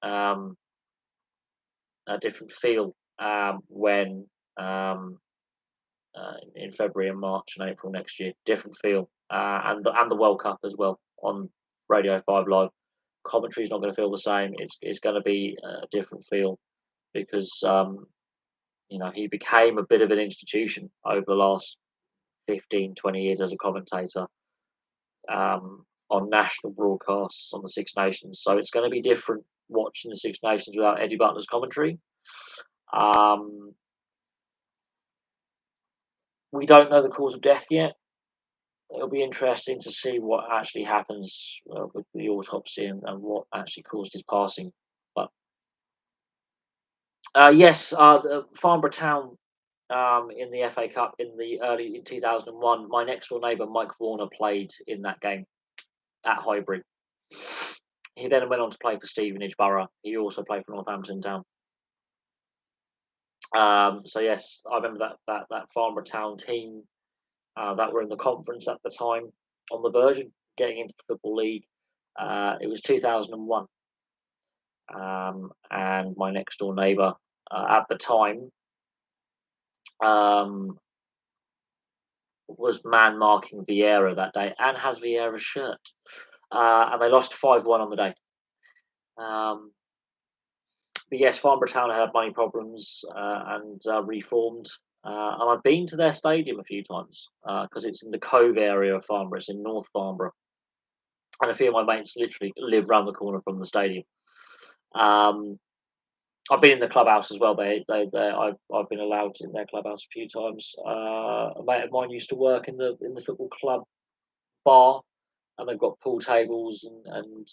um, a different feel when in February and March and April next year. Different feel, and the World Cup as well on Radio 5 Live. Commentary is not going to feel the same. It's going to be a different feel because he became a bit of an institution over the last 15, 20 years as a commentator on national broadcasts on the Six Nations. So it's going to be different watching the Six Nations without Eddie Butler's commentary. We don't know the cause of death yet. It'll be interesting to see what actually happens with the autopsy and what actually caused his passing. But yes, the Farnborough Town in the FA Cup in 2001. My next door neighbour Mike Warner played in that game at Highbury. He then went on to play for Stevenage Borough. He also played for Northampton Town. So yes, I remember that Farnborough Town team that were in the conference at the time, on the verge of getting into the Football League. It was 2001, and my next door neighbour at the time was man marking Vieira that day and has Vieira's shirt. And they lost 5-1 on the day. But yes, Farnborough Town had money problems and reformed. And I've been to their stadium a few times because it's in the Cove area of Farnborough. It's in North Farnborough. And a few of my mates literally live round the corner from the stadium. I've been in the clubhouse as well. I've been allowed in their clubhouse a few times. A mate of mine used to work in the football club bar, and they've got pool tables and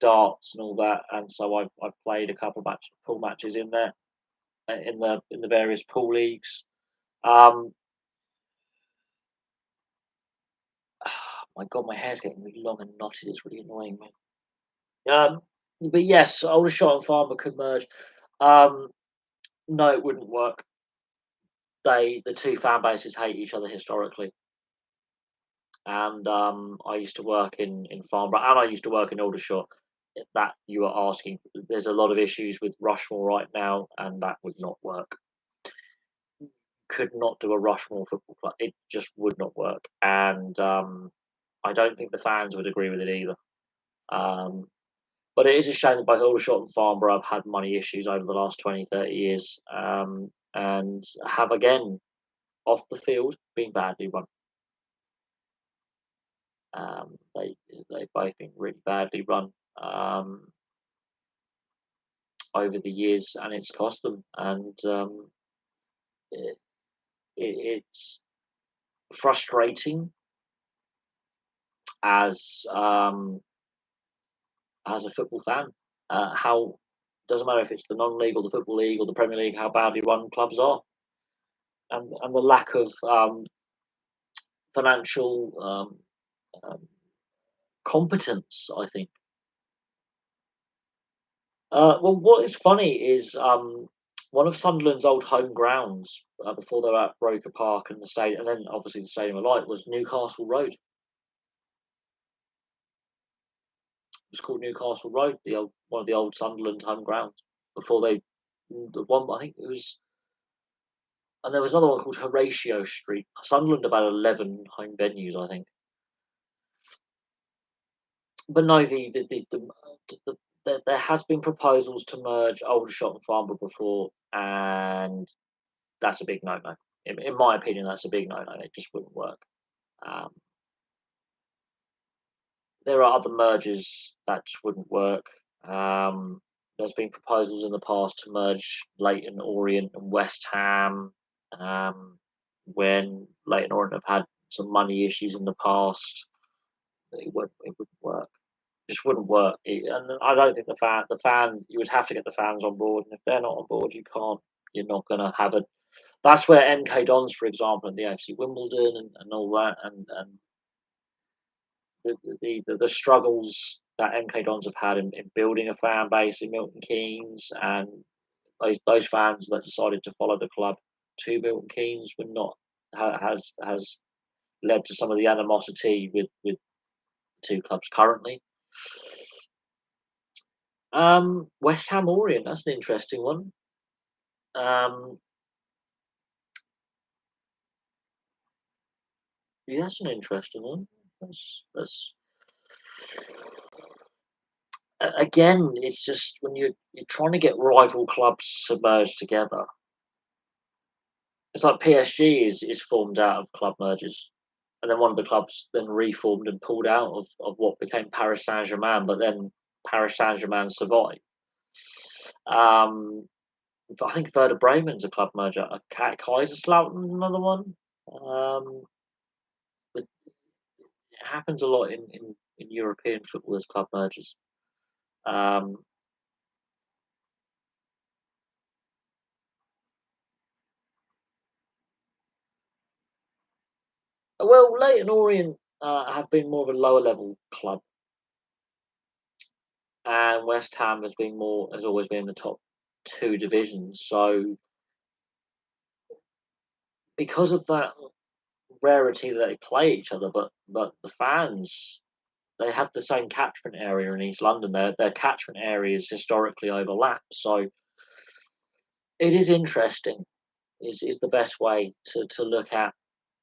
darts and all that. And so I've played a couple of pool matches in there in the various pool leagues. My God, my hair's getting really long and knotted. It's really annoying me. But yes, Aldershot and Farnborough could merge. Um, no, it wouldn't work. The two fan bases hate each other historically, and I used to work in Farnborough, and I used to work in Aldershot. That you are asking, there's a lot of issues with Rushmore right now, and that would not work. Could not do a Rushmore football club. It just would not work, and I don't think the fans would agree with it either. Um, but it is a shame that both Aldershot and Farnborough have had money issues over the last 20, 30 years, and have again off the field been badly run. They've both been really badly run over the years, and it's cost them. And it, it's frustrating as as a football fan. How doesn't matter if it's the non-league or the football league or the Premier League, how badly run clubs are, and the lack of financial um, competence. I think. Well, what is funny is one of Sunderland's old home grounds before they were at Broker Park and the stadium, and then obviously the Stadium of Light was Newcastle Road. It was called Newcastle Road, the old one of the old Sunderland home grounds before they the one I think it was, and there was another one called Horatio Street. Sunderland about 11 home venues, I think. But no, there has been proposals to merge Aldershot and Farnborough before, and that's a big no-no. In my opinion, that's a big no-no. It just wouldn't work. Um, there are other mergers that just wouldn't work. There's been proposals in the past to merge Leighton Orient and West Ham, um, when Leighton Orient have had some money issues in the past. It wouldn't work. Just wouldn't work. And I don't think you would have to get the fans on board, and if they're not on board, you can't. You're not going to have a. That's where MK Dons, for example, and the AFC Wimbledon and all that, and the struggles that MK Dons have had in building a fan base in Milton Keynes, and those fans that decided to follow the club to Milton Keynes were not has led to some of the animosity with two clubs currently. West Ham Orient, that's an interesting one. Um, yeah, that's an interesting one. That's again, it's just when you're trying to get rival clubs to merge together. It's like PSG is formed out of club mergers, and then one of the clubs then reformed and pulled out of what became Paris Saint Germain, but then Paris Saint Germain survived. Um, I think Werder Bremen's a club merger. Kaiserslautern, another one. Um, it happens a lot in European football as club mergers. Um, well, Leighton Orient have been more of a lower level club, and West Ham has always been in the top two divisions. So because of that rarity that they play each other, but the fans they have the same catchment area in East London. Their catchment areas historically overlap, so it is interesting. Is the best way to look at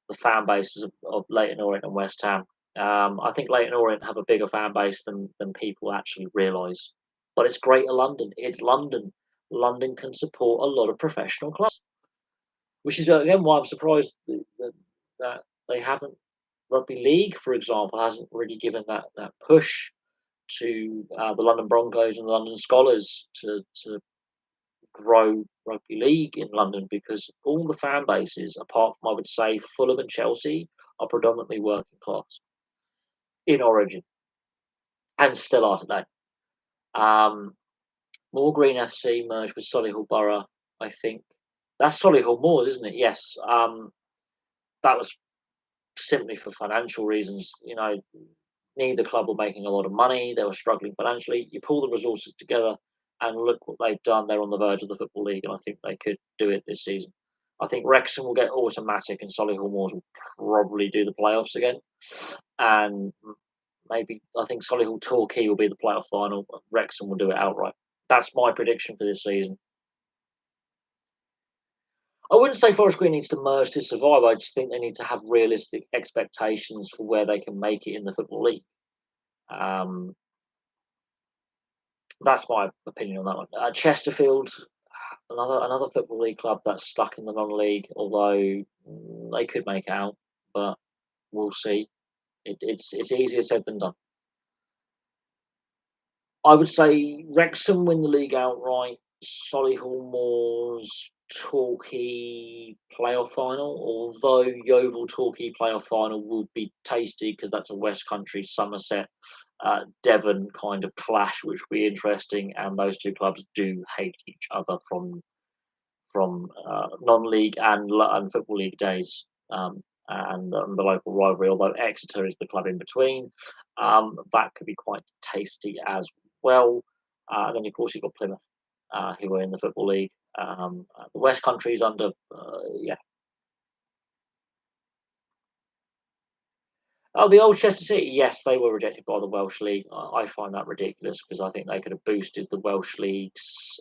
the fan bases of Leighton Orient and West Ham. I think Leighton Orient have a bigger fan base than people actually realise. But it's Greater London. It's London. London can support a lot of professional clubs, which is again why I'm surprised that they haven't. Rugby league, for example, hasn't really given that push to the London Broncos and the London Scholars to grow rugby league in London, because all the fan bases, apart from I would say Fulham and Chelsea, are predominantly working class in origin and still are today. Um, Moor Green FC merged with Solihull Borough, I think. That's Solihull Moors, isn't it? Yes. That was simply for financial reasons. Neither club were making a lot of money. They were struggling financially. You pull the resources together, and look what they've done. They're on the verge of the Football League, and I think they could do it this season. I think Wrexham will get automatic, and Solihull Moors will probably do the playoffs again. And maybe I think Solihull Torquay will be the playoff final. But Wrexham will do it outright. That's my prediction for this season. I wouldn't say Forest Green needs to merge to survive. I just think they need to have realistic expectations for where they can make it in the Football League. Um, that's my opinion on that one. Chesterfield, another Football League club that's stuck in the non-league, although they could make out, but we'll see. It's easier said than done. I would say Wrexham win the league outright. Solihull Moors Torquay playoff final, although Yeovil Torquay playoff final will be tasty because that's a West Country Somerset Devon kind of clash, which will be interesting. And those two clubs do hate each other from non-league and football league days. And the local rivalry, although Exeter is the club in between, that could be quite tasty as well. And then, of course, you've got Plymouth, who are in the Football League. The West Country is under, yeah. Oh, the old Chester City, yes, they were rejected by the Welsh League. I find that ridiculous because I think they could have boosted the Welsh League's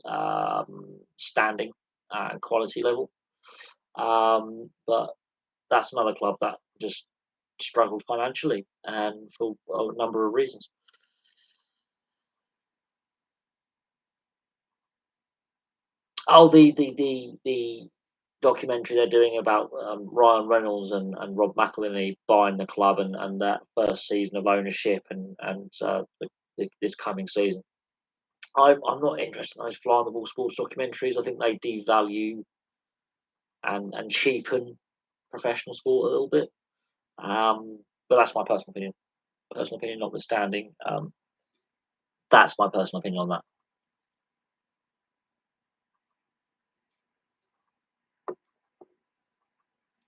standing and quality level. But that's another club that just struggled financially and for a number of reasons. Oh, the documentary they're doing about Ryan Reynolds and Rob McElhenney buying the club and that first season of ownership and this coming season. I'm not interested in those fly on the wall sports documentaries. I think they devalue and cheapen professional sport a little bit. But that's my personal opinion. Personal opinion notwithstanding, that's my personal opinion on that.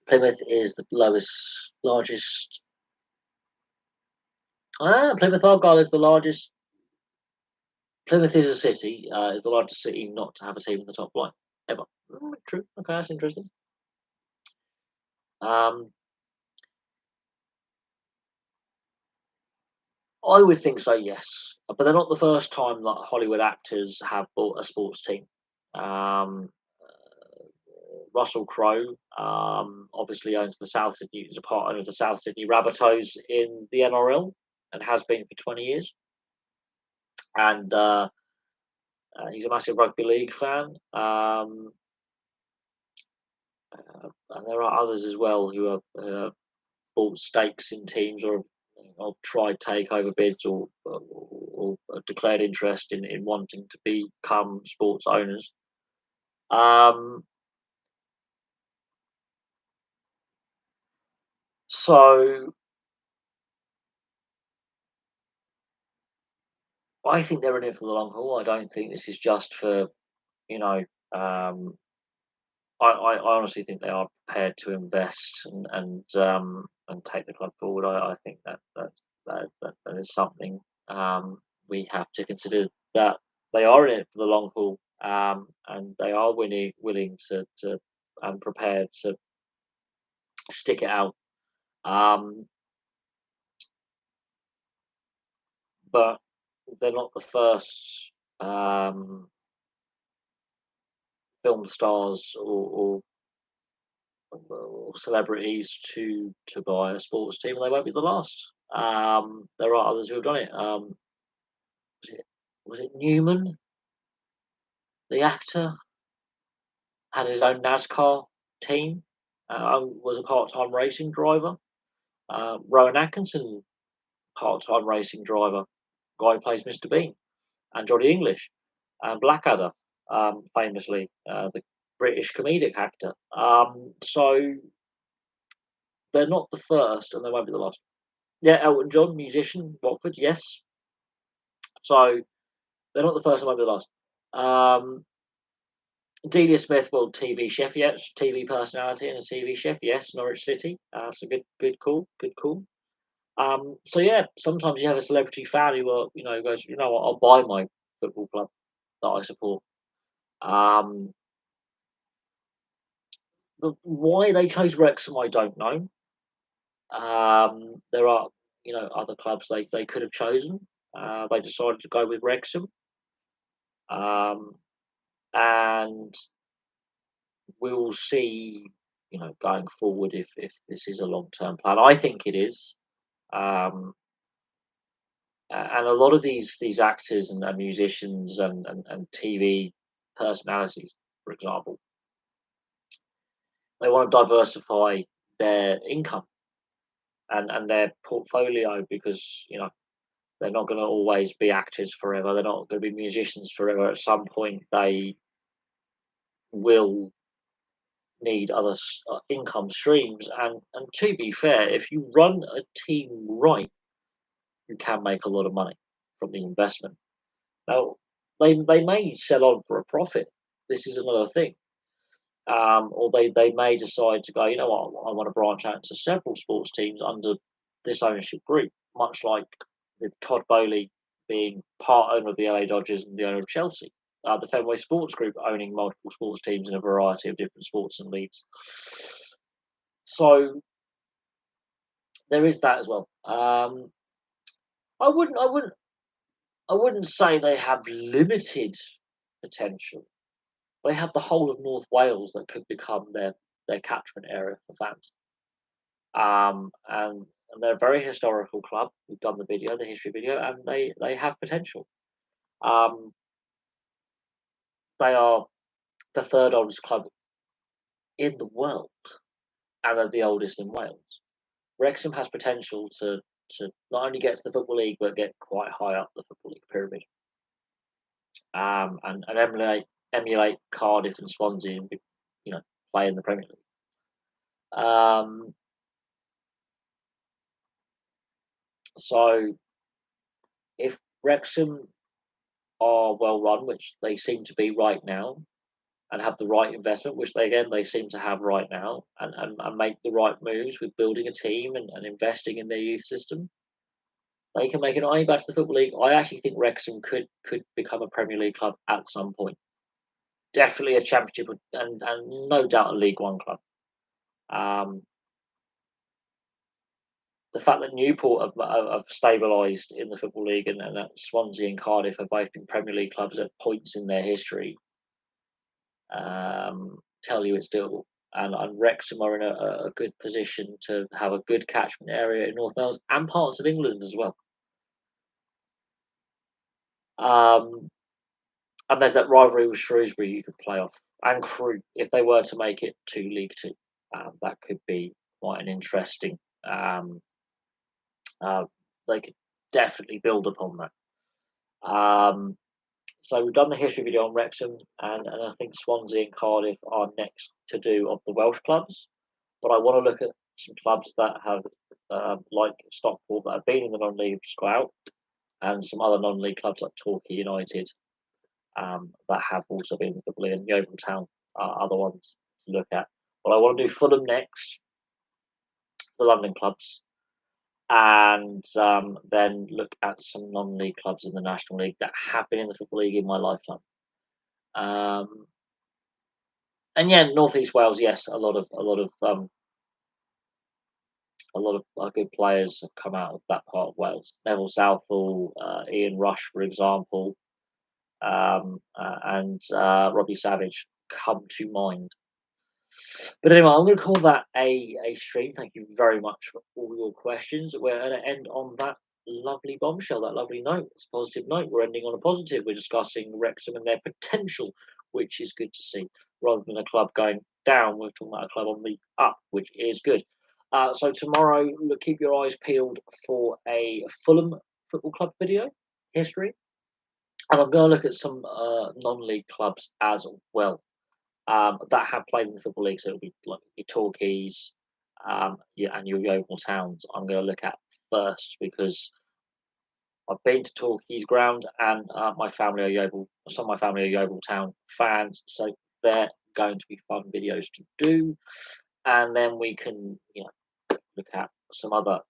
Plymouth is the largest. Plymouth Argyle is the largest. Plymouth is a city. Is the largest city not to have a team in the top flight ever. True. Okay, that's interesting. Um, I would think so, yes, but they're not the first time that Hollywood actors have bought a sports team. Um, Russell Crowe obviously owns the South Sydney. Is a part owner of the South Sydney Rabbitohs in the NRL and has been for 20 years. And he's a massive rugby league fan. And there are others as well who have bought stakes in teams or tried takeover bids or declared interest in wanting to become sports owners. So I think they're in it for the long haul. I don't think this is just for, you know, I honestly think they are prepared to invest and take the club forward. I think that is something we have to consider, that they are in it for the long haul, and they are willing to and prepared to stick it out. Um, but they're not the first film stars or celebrities to buy a sports team, and they won't be the last. There are others who have done it. Was it Newman, the actor, had his own NASCAR team, was a part-time racing driver. Rowan Atkinson, part-time racing driver, guy who plays Mr. Bean, and Johnny English, and Blackadder, famously, the British comedic actor. So they're not the first, and they won't be the last. Yeah, Elton John, musician, Watford, yes. So they're not the first, and won't be the last. Delia Smith, well, TV chef, yes, TV personality and a TV chef, yes. Norwich City, that's a good call, good call. So yeah, sometimes you have a celebrity fan who, goes, you know what, I'll buy my football club. that I support. Um, why they chose Wrexham, I don't know. There are, other clubs they could have chosen. They decided to go with Wrexham, um, and we'll see. Going forward, if this is a long term plan, I think it is. Um, and a lot of these actors and musicians and TV personalities, for example, they want to diversify their income and their portfolio because they're not going to always be actors forever. They're not going to be musicians forever. At some point, they will need other income streams. And to be fair, if you run a team right, you can make a lot of money from the investment. Now, they may sell on for a profit. This is another thing. Or they may decide to go, you know what, I want to branch out into several sports teams under this ownership group, much like with Todd Bowley being part owner of the LA Dodgers and the owner of Chelsea. The Fenway Sports Group owning multiple sports teams in a variety of different sports and leagues. So there is that as well. I wouldn't, I wouldn't, I wouldn't say they have limited potential. They have the whole of North Wales that could become their catchment area for fans. And they're a very historical club. We've done the history video, and they have potential. Um, they are the third oldest club in the world, and they're the oldest in Wales. Wrexham has potential to not only get to the Football League but get quite high up the Football League pyramid, and emulate Cardiff and Swansea and play in the Premier League. So if Wrexham are well run, which they seem to be right now, and have the right investment, which they seem to have right now, and make the right moves with building a team and investing in their youth system, they can make it only back to the Football League. I actually think Wrexham could become a Premier League club at some point. Definitely a Championship and no doubt a League One club. Um, the fact that Newport have stabilised in the Football League and that Swansea and Cardiff have both been Premier League clubs at points in their history tell you it's doable. And Wrexham are in a good position to have a good catchment area in North Wales and parts of England as well. Um, and there's that rivalry with Shrewsbury you could play off, and Crewe if they were to make it to League Two. That could be quite an interesting. Um, they could definitely build upon that. So we've done the history video on Wrexham, and I think Swansea and Cardiff are next to do of the Welsh clubs. But I want to look at some clubs that have, like Stockport, that have been in the non-league scout, and some other non-league clubs like Torquay United that have also been in the Football League, and Yeovil Town are other ones to look at. But I want to do Fulham next, the London clubs, and then look at some non-league clubs in the National League that have been in the Football League in my lifetime. And yeah, North East Wales, yes, a lot of good players have come out of that part of Wales. Neville Southall, Ian Rush, for example, and Robbie Savage come to mind. But anyway, I'm going to call that a stream. Thank you very much for all your questions. We're going to end on that lovely bombshell, that lovely note. It's a positive note. We're ending on a positive. We're discussing Wrexham and their potential, which is good to see, rather than a club going down. We're talking about a club on the up, which is good. So tomorrow, keep your eyes peeled for a Fulham Football Club video history, and I'm going to look at some non-league clubs as well that have played in the Football League. So it'll be like your Torquays, and your Yeovil Towns. I'm going to look at first because I've been to Torquay's ground, and my family are Yeovil. Some of my family are Yeovil Town fans, so they're going to be fun videos to do. And then we can, look at some other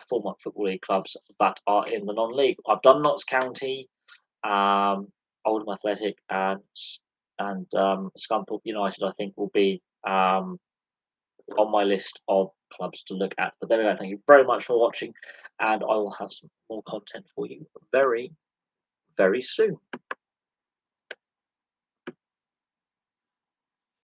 former Football League clubs that are in the non-league. I've done Notts County. Oldham Athletic and Scunthorpe United, I think, will be on my list of clubs to look at. But there we go. Thank you very much for watching, and I will have some more content for you very, very soon.